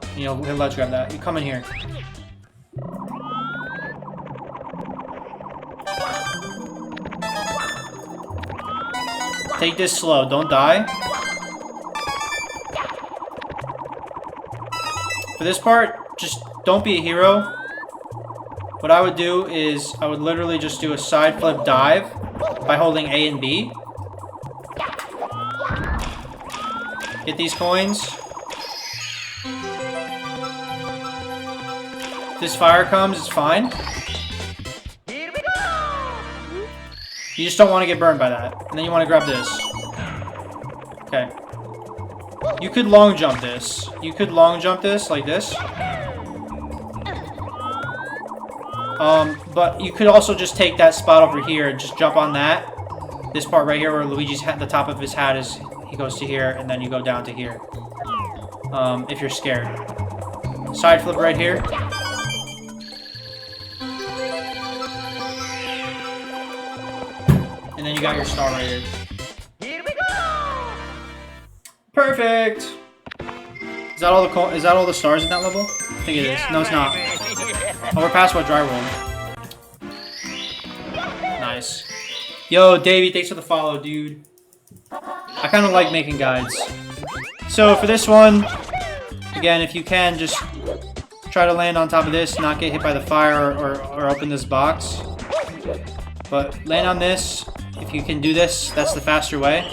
And he'll ledge grab that. You come in here. Take this slow. Don't die. For this part, just don't be a hero. What I would do is I would literally just do a side flip dive by holding A and B. Get these coins. this fire comes, it's fine. Here we go! You just don't want to get burned by that. And then you want to grab this. Okay. You could long jump this. You could long jump this like this. But you could also just take that spot over here and just jump on that. This part right here where Luigi's hat, the top of his hat is, he goes to here, and then you go down to here. If you're scared. Side flip right here. And then you got your star right here. Here we go! Perfect! Is that all the stars in that level? I think it is. No, it's not. Oh, we're past what dry roll. Nice. Yo, Davey, thanks for the follow, dude. I kind of like making guides. So for this one, again, if you can, just try to land on top of this, not get hit by the fire or open this box. But land on this. If you can do this, that's the faster way.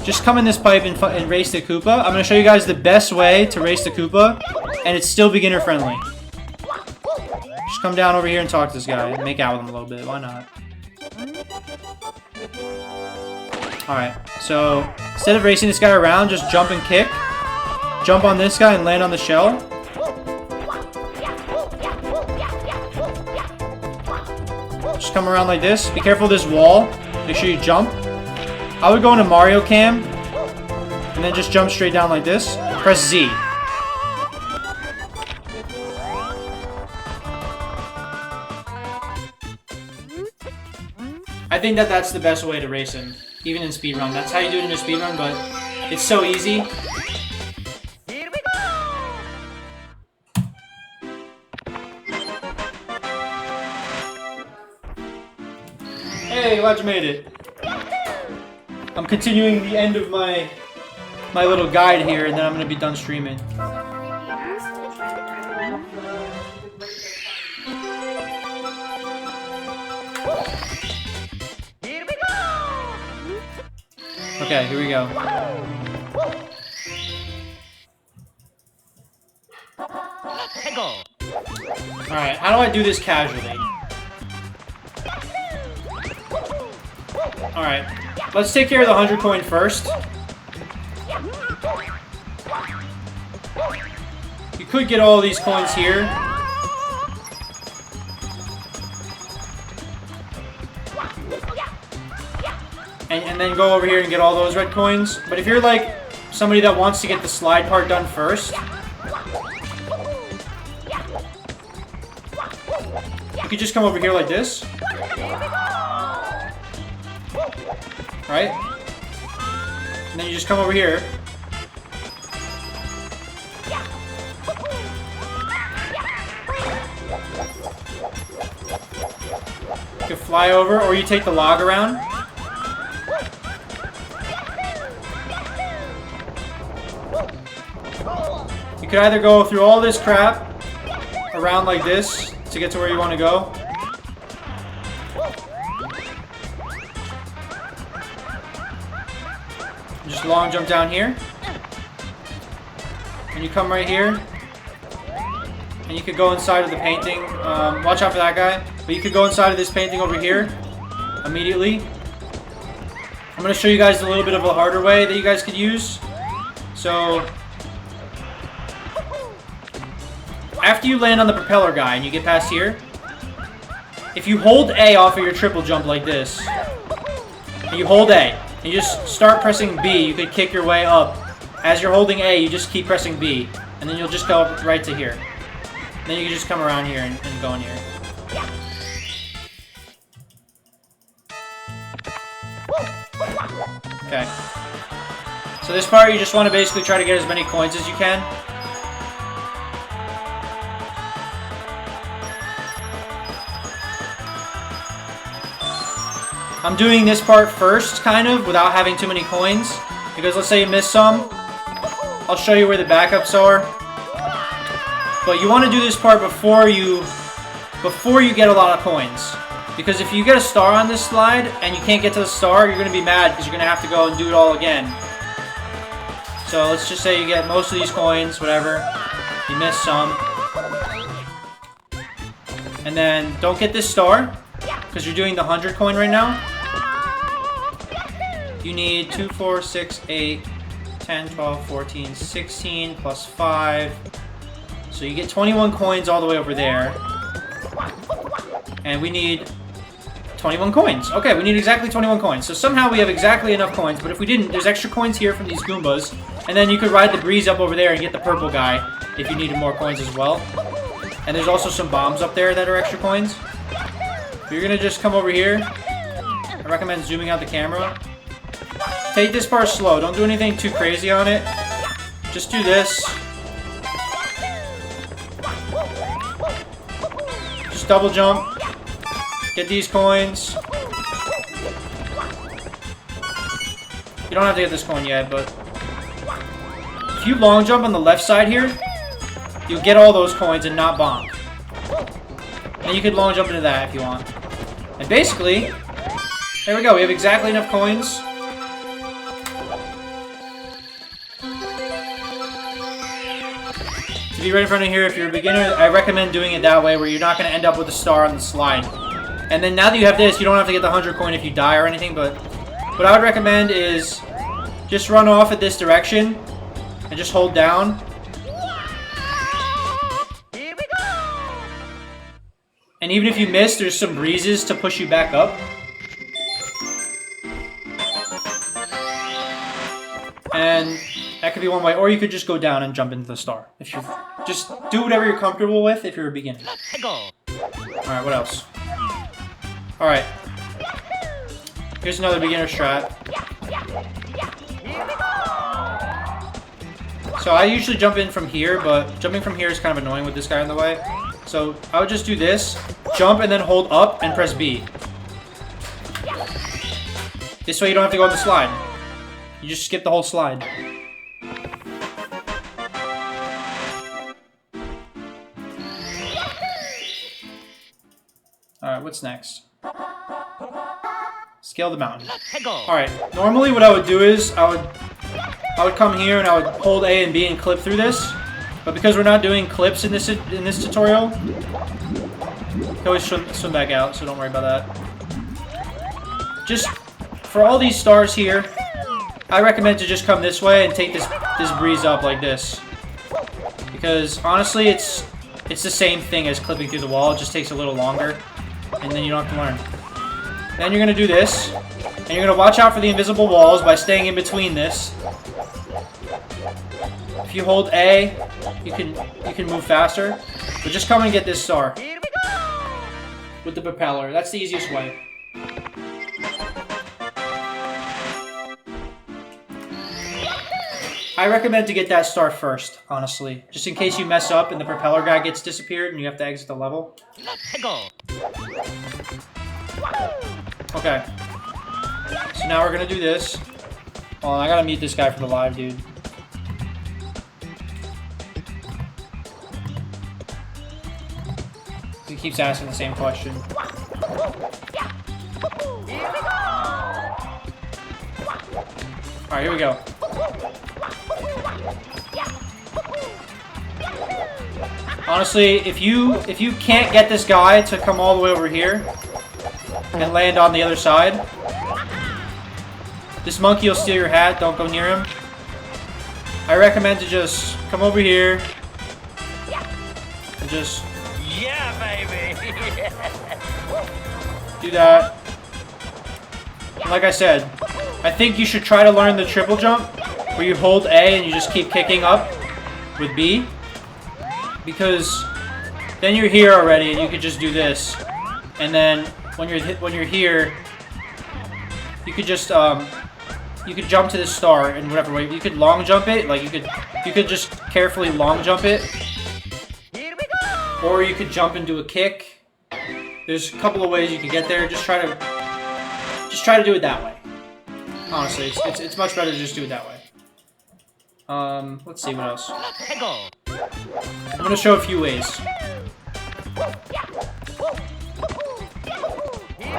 Just come in this pipe and race the Koopa. I'm going to show you guys the best way to race the Koopa, and it's still beginner friendly. Just come down over here and talk to this guy and make out with him a little bit. Why not? Alright, so instead of racing this guy around, just jump and kick. Jump on this guy and land on the shell. Just come around like this. Be careful of this wall. Make sure you jump. I would go into Mario Cam and then just jump straight down like this. Press Z. I think that's the best way to race him, even in speedrun. That's how you do it in a speedrun, but it's so easy. Here we go! Hey, glad you made it. I'm continuing the end of my little guide here, and then I'm gonna be done streaming. Okay, here we go. Alright, how do I do this casually? Alright, let's take care of the 100 coin first. You could get all these coins here. And then go over here and get all those red coins. But if you're like somebody that wants to get the slide part done first, you could just come over here like this. Right? And then you just come over here. You can fly over, or you take the log around. You could either go through all this crap around like this to get to where you want to go. Just long jump down here. And you come right here. And you could go inside of the painting. Watch out for that guy. But you could go inside of this painting over here immediately. I'm going to show you guys a little bit of a harder way that you guys could use. So after you land on the propeller guy and you get past here, if you hold A off of your triple jump like this, and you hold A, and you just start pressing B, you could kick your way up. As you're holding A, you just keep pressing B, and then you'll just go right to here. And then you can just come around here and go in here. Okay. So this part, you just want to basically try to get as many coins as you can. I'm doing this part first, kind of, without having too many coins. Because let's say you miss some. I'll show you where the backups are. But you want to do this part before you get a lot of coins. Because if you get a star on this slide, and you can't get to the star, you're going to be mad, because you're going to have to go and do it all again. So let's just say you get most of these coins, whatever. You miss some. And then don't get this star, because you're doing the 100 coin right now. You need 2, 4, 6, 8, 10, 12, 14, 16, plus 5. So you get 21 coins all the way over there. And we need 21 coins. Okay, we need exactly 21 coins. So somehow we have exactly enough coins, but if we didn't, there's extra coins here from these Goombas. And then you could ride the breeze up over there and get the purple guy if you needed more coins as well. And there's also some bombs up there that are extra coins. If you're gonna just come over here, I recommend zooming out the camera. Take this part slow. Don't do anything too crazy on it. Just do this. Just double jump. Get these coins. You don't have to get this coin yet, but if you long jump on the left side here, you'll get all those coins and not bonk. And you could long jump into that if you want. And basically, there we go. We have exactly enough coins. To be right in front of here, if you're a beginner, I recommend doing it that way where you're not going to end up with a star on the slide. And then now that you have this, you don't have to get the 100 coin if you die or anything, but what I would recommend is just run off at this direction and just hold down. Here we go! And even if you miss, there's some breezes to push you back up. And that could be one way, or you could just go down and jump into the star. If you just do whatever you're comfortable with if you're a beginner. Let's go! Alright, what else? Alright. Here's another beginner strat. So I usually jump in from here, but jumping from here is kind of annoying with this guy in the way. So I would just do this, jump and then hold up and press B. This way you don't have to go on the slide. You just skip the whole slide. Alright, what's next? Scale the mountain. Let's go! Alright, normally what I would do is I would come here and I would hold A and B and clip through this. But because we're not doing clips in this tutorial, you can always swim back out, so don't worry about that. Just for all these stars here, I recommend to just come this way and take this breeze up like this. Because honestly, it's the same thing as clipping through the wall, it just takes a little longer. And then you don't have to learn. Then you're going to do this. And you're going to watch out for the invisible walls by staying in between this. If you hold A, you can move faster. But just come and get this star. Here we go! With the propeller. That's the easiest way. I recommend to get that star first, honestly. Just in case you mess up and the propeller guy gets disappeared and you have to exit the level. Let's go! Okay. So now we're gonna do this. Hold on, I gotta mute this guy for the live, dude. He keeps asking the same question. Here we go! Alright, here we go. Honestly, if you can't get this guy to come all the way over here and land on the other side, this monkey will steal your hat. Don't go near him. I recommend to just come over here and just do that. And like I said, I think you should try to learn the triple jump where you hold A and you just keep kicking up with B. Because then you're here already and you could just do this. And then when you're here, you could just you could jump to the star in whatever way. You could long jump it, like you could just carefully long jump it. Here we go! Or you could jump and do a kick. There's a couple of ways you can get there. Just try to do it that way. Honestly, it's much better to just do it that way. Let's see what else. Let's go! I'm gonna show a few ways. Here we go!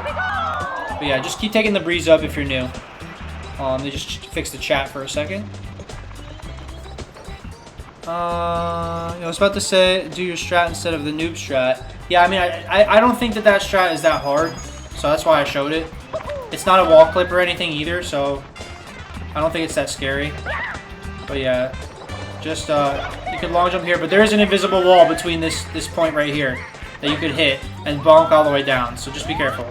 But yeah, just keep taking the breeze up if you're new. Let me just fix the chat for a second. I was about to say, do your strat instead of the noob strat. Yeah, I mean, I don't think that strat is that hard, so that's why I showed it. It's not a wall clip or anything either, so I don't think it's that scary. But yeah, just you can long jump here, but there is an invisible wall between this point right here that you could hit and bonk all the way down, so just be careful.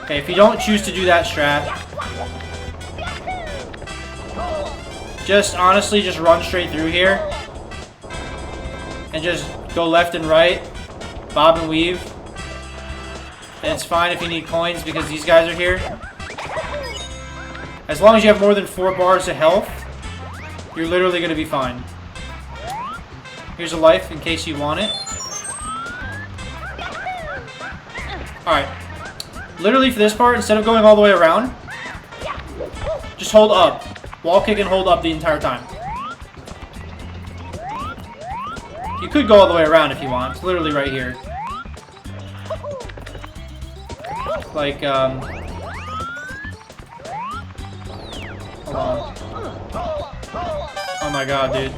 Okay, if you don't choose to do that strat, just honestly just run straight through here and just go left and right, bob and weave. And it's fine if you need coins because these guys are here. As long as you have more than 4 bars of health, you're literally going to be fine. Here's a life in case you want it. Alright. Literally for this part, instead of going all the way around, just hold up. Wall kick and hold up the entire time. You could go all the way around if you want. It's literally right here. Like, hold on. Oh my god, dude.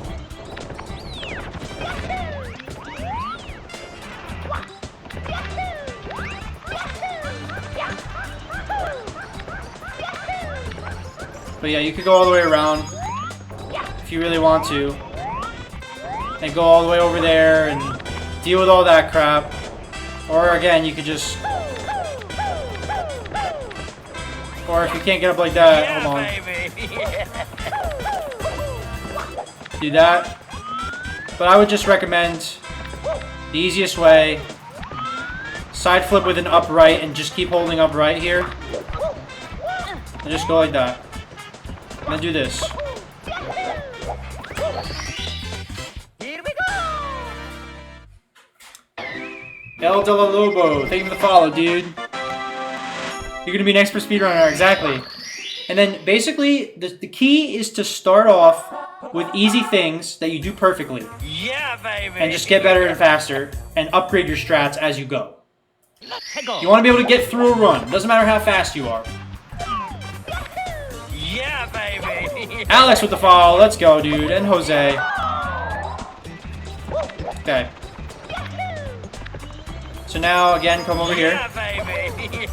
But yeah, you could go all the way around if you really want to. And go all the way over there and deal with all that crap. Or again, you could just... Or if you can't get up like that, hold on. Do that. But I would just recommend the easiest way. Side flip with an upright and just keep holding upright here. And just go like that. And then do this. Here we go! El De La Lobo, thank you for the follow, dude. You're gonna be an expert speedrunner, exactly. And then basically, the key is to start off with easy things that you do perfectly. Yeah, baby! And just get better and faster, and upgrade your strats as you go. Let's go! You want to be able to get through a run, doesn't matter how fast you are. Yeah, baby! Alex with the follow, let's go, dude, and Jose. Okay. So now, again, come over here. Yeah, baby!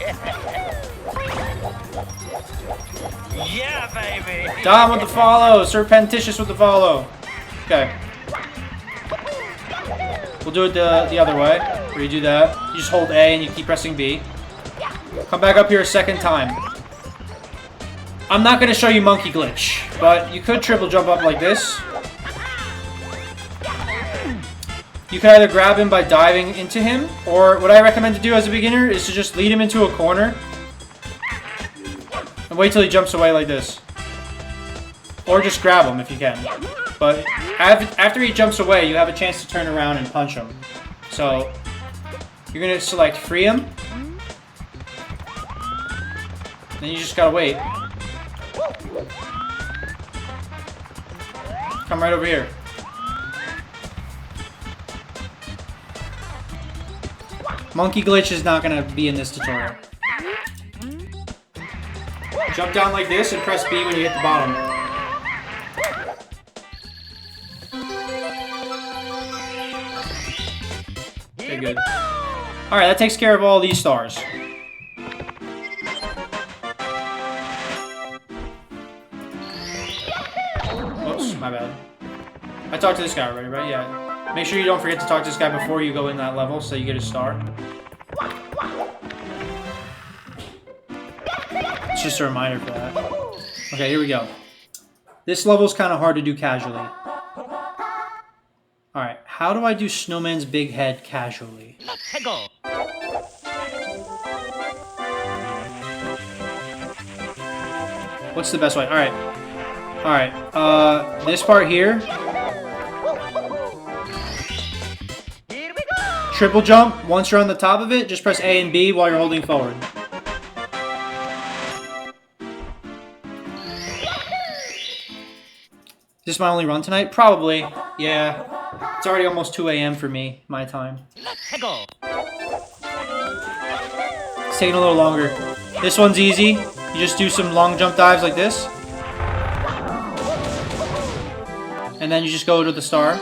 Yeah, baby! Dom with the follow, Serpentitious with the follow. Okay. We'll do it the other way, where you do that. You just hold A and you keep pressing B. Come back up here a second time. I'm not going to show you monkey glitch, but you could triple jump up like this. You can either grab him by diving into him, or what I recommend to do as a beginner is to just lead him into a corner and wait till he jumps away like this. Or just grab him if you can. But after he jumps away, you have a chance to turn around and punch him. So you're going to select free him. Then you just got to wait. Come right over here. Monkey glitch is not going to be in this tutorial. Jump down like this and press B when you hit the bottom. Okay, good. Alright, that takes care of all these stars. Whoops, my bad. I talked to this guy already, right? Yeah. Make sure you don't forget to talk to this guy before you go in that level so you get a star. It's just a reminder for that. Okay, here we go. This level's kind of hard to do casually. Alright, how do I do Snowman's big head casually? Let's go! What's the best way? Alright. Alright, this part here. Here we go! Triple jump. Once you're on the top of it, just press A and B while you're holding forward. Is this my only run tonight? Probably. Yeah. It's already almost 2 a.m. for me, my time. Let's go! It's taking a little longer. This one's easy. You just do some long jump dives like this. And then you just go to the star.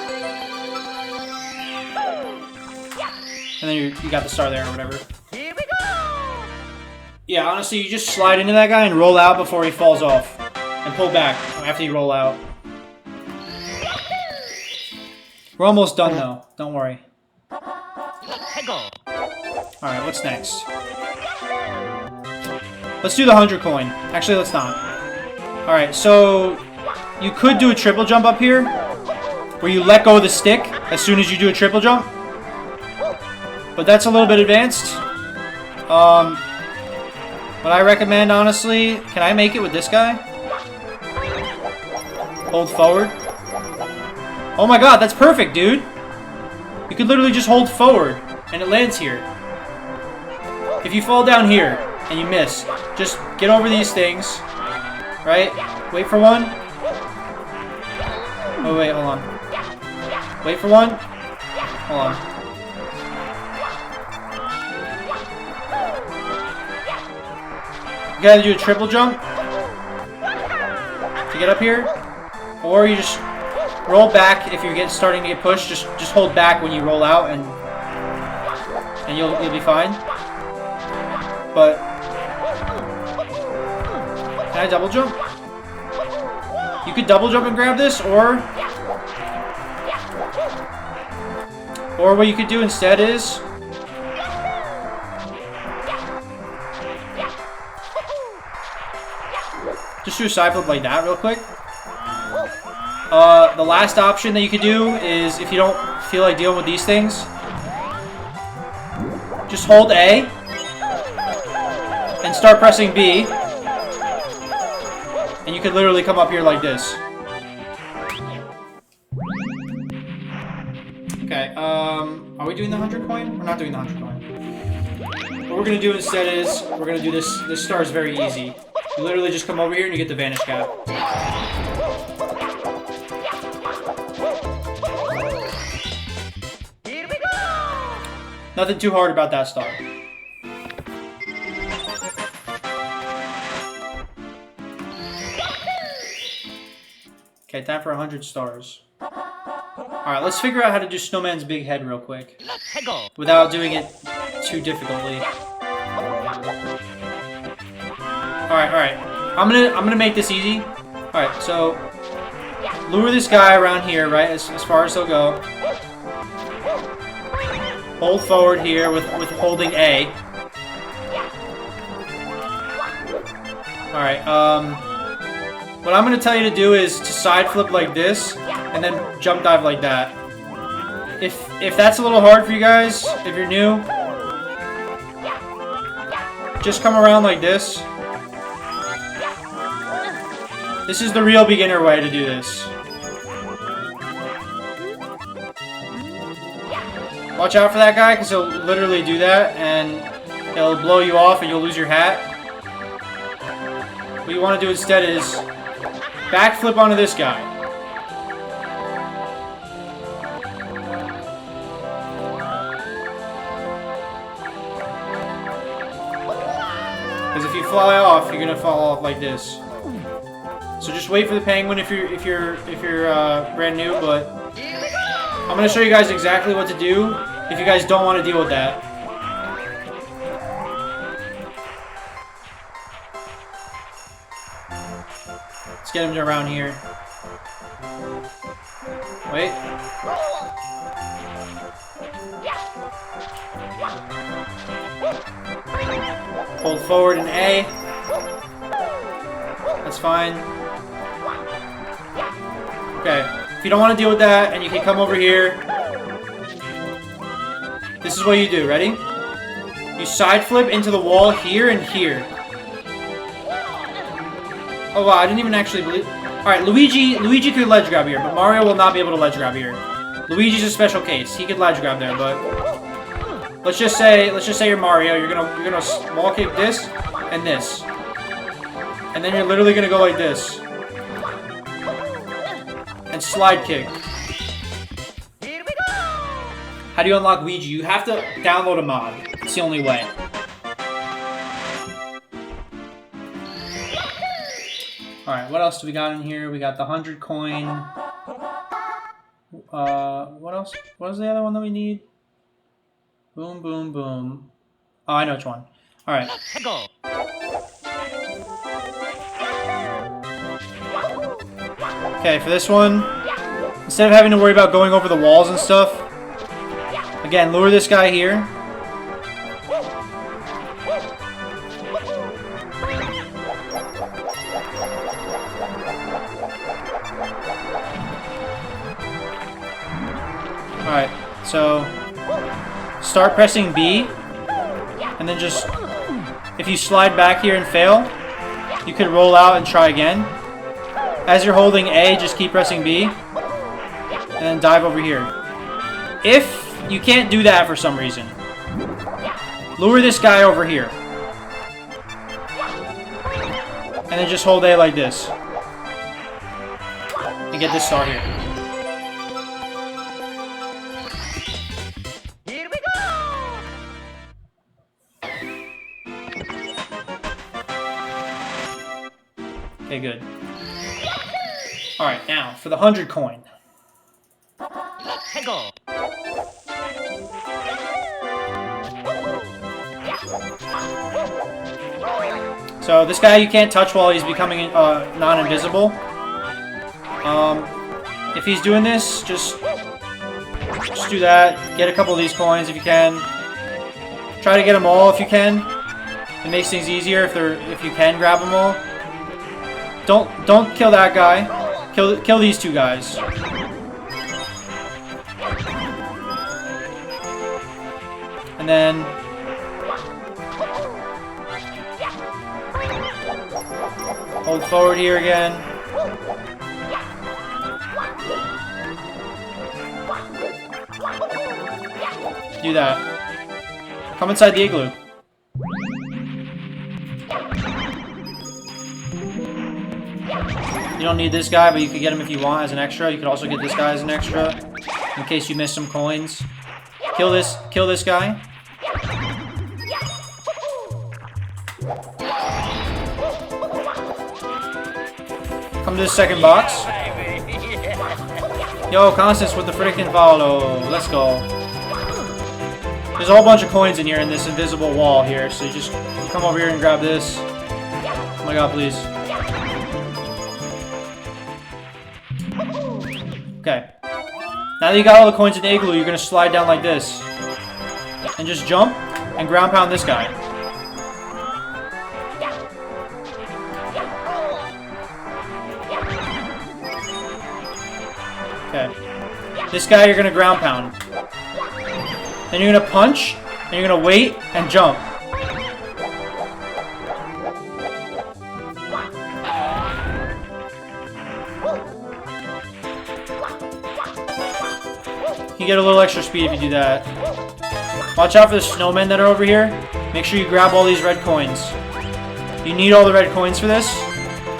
And then you got the star there or whatever. Here we go! Yeah, honestly, you just slide into that guy and roll out before he falls off. And pull back after you roll out. We're almost done though, don't worry. Alright, what's next? Let's do the 100 coin. Actually, let's not. Alright, so you could do a triple jump up here, where you let go of the stick as soon as you do a triple jump. But that's a little bit advanced. What I recommend, honestly, can I make it with this guy? Hold forward. Oh my god, that's perfect, dude! You could literally just hold forward, and it lands here. If you fall down here, and you miss, just get over these things, right? Wait for one. Oh wait, hold on. Wait for one. Hold on. You gotta do a triple jump to get up here, or you just roll back if you're starting to get pushed. Just hold back when you roll out, and you'll be fine. But can I double jump? You could double jump and grab this, or what you could do instead is just do a side flip like that real quick. The last option that you could do is, if you don't feel like dealing with these things, just hold A and start pressing B, and you could literally come up here like this. Okay, are we doing the 100 coin? We're not doing the 100 coin. What we're gonna do instead is, we're gonna do this. This star is very easy. You literally just come over here and you get the vanish cap. Here we go! Nothing too hard about that star. Okay, time for 100 stars. Alright, let's figure out how to do Snowman's big head real quick. Without doing it too difficultly. Alright. I'm gonna make this easy. Alright, so lure this guy around here, right? As far as he'll go. Hold forward here with holding A. Alright, what I'm gonna tell you to do is to side flip like this, and then jump dive like that. If that's a little hard for you guys, if you're new, just come around like this. This is the real beginner way to do this. Watch out for that guy, because he'll literally do that, and he'll blow you off, and you'll lose your hat. What you want to do instead is backflip onto this guy. Because if you fly off, you're gonna fall off like this. So just wait for the penguin if you're brand new. But I'm gonna show you guys exactly what to do if you guys don't want to deal with that. Let's get him around here. Wait. Hold forward in A. That's fine. Okay. If you don't want to deal with that, and you can come over here. This is what you do. Ready? You side flip into the wall here and here. Oh wow, I didn't even actually believe. Alright, Luigi could ledge grab here, but Mario will not be able to ledge grab here. Luigi's a special case. He could ledge grab there, but let's just say you're Mario. You're gonna wall kick this and this. And then you're literally gonna go like this. And slide kick. How do you unlock Luigi? You have to download a mod. It's the only way. Alright, what else do we got in here? We got the 100 coin. What else? What was the other one that we need? Boom, boom, boom. Oh, I know which one. Alright. Go. Okay, for this one, instead of having to worry about going over the walls and stuff, again, lure this guy here. Alright, so start pressing B, and then just, if you slide back here and fail, you could roll out and try again. As you're holding A, just keep pressing B, and then dive over here. If you can't do that for some reason, lure this guy over here. And then just hold A like this. And get this star here. Here we go. Okay, good. Alright, now for the 100 coin. Go. So this guy you can't touch while he's becoming non-invisible. If he's doing this, just do that. Get a couple of these coins if you can. Try to get them all if you can. It makes things easier if you can grab them all. Don't kill that guy. Kill these two guys. And then hold forward here again. Do that. Come inside the igloo. You don't need this guy, but you could get him if you want as an extra. You could also get this guy as an extra in case you miss some coins. Kill this guy. Come to the second box. Yo, Constance with the freaking follow. Let's go. There's a whole bunch of coins in here in this invisible wall here, so you just come over here and grab this. Oh my god, please. Okay. Now that you got all the coins in the igloo, you're gonna slide down like this. And just jump and ground pound this guy. Okay. This guy you're gonna ground pound. Then you're gonna punch, and you're gonna wait and jump. You get a little extra speed if you do that. Watch out for the snowmen that are over here. Make sure you grab all these red coins. You need all the red coins for this,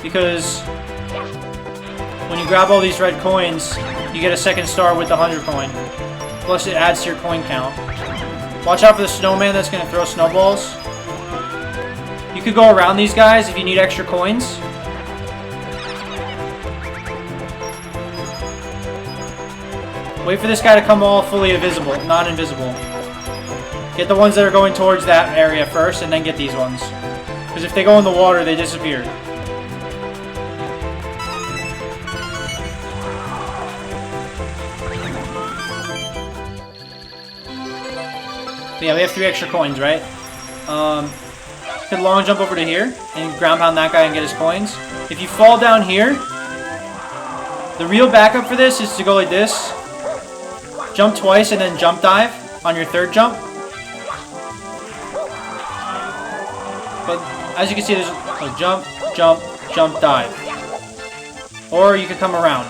because when you grab all these red coins, you get a second star with the 100 coin. Plus it adds to your coin count. Watch out for the snowman that's going to throw snowballs. You could go around these guys if you need extra coins. Wait for this guy to come all fully invisible, non-invisible. Get the ones that are going towards that area first, and then get these ones. Because if they go in the water, they disappear. But yeah, we have 3 extra coins, right? You could long jump over to here, and ground pound that guy and get his coins. If you fall down here, the real backup for this is to go like this. Jump twice and then jump dive on your third jump. But as you can see, there's a jump, jump, jump, dive. Or you could come around.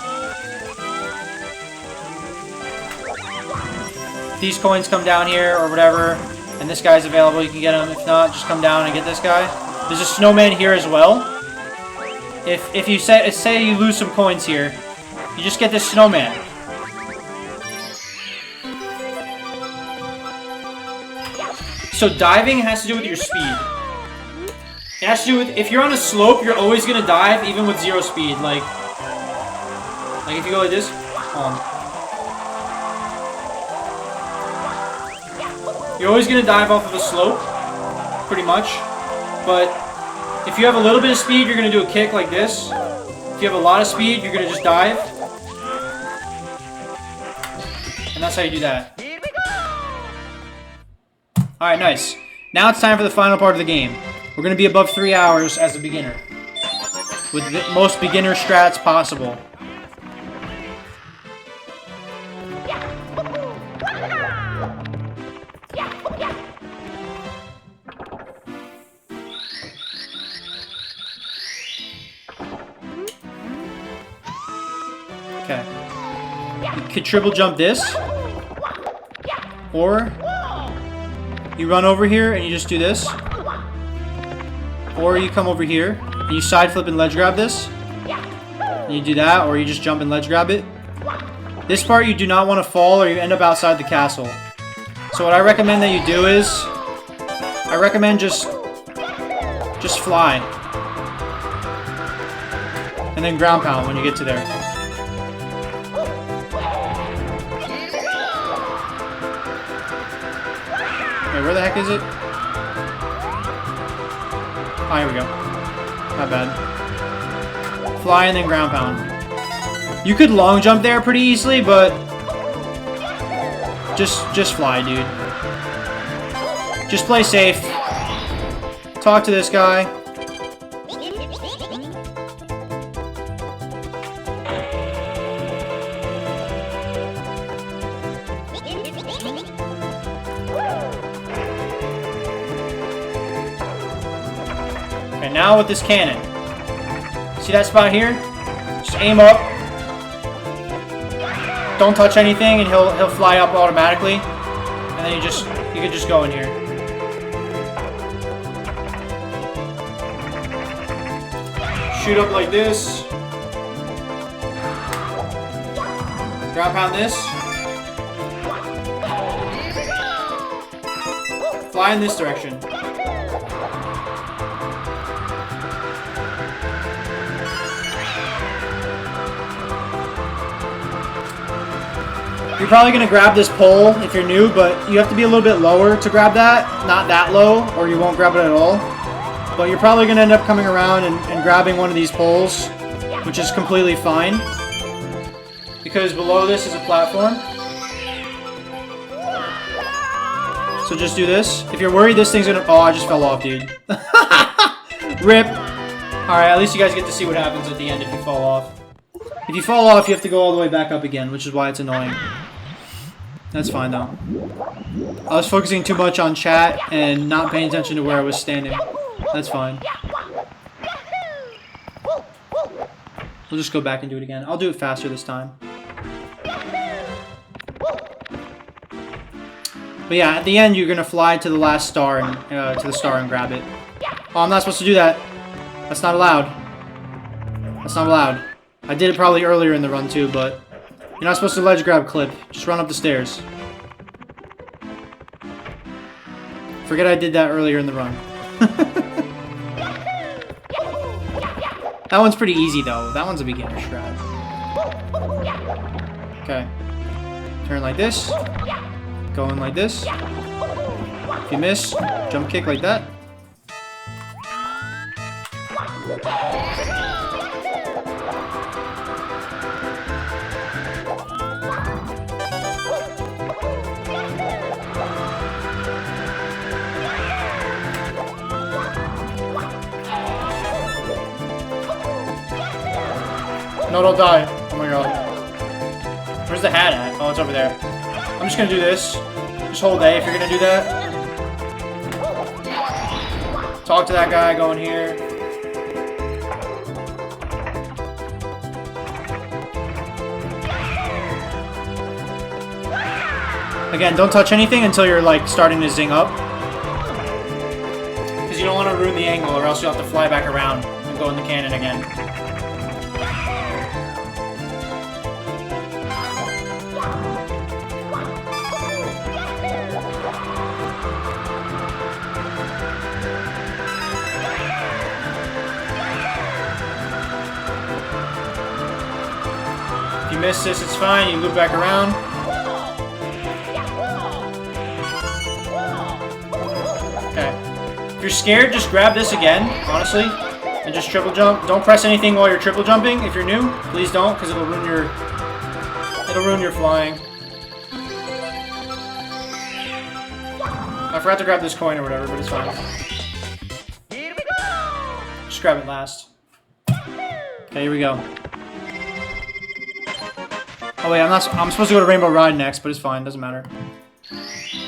If these coins come down here or whatever, and this guy's available, you can get him. If not, just come down and get this guy. There's a snowman here as well. If you say you lose some coins here, you just get this snowman. So diving has to do with your speed. It has to do with, if you're on a slope, you're always gonna dive even with 0 speed. Like if you go like this, You're always going to dive off of a slope, pretty much. But if you have a little bit of speed, you're going to do a kick like this. If you have a lot of speed, you're going to just dive. And that's how you do that. Here we go! Alright, nice. Now it's time for the final part of the game. We're going to be above 3 hours as a beginner. With the most beginner strats possible. Okay. You could triple jump this. Or you run over here and you just do this. Or you come over here and you side flip and ledge grab this. And you do that, or you just jump and ledge grab it. This part you do not want to fall or you end up outside the castle. So what I recommend that you do is, I recommend just fly. And then ground pound when you get to there. Wait, where the heck is it? Oh, here we go. Not bad. Fly and then ground pound. You could long jump there pretty easily, but just fly, dude. Just play safe. Talk to this guy. Okay, now with this cannon. See that spot here? Just aim up. Don't touch anything and he'll fly up automatically. And then you can just go in here. Shoot up like this. Ground pound this. Fly in this direction. You're probably going to grab this pole if you're new, but you have to be a little bit lower to grab that. Not that low, or you won't grab it at all. But you're probably going to end up coming around and grabbing one of these poles, which is completely fine. Because below this is a platform. So just do this. If you're worried this thing's going to... Oh, I just fell off, dude. Rip. Alright, at least you guys get to see what happens at the end if you fall off. If you fall off, you have to go all the way back up again, which is why it's annoying. That's fine, though. I was focusing too much on chat and not paying attention to where I was standing. That's fine. We'll just go back and do it again. I'll do it faster this time. But yeah, at the end, you're going to fly to the last star and to the star and grab it. Oh, I'm not supposed to do that. That's not allowed. That's not allowed. I did it probably earlier in the run too, but you're not supposed to ledge grab clip. Just run up the stairs. Forget I did that earlier in the run. That one's pretty easy though. That one's a beginner strat. Okay. Turn like this. Go in like this. If you miss, jump kick like that. No, don't die. Oh my god. Where's the hat at? Oh, it's over there. I'm just gonna do this. Just hold A if you're gonna do that. Talk to that guy, go in here. Again, don't touch anything until you're like starting to zing up. Because you don't want to ruin the angle or else you'll have to fly back around and go in the cannon again. If you miss this, it's fine. You loop back around. you're scared, just grab this again, honestly, and just triple jump. Don't press anything while you're triple jumping if you're new. Please don't, because it'll ruin your flying. I forgot to grab this coin or whatever, but it's fine. Here we go! Just grab it last. Okay, here we go. Oh wait, I'm supposed to go to Rainbow Ride next, but it's fine, doesn't matter.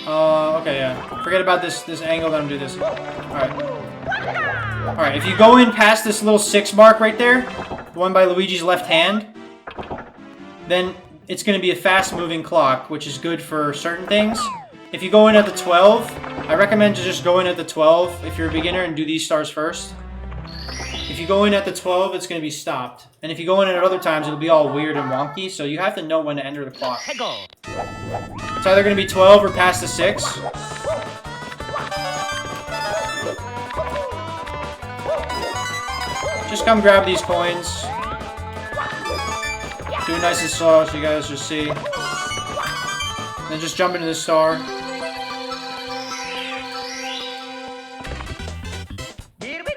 Okay, yeah. Forget about this angle that I'm doing this. Alright. Alright, if you go in past this little 6 mark right there, the one by Luigi's left hand, then it's going to be a fast-moving clock, which is good for certain things. If you go in at the 12, I recommend to just go in at the 12 if you're a beginner and do these stars first. If you go in at the 12, it's going to be stopped. And if you go in at other times, it'll be all weird and wonky, so you have to know when to enter the clock. It's either going to be 12 or past the 6. Just come grab these coins. Do it nice and slow so you guys just see. Then just jump into the star. Here we go!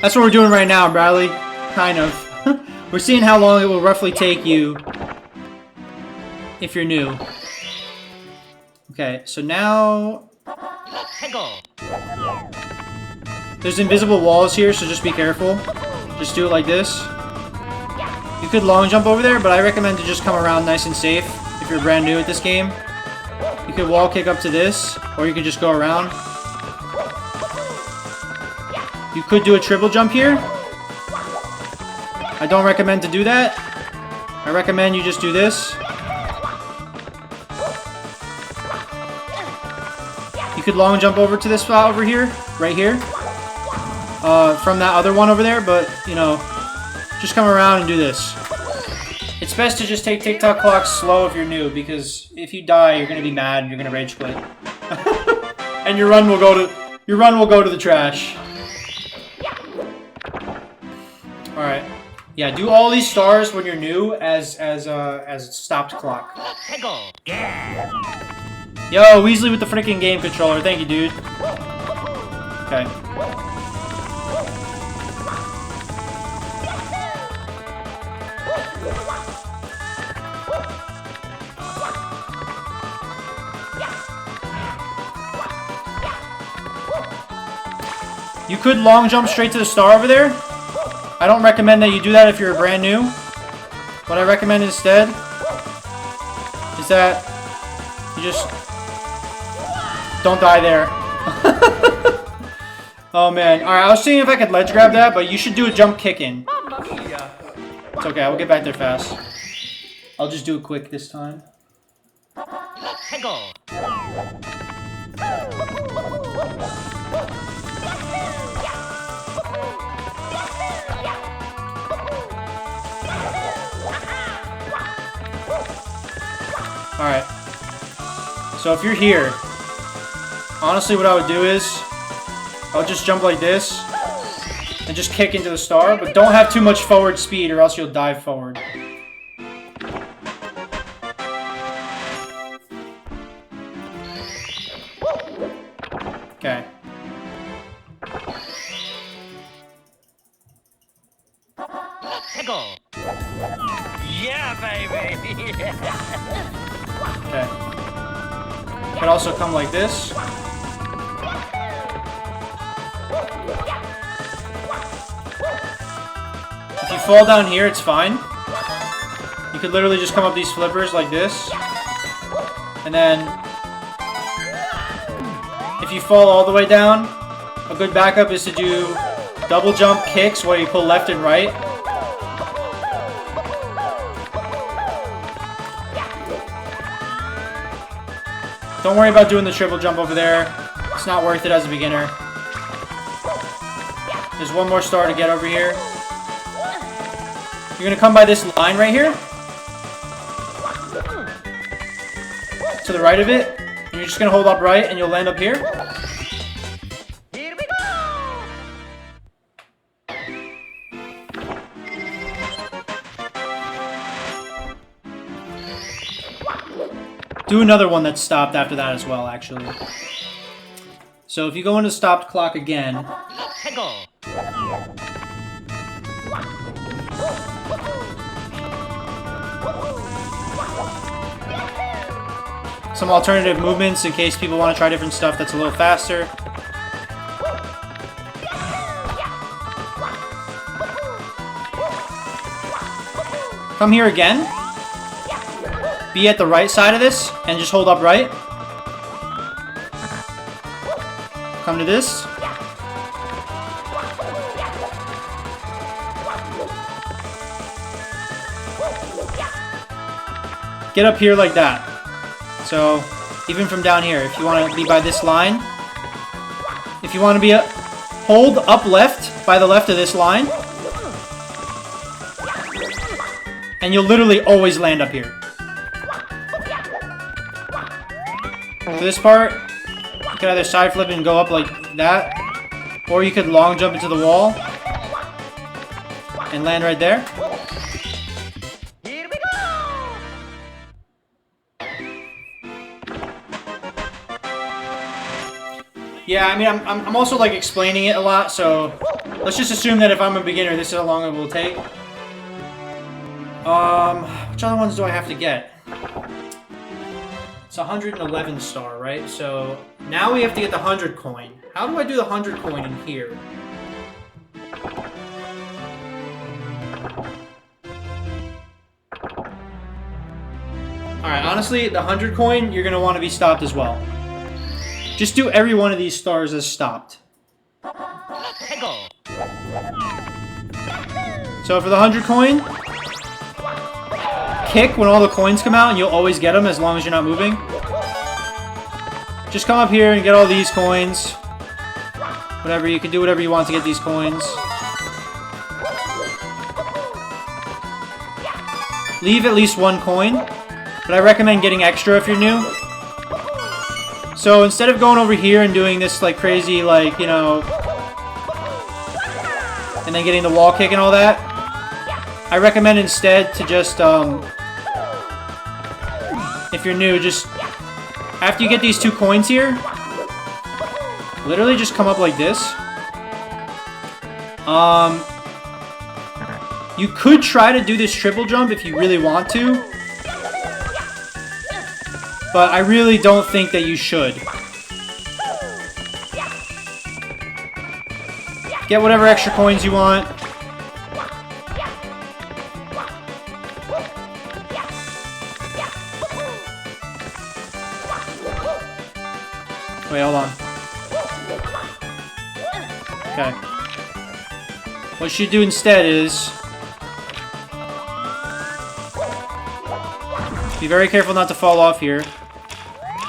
That's what we're doing right now, Bradley. Kind of. We're seeing how long it will roughly take you if you're new. Okay, so now... There's invisible walls here, so just be careful. Just do it like this. You could long jump over there, but I recommend to just come around nice and safe if you're brand new at this game. You could wall kick up to this, or you could just go around. You could do a triple jump here. I don't recommend to do that. I recommend you just do this. You could long jump over to this spot over here, right here. From that other one over there, but, you know, just come around and do this. It's best to just take TikTok clocks slow if you're new, because if you die, you're gonna be mad and you're gonna rage quit. And your run will go to the trash. Alright. Yeah, do all these stars when you're new as stopped clock. Yo, Weasley with the freaking game controller. Thank you, dude. Okay. You could long jump straight to the star over there. I don't recommend that you do that if you're brand new. What I recommend instead is that you just don't die there. Oh man. Alright, I was seeing if I could ledge grab that, but you should do a jump kick in. It's okay, I will get back there fast. I'll just do it quick this time. Alright. So if you're here, honestly what I would do is, I would just jump like this, and just kick into the star, but don't have too much forward speed or else you'll dive forward. Okay. Yeah, baby! Okay. Could also come like this. If you fall down here, it's fine. You could literally just come up these flippers like this. And then, if you fall all the way down, a good backup is to do double jump kicks where you pull left and right. Don't worry about doing the triple jump over there. It's not worth it as a beginner. There's one more star to get over here. You're gonna come by this line right here. To the right of it. And you're just gonna hold up right and you'll land up here. Here we go! do another one that's stopped after that as well, actually. So if you go into stopped clock again... Some alternative movements in case people want to try different stuff that's a little faster. Come here again. Be at the right side of this and just hold up right. Come to this. Get up here like that. So, even from down here, if you want to be by this line, if you want to be hold up left by the left of this line, and you'll literally always land up here. For this part, you could either side flip and go up like that, or you could long jump into the wall and land right there. Here we go! Yeah, I mean, I'm also like explaining it a lot, so let's just assume that if I'm a beginner, this is how long it will take. Which other ones do I have to get? It's 111 star, right? So now we have to get the 100 coin. How do I do the 100 coin in here? Alright, honestly, the 100 coin, you're going to want to be stopped as well. Just do every one of these stars as stopped. So for the 100 coin, kick when all the coins come out and you'll always get them as long as you're not moving. Just come up here and get all these coins. Whatever, you can do whatever you want to get these coins. Leave at least one coin, but I recommend getting extra if you're new. So instead of going over here and doing this like crazy, like, you know, and then getting the wall kick and all that, I recommend instead to just, if you're new, just, after you get these 2 coins here, literally just come up like this. You could try to do this triple jump if you really want to, but I really don't think that you should. Get whatever extra coins you want. Wait, hold on. Okay. What you should do instead is be very careful not to fall off here.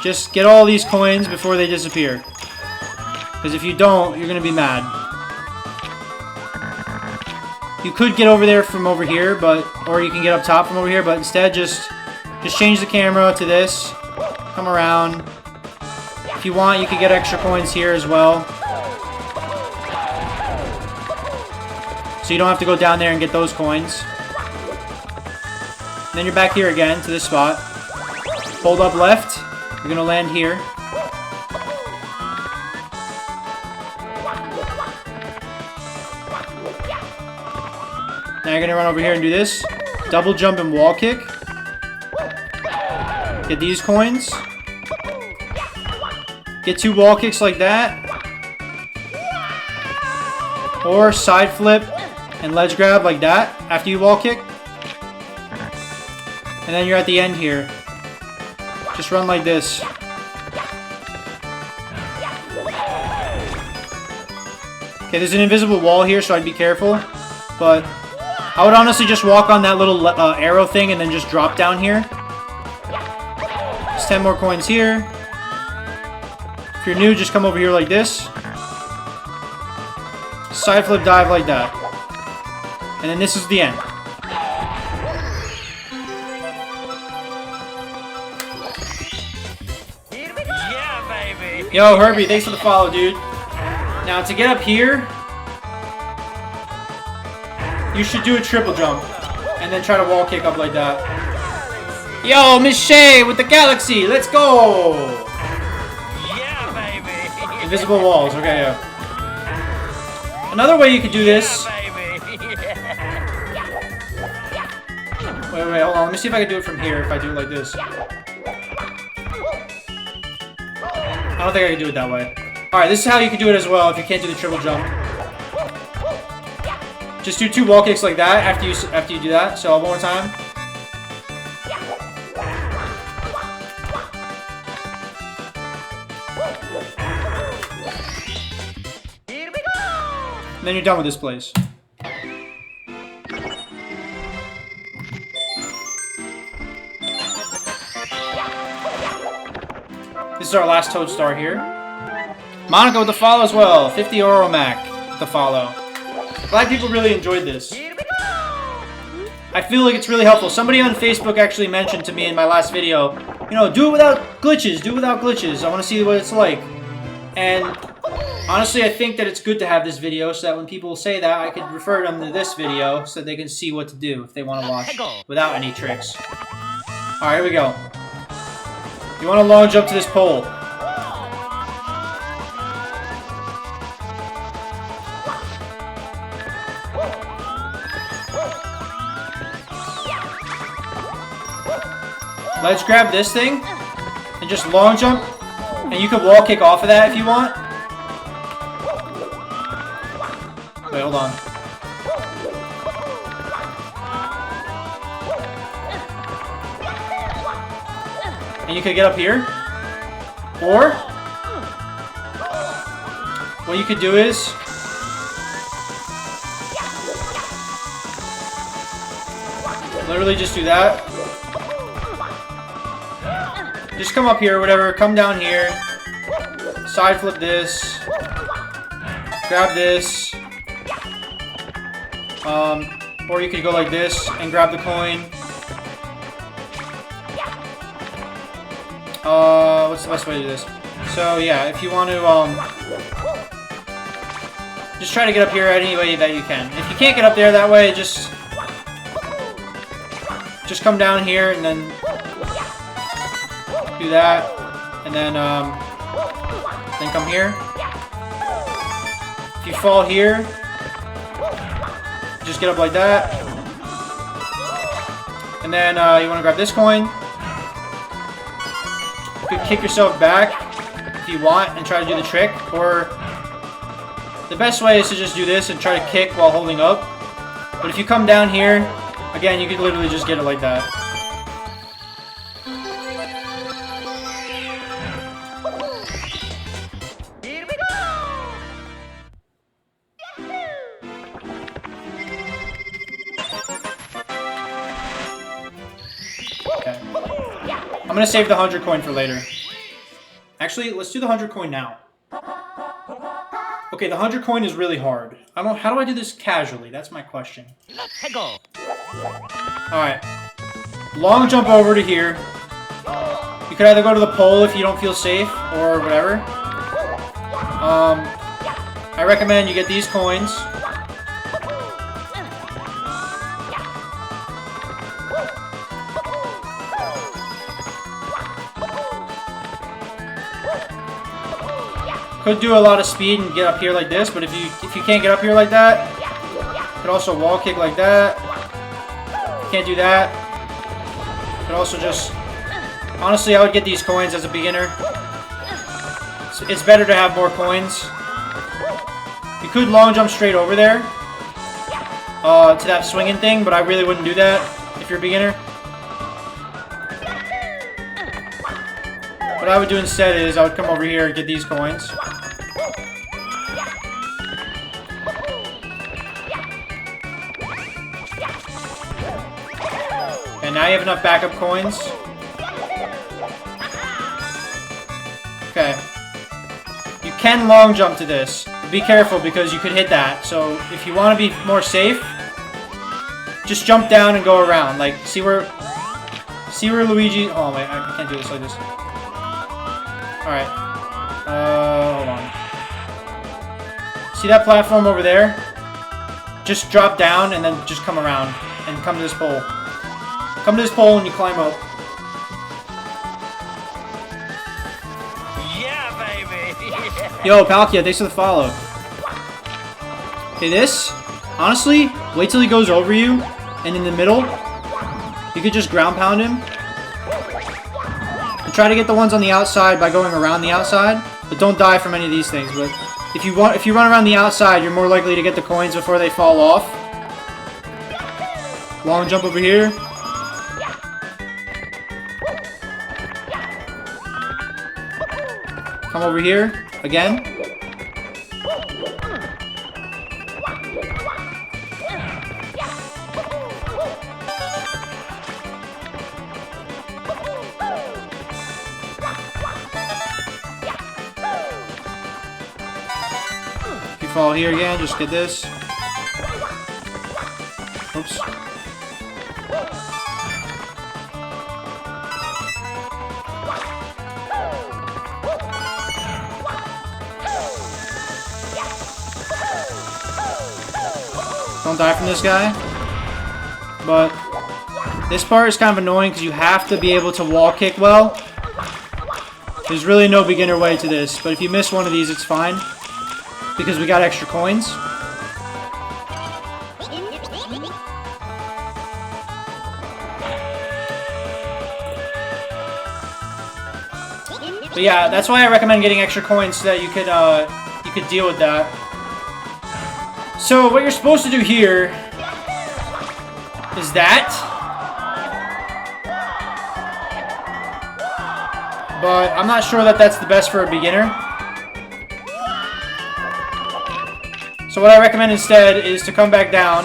Just get all these coins before they disappear. Because if you don't, you're going to be mad. You could get over there from over here, or you can get up top from over here, but instead just change the camera to this. Come around. If you want, you could get extra coins here as well. So you don't have to go down there and get those coins. And then you're back here again to this spot. Hold up left. You're going to land here. Now you're going to run over here and do this. Double jump and wall kick. Get these coins. Get 2 wall kicks like that. Or side flip and ledge grab like that after you wall kick. And then you're at the end here. Just run like this. Okay, there's an invisible wall here, so I'd be careful. But I would honestly just walk on that little arrow thing and then just drop down here. Just 10 more coins here. If you're new, just come over here like this. Side flip dive like that. And then this is the end. Yo, Herbie, thanks for the follow, dude. Now, to get up here, you should do a triple jump. And then try to wall kick up like that. Yo, Miss Shay with the galaxy. Let's go. Yeah, baby. Invisible walls. Okay, yeah. Another way you could do this. Yeah, baby. Wait, hold on. Let me see if I can do it from here. If I do it like this. I don't think I can do it that way. Alright, this is how you can do it as well if you can't do the triple jump. Just do 2 wall kicks like that after you do that. So one more time. Here we go. And then you're done with this place. This is our last Toad Star here. Monica with the follow as well. 50 Euromac with the follow. Glad people really enjoyed this. Here we go. I feel like it's really helpful. Somebody on Facebook actually mentioned to me in my last video, you know, do it without glitches. Do it without glitches. I want to see what it's like. And honestly, I think that it's good to have this video so that when people say that, I could refer them to this video so they can see what to do if they want to watch without any tricks. Alright, here we go. You want to long jump to this pole. Let's grab this thing and just long jump. And you can wall kick off of that if you want. Wait, hold on. And you could get up here. Or what you could do is literally just do that. Just come up here, whatever. Come down here. Side flip this. Grab this. Or you could go like this and grab the coin. What's the best way to do this? So yeah, if you want to just try to get up here any way that you can. If you can't get up there that way, just come down here and then do that, and then come here. If you fall here, just get up like that, and then you want to grab this coin. You could kick yourself back if you want and try to do the trick, or the best way is to just do this and try to kick while holding up. But if you come down here, again, you could literally just get it like that. Here we go. Okay. I'm gonna save the 100 coin for later. Actually, let's do the 100 coin now. Okay, the 100 coin is really hard. How do I do this casually? That's my question. Let's go. Alright. Long jump over to here. You could either go to the pole if you don't feel safe, or whatever. I recommend you get these coins. Could do a lot of speed and get up here like this, but if you can't get up here like that, you could also wall kick like that. If you can't do that, you could also just... Honestly, I would get these coins as a beginner. It's better to have more coins. You could long jump straight over there to that swinging thing, but I really wouldn't do that if you're a beginner. What I would do instead is I would come over here and get these coins. And now you have enough backup coins. Okay. You can long jump to this. But be careful because you could hit that. So if you want to be more safe, just jump down and go around. Like, see where Luigi... Oh, wait, I can't do this like this. Alright. Hold on. See that platform over there? Just drop down and then just come around. And come to this pole. Come to this pole and you climb up. Yo, Palkia, thanks for the follow. Okay, this, honestly, wait till he goes over you, and in the middle, you could just ground pound him. And try to get the ones on the outside by going around the outside, but don't die from any of these things. But if you run around the outside, you're more likely to get the coins before they fall off. Long jump over here. Come over here, again. If you fall here again, just get this. Oops. Don't die from this guy. But this part is kind of annoying because you have to be able to wall kick well. There's really no beginner way to this, but if you miss one of these, it's fine. Because we got extra coins. But yeah, that's why I recommend getting extra coins so that you could deal with that. So what you're supposed to do here is that. But I'm not sure that that's the best for a beginner. So what I recommend instead is to come back down.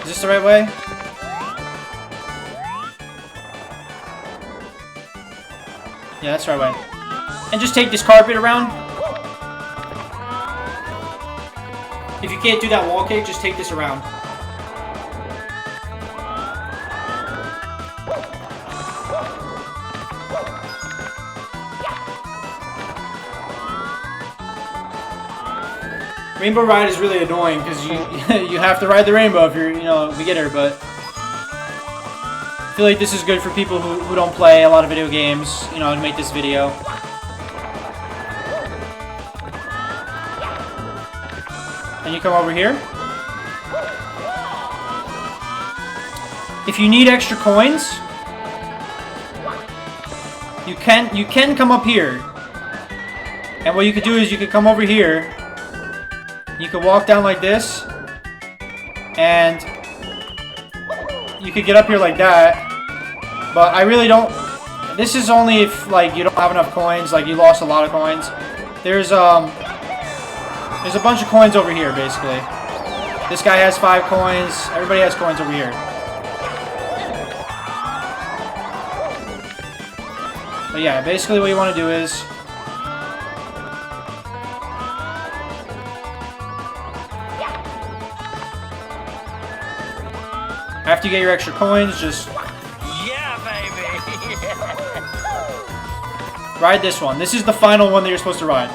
Is this the right way? Yeah, that's the right way. And just take this carpet around. If you can't do that wall kick, just take this around. Rainbow Ride is really annoying because you you have to ride the rainbow if you're a beginner, but I feel like this is good for people who don't play a lot of video games, to make this video. And you come over here. If you need extra coins, you can come up here. And what you could do is you could come over here. You could walk down like this. And you could get up here like that. But I really don't. This is only if you don't have enough coins, you lost a lot of coins. There's a bunch of coins over here, basically. This guy has 5 coins. Everybody has coins over here. But yeah, basically what you want to do is after you get your extra coins, just ride this one. This is the final one that you're supposed to ride.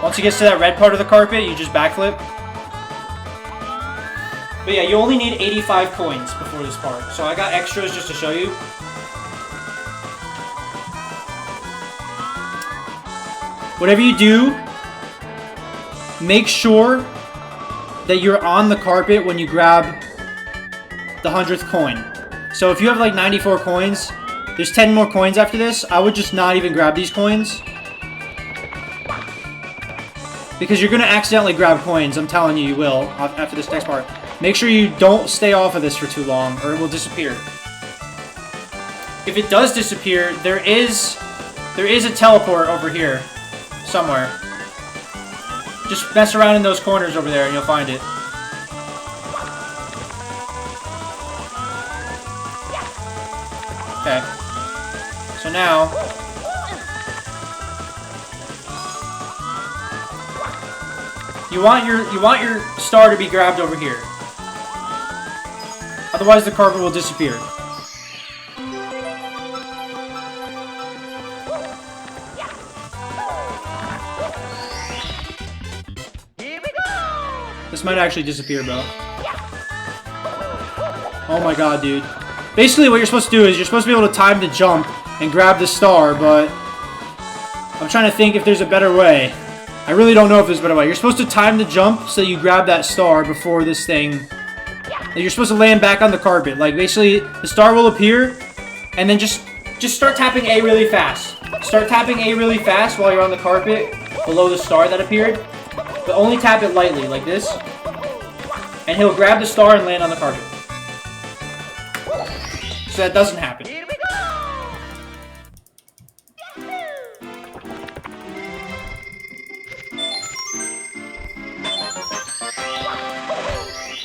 Once you get to that red part of the carpet, you just backflip. But yeah, you only need 85 coins before this part. So I got extras just to show you. Whatever you do, make sure that you're on the carpet when you grab the 100th coin. So if you have 94 coins, there's 10 more coins after this. I would just not even grab these coins. Because you're going to accidentally grab coins. I'm telling you, you will after this next part. Make sure you don't stay off of this for too long or it will disappear. If it does disappear, there is a teleport over here somewhere. Just mess around in those corners over there and you'll find it. Okay. So now you want your star to be grabbed over here. Otherwise the carpet will disappear. This might actually disappear, bro. Oh my god, dude. Basically, what you're supposed to do is you're supposed to be able to time the jump and grab the star, but I'm trying to think if there's a better way. I really don't know if there's a better way. You're supposed to time the jump so you grab that star before this thing. You're supposed to land back on the carpet. Like, basically, the star will appear, and then just start tapping A really fast. Start tapping A really fast while you're on the carpet below the star that appeared. But only tap it lightly, like this. And he'll grab the star and land on the carpet. So that doesn't happen. Here we go!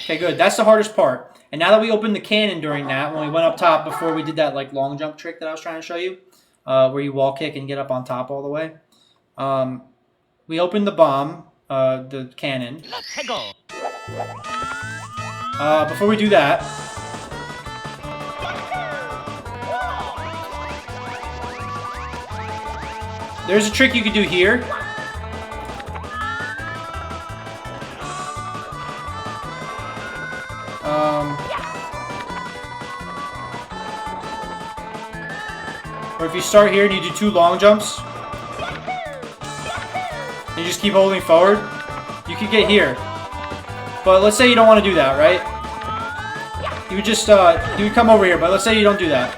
Okay, good. That's the hardest part. And now that we opened the cannon during that, when we went up top before we did that like long jump trick that I was trying to show you, where you wall kick and get up on top all the way, we opened the bomb, the cannon. Let's go! Before we do that, there's a trick you could do here. Or if you start here and you do 2 long jumps, and you just keep holding forward, you could get here. But let's say you don't want to do that, right? You would just, you would come over here, but let's say you don't do that.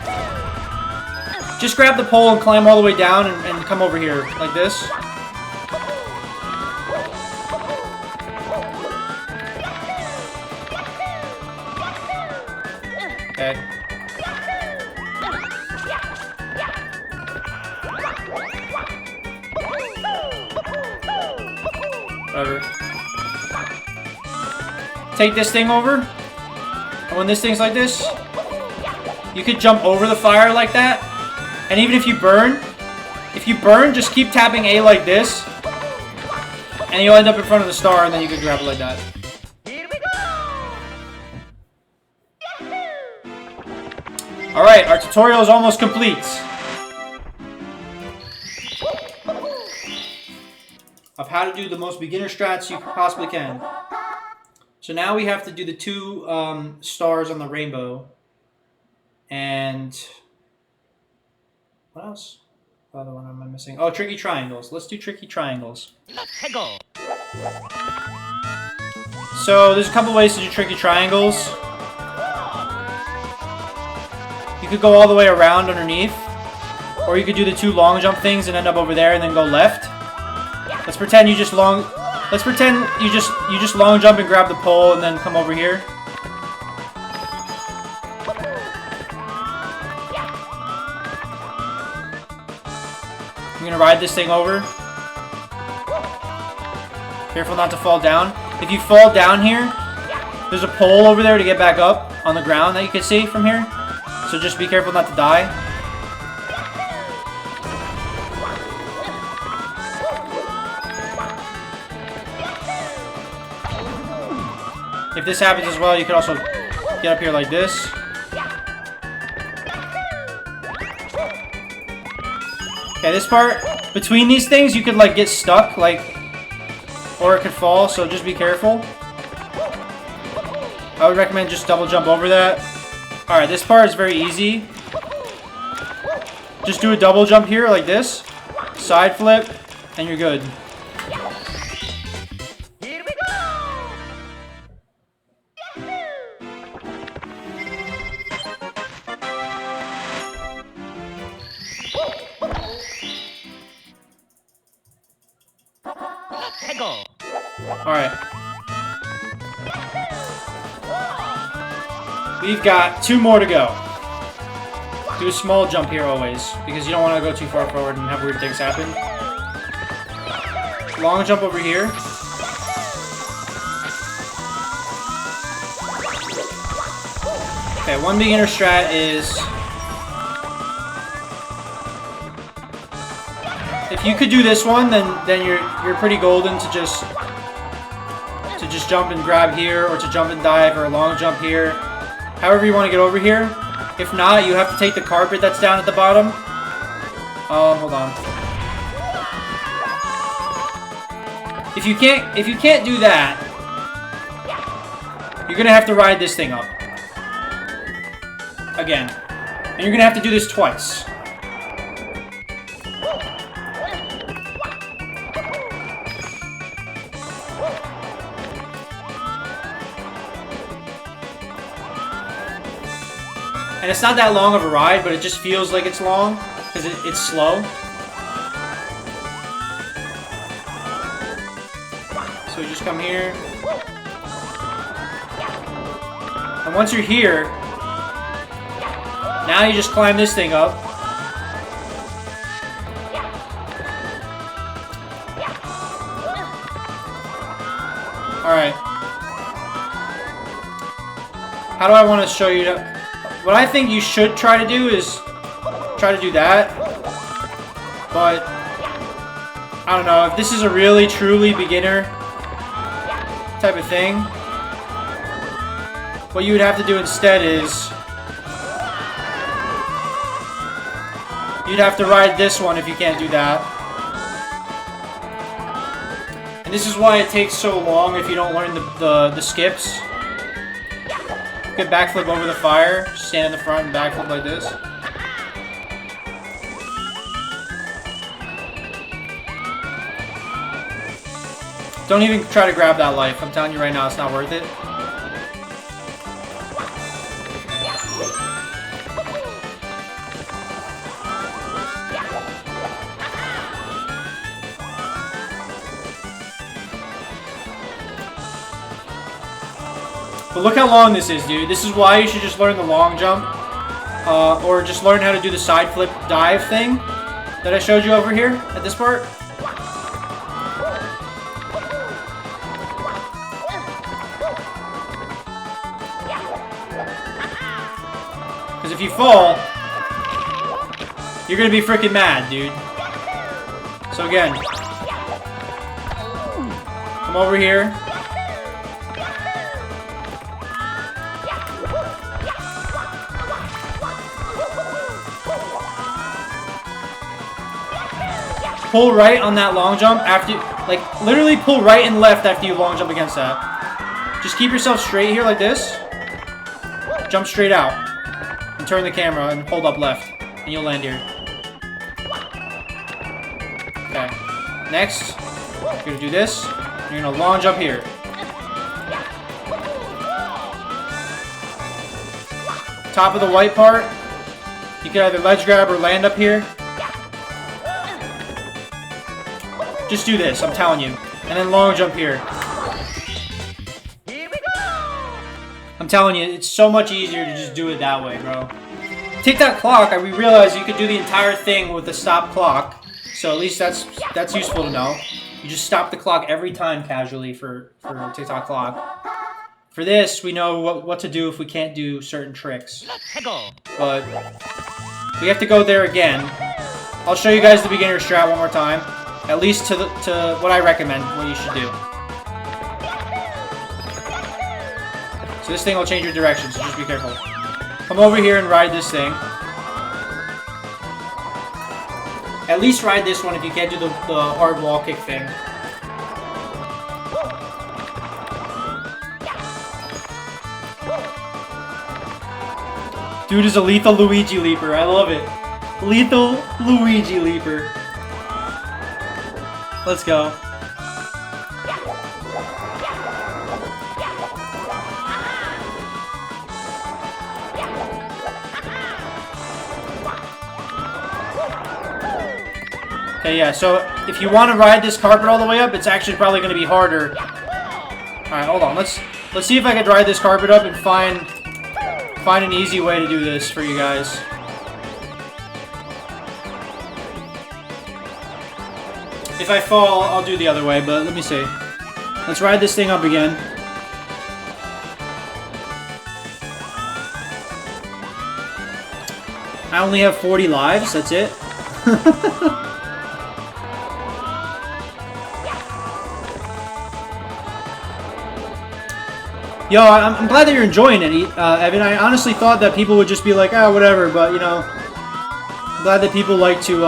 Just grab the pole and climb all the way down and come over here, like this. Okay. Whatever. Take this thing over, and when this thing's like this, you could jump over the fire like that. And even if you burn, just keep tapping A like this, and you'll end up in front of the star, and then you can grab it like that. Here we go! Alright, our tutorial is almost complete. Of how to do the most beginner strats you possibly can. So now we have to do the 2 stars on the rainbow. And what else? What other one am I missing? Oh, tricky triangles. Let's do tricky triangles. Let's go! So there's a couple ways to do tricky triangles. You could go all the way around underneath, or you could do the 2 long jump things and end up over there and then go left. Let's pretend you just long. Let's pretend you just long jump and grab the pole and then come over here. I'm gonna ride this thing over. Careful not to fall down. If you fall down here, there's a pole over there to get back up on the ground that you can see from here. So just be careful not to die. If this happens as well, you can also get up here like this. Okay, this part, between these things, you could like get stuck, like, or it could fall, so just be careful. I would recommend just double jump over that. Alright, this part is very easy. Just do a double jump here, like this. Side flip, and you're good. Here we go! Let's go! Alright. We've got 2 more to go. Do a small jump here always, because you don't want to go too far forward and have weird things happen. Long jump over here. Okay, one beginner strat is... if you could do this one, then you're pretty golden to just jump and grab here, or to jump and dive, or a long jump here. However you want to get over here. If not, you have to take the carpet that's down at the bottom. Hold on. If you can't do that, you're gonna have to ride this thing up. Again. And you're gonna have to do this twice. And it's not that long of a ride, but it just feels like it's long because it's slow. So you just come here. And once you're here, now you just climb this thing up. Alright. How do I want to show you that? What I think you should try to do is try to do that. But I don't know, if this is a really truly beginner type of thing, what you would have to do instead is you'd have to ride this one if you can't do that. And this is why it takes so long if you don't learn the skips. Good backflip over the fire, stand in the front and backflip like this. Don't even try to grab that life. I'm telling you right now, it's not worth it. But look how long this is, dude. This is why you should just learn the long jump. Or just learn how to do the side flip dive thing that I showed you over here at this part. Because if you fall, you're going to be freaking mad, dude. So again, come over here. Pull right on that long jump after you, like, literally pull right and left after you long jump against that. Just keep yourself straight here like this. Jump straight out. And turn the camera and hold up left. And you'll land here. Okay. Next, you're gonna do this. You're gonna long jump here. Top of the white part. You can either ledge grab or land up here. Just do this, I'm telling you. And then long jump here. Here we go! I'm telling you, it's so much easier to just do it that way, bro. Take that clock, we realized you could do the entire thing with the stop clock. So at least that's useful to know. You just stop the clock every time casually for TikTok clock. For this, we know what to do if we can't do certain tricks. But we have to go there again. I'll show you guys the beginner strat one more time. At least to what I recommend, what you should do. So this thing will change your direction, so just be careful. Come over here and ride this thing. At least ride this one if you can't do the hard wall kick thing. Dude is a lethal Luigi leaper, I love it. Lethal Luigi leaper. Let's go. Okay, yeah, so if you want to ride this carpet all the way up, it's actually probably going to be harder. Alright, hold on. Let's see if I can ride this carpet up and find an easy way to do this for you guys. If I fall, I'll do the other way, but let me see. Let's ride this thing up again. I only have 40 lives, that's it. Yo, I'm glad that you're enjoying it, Evan. I honestly thought that people would just be like, ah, whatever, but, you know, I'm glad that people like to,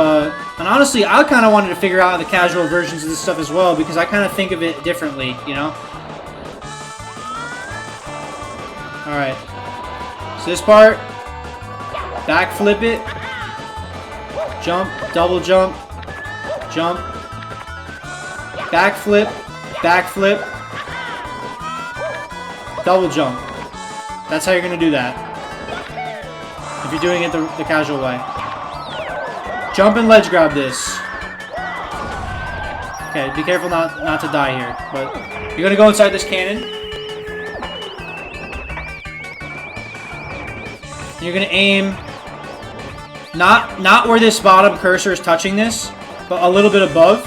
and honestly, I kind of wanted to figure out the casual versions of this stuff as well, because I kind of think of it differently, you know? Alright. So this part, backflip it. Jump, double jump, jump. Backflip, backflip. Double jump. That's how you're going to do that. If you're doing it the casual way. Jump and ledge grab this. Okay, be careful not to die here. But you're going to go inside this cannon. You're going to aim not where this bottom cursor is touching this, but a little bit above.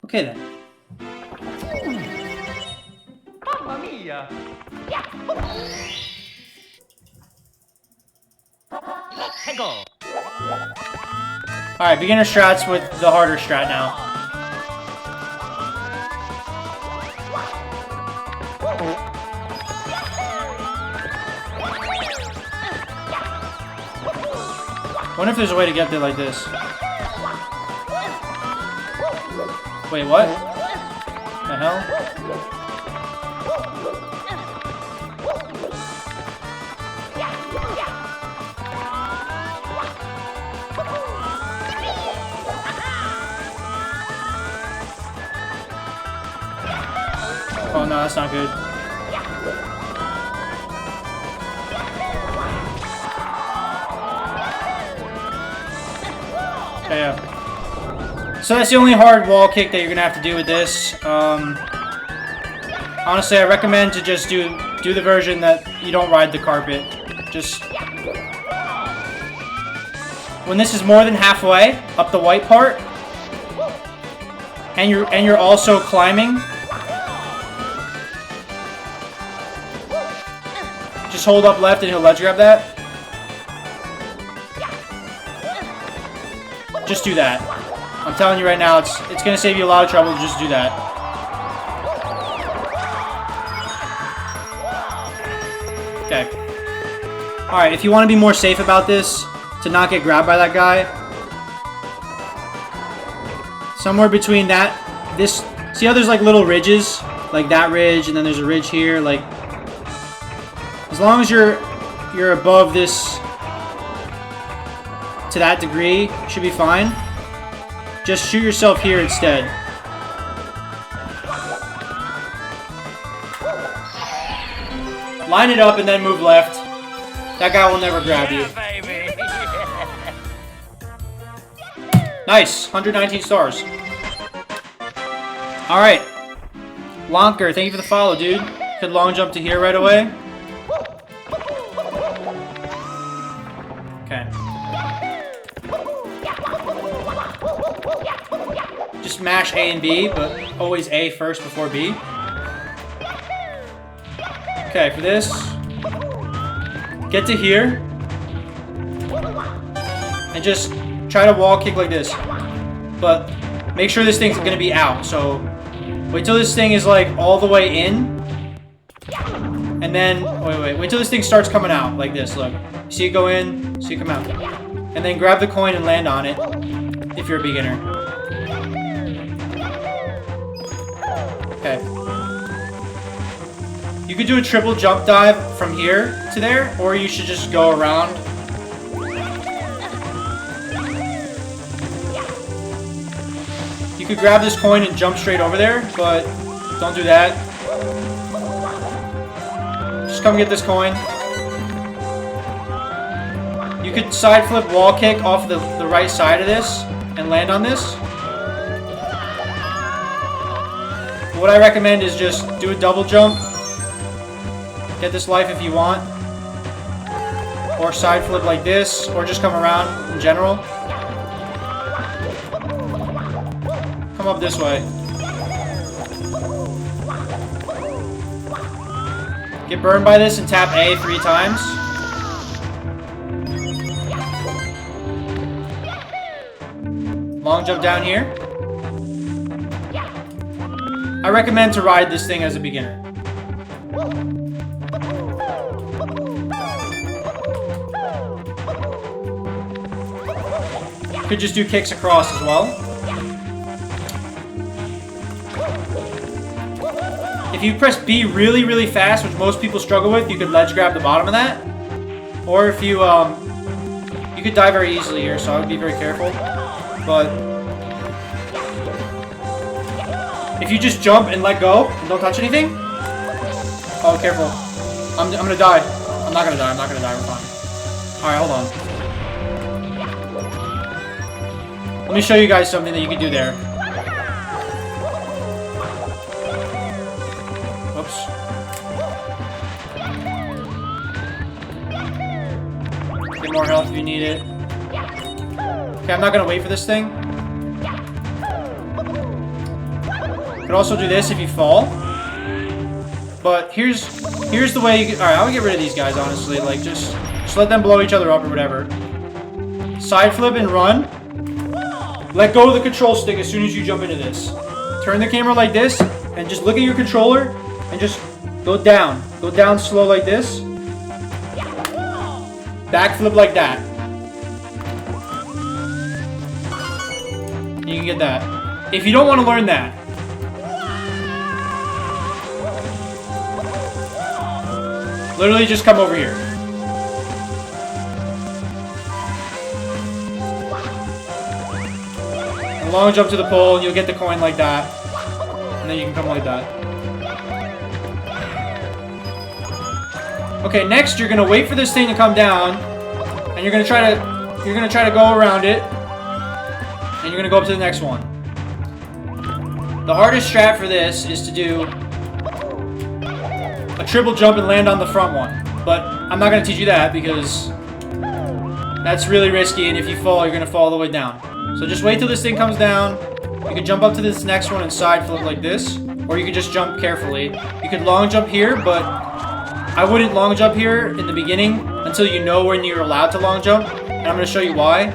Okay then. Mamma mia! Let's go! Alright, beginner strats with the harder strat now. Wonder if there's a way to get there like this. Wait, what? The hell? Oh no, that's not good. Okay, yeah. So that's the only hard wall kick that you're gonna have to do with this. Honestly, I recommend to just do the version that you don't ride the carpet. Just when this is more than halfway up the white part, and you're also climbing, just hold up left and he'll ledge grab that. Just do that. I'm telling you right now, it's gonna save you a lot of trouble to just do that. Okay. Alright, if you want to be more safe about this, to not get grabbed by that guy, somewhere between this, see how there's like little ridges? Like that ridge, and then there's a ridge here, like, as long as you're above this to that degree, you should be fine. Just shoot yourself here instead. Line it up and then move left. That guy will never grab you. Nice, 119 stars. Alright. Lonker, thank you for the follow, dude. Could long jump to here right away. Okay. Just mash A and B, but always A first before B. Okay, for this, get to here, and just try to wall kick like this. But make sure this thing's gonna be out, so wait till this thing is like all the way in, and then, wait till this thing starts coming out like this, look. See it go in, see it come out. And then grab the coin and land on it, if you're a beginner. Okay. You could do a triple jump dive from here to there, or you should just go around. You could grab this coin and jump straight over there, but don't do that. Just come get this coin. You could side flip wall kick off the right side of this and land on this. What I recommend is just do a double jump. Get this life if you want. Or side flip like this, or just come around in general. Come up this way. Get burned by this and tap A 3 times. Long jump down here. I recommend to ride this thing as a beginner. could just do kicks across as well. If you press B really, really fast, which most people struggle with, you could ledge grab the bottom of that. Or if you, you could die very easily here, so I would be very careful. But if you just jump and let go and don't touch anything. Oh, careful. I'm gonna die. I'm not gonna die. I'm not gonna die. We're fine. Alright, hold on. Let me show you guys something that you can do there. Whoops. Get more health if you need it. Okay, I'm not gonna wait for this thing. You could also do this if you fall. But here's the way you get. Alright, I would get rid of these guys, honestly. Like, just let them blow each other up or whatever. Side flip and run. Let go of the control stick as soon as you jump into this. Turn the camera like this, and just look at your controller, and just go down. Go down slow like this. Backflip like that. You can get that. If you don't want to learn that, literally just come over here. And long jump to the pole, and you'll get the coin like that. And then you can come like that. Okay, next you're gonna wait for this thing to come down, and you're gonna try to go around it, and you're gonna go up to the next one. The hardest strat for this is to do a triple jump and land on the front one. But I'm not going to teach you that because that's really risky, and if you fall, you're going to fall all the way down. So just wait till this thing comes down. You can jump up to this next one and side flip like this, or you could just jump carefully. You could long jump here, but I wouldn't long jump here in the beginning until you know when you're allowed to long jump, and I'm going to show you why.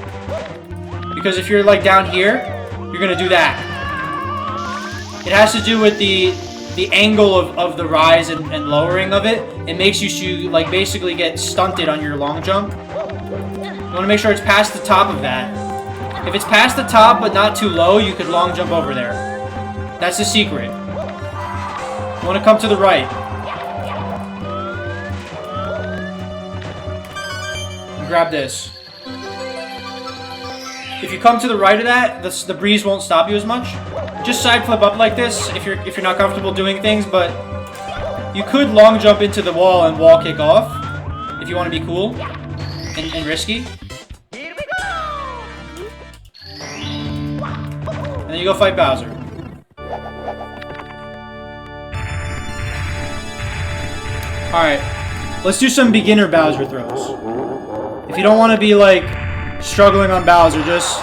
Because if you're like down here, you're going to do that. It has to do with the angle of the rise and lowering of it. It makes you like basically get stunted on your long jump. You want to make sure it's past the top of that. If it's past the top but not too low, you could long jump over there. That's the secret. You want to come to the right. And grab this. If you come to the right of that, the breeze won't stop you as much. Just side flip up like this if you're not comfortable doing things, but you could long jump into the wall and wall kick off if you want to be cool and risky. And then you go fight Bowser. Alright, let's do some beginner Bowser throws. If you don't want to be like struggling on Bowser, just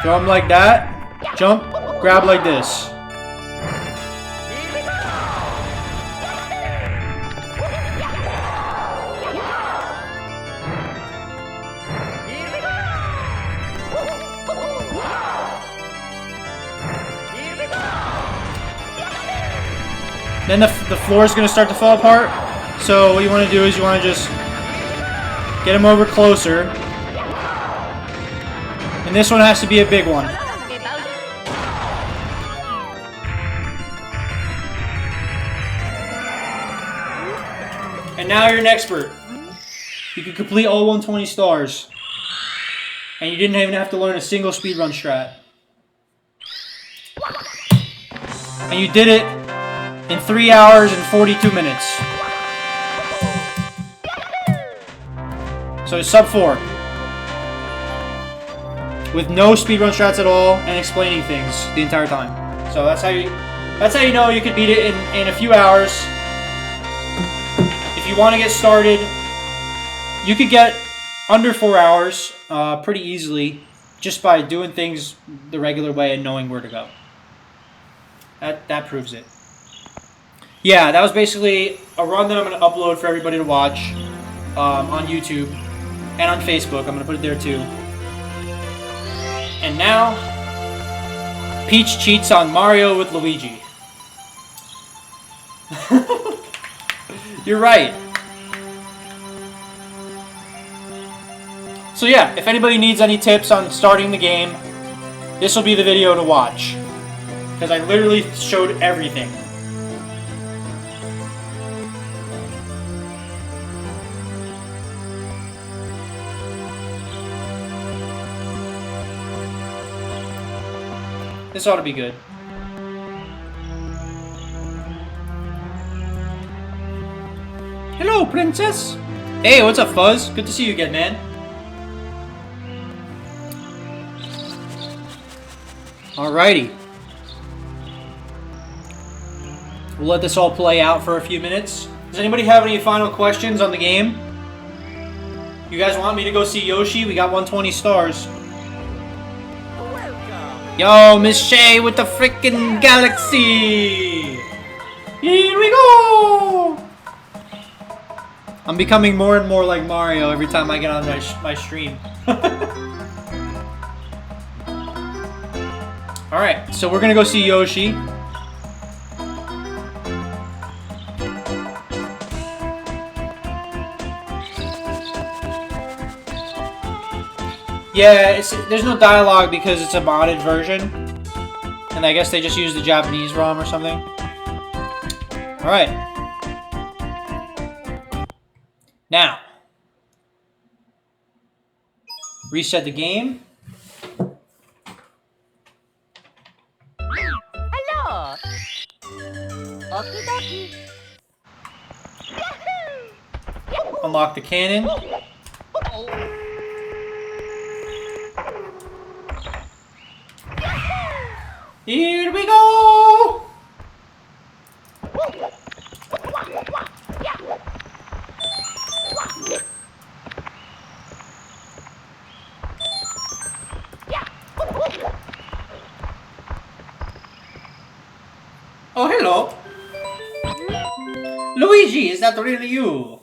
throw him like that, jump, grab like this. Then the floor is going to start to fall apart. So what you want to do is you want to just get him over closer. And this one has to be a big one. And now you're an expert. You can complete all 120 stars. And you didn't even have to learn a single speedrun strat. And you did it in 3 hours and 42 minutes. So it's sub 4. With no speedrun strats at all and explaining things the entire time. So that's how you know you could beat it in a few hours. If you want to get started, you could get under 4 hours pretty easily just by doing things the regular way and knowing where to go. That proves it. Yeah, that was basically a run that I'm going to upload for everybody to watch on YouTube and on Facebook. I'm going to put it there too. And now, Peach cheats on Mario with Luigi. You're right. So yeah, if anybody needs any tips on starting the game, this will be the video to watch. Because I literally showed everything. This ought to be good. Hello, princess! Hey, what's up, Fuzz? Good to see you again, man. Alrighty. We'll let this all play out for a few minutes. Does anybody have any final questions on the game? You guys want me to go see Yoshi? We got 120 stars. Yo, Miss Shay with the freaking galaxy! Here we go! I'm becoming more and more like Mario every time I get on my stream. Alright, so we're gonna go see Yoshi. Yeah, there's no dialogue because it's a modded version. And I guess they just used the Japanese ROM or something. Alright. Now. Reset the game. Hello. Okie dokie. Unlock the cannon. Here we go! Oh, hello. Luigi, is that really you?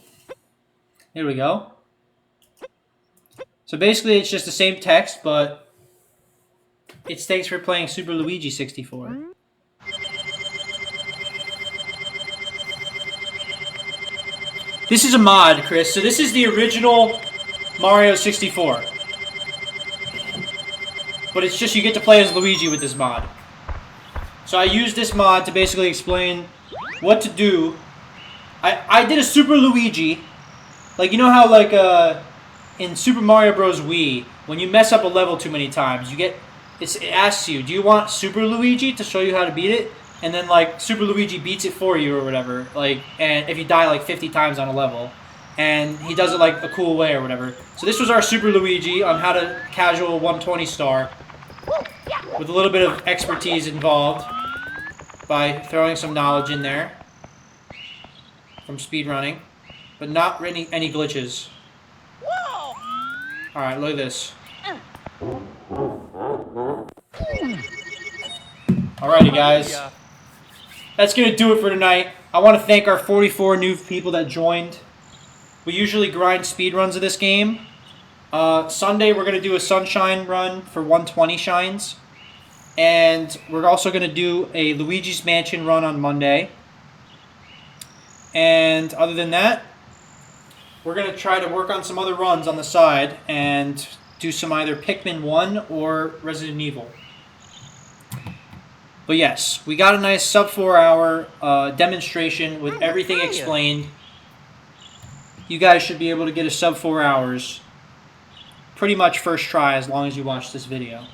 Here we go. So basically it's just the same text, but it's thanks for playing Super Luigi 64. This is a mod, Chris. So this is the original Mario 64. But it's just you get to play as Luigi with this mod. So I used this mod to basically explain what to do. I did a Super Luigi. Like, you know how, like, in Super Mario Bros. Wii, when you mess up a level too many times, you get... It asks you, do you want Super Luigi to show you how to beat it? And then, like, Super Luigi beats it for you or whatever. Like, and if you die, like, 50 times on a level. And he does it, like, a cool way or whatever. So this was our Super Luigi on how to casual 120 star. With a little bit of expertise involved. By throwing some knowledge in there. From speedrunning. But not any glitches. Alright, look at this. Alrighty, guys. That's gonna do it for tonight. I want to thank our 44 new people that joined. We usually grind speedruns of this game. Sunday, we're gonna do a sunshine run for 120 shines. And we're also gonna do a Luigi's Mansion run on Monday. And other than that, we're gonna try to work on some other runs on the side and do some either Pikmin 1 or Resident Evil. But yes, we got a nice sub 4 hour demonstration with everything explained. You guys should be able to get a sub 4 hours pretty much first try as long as you watch this video.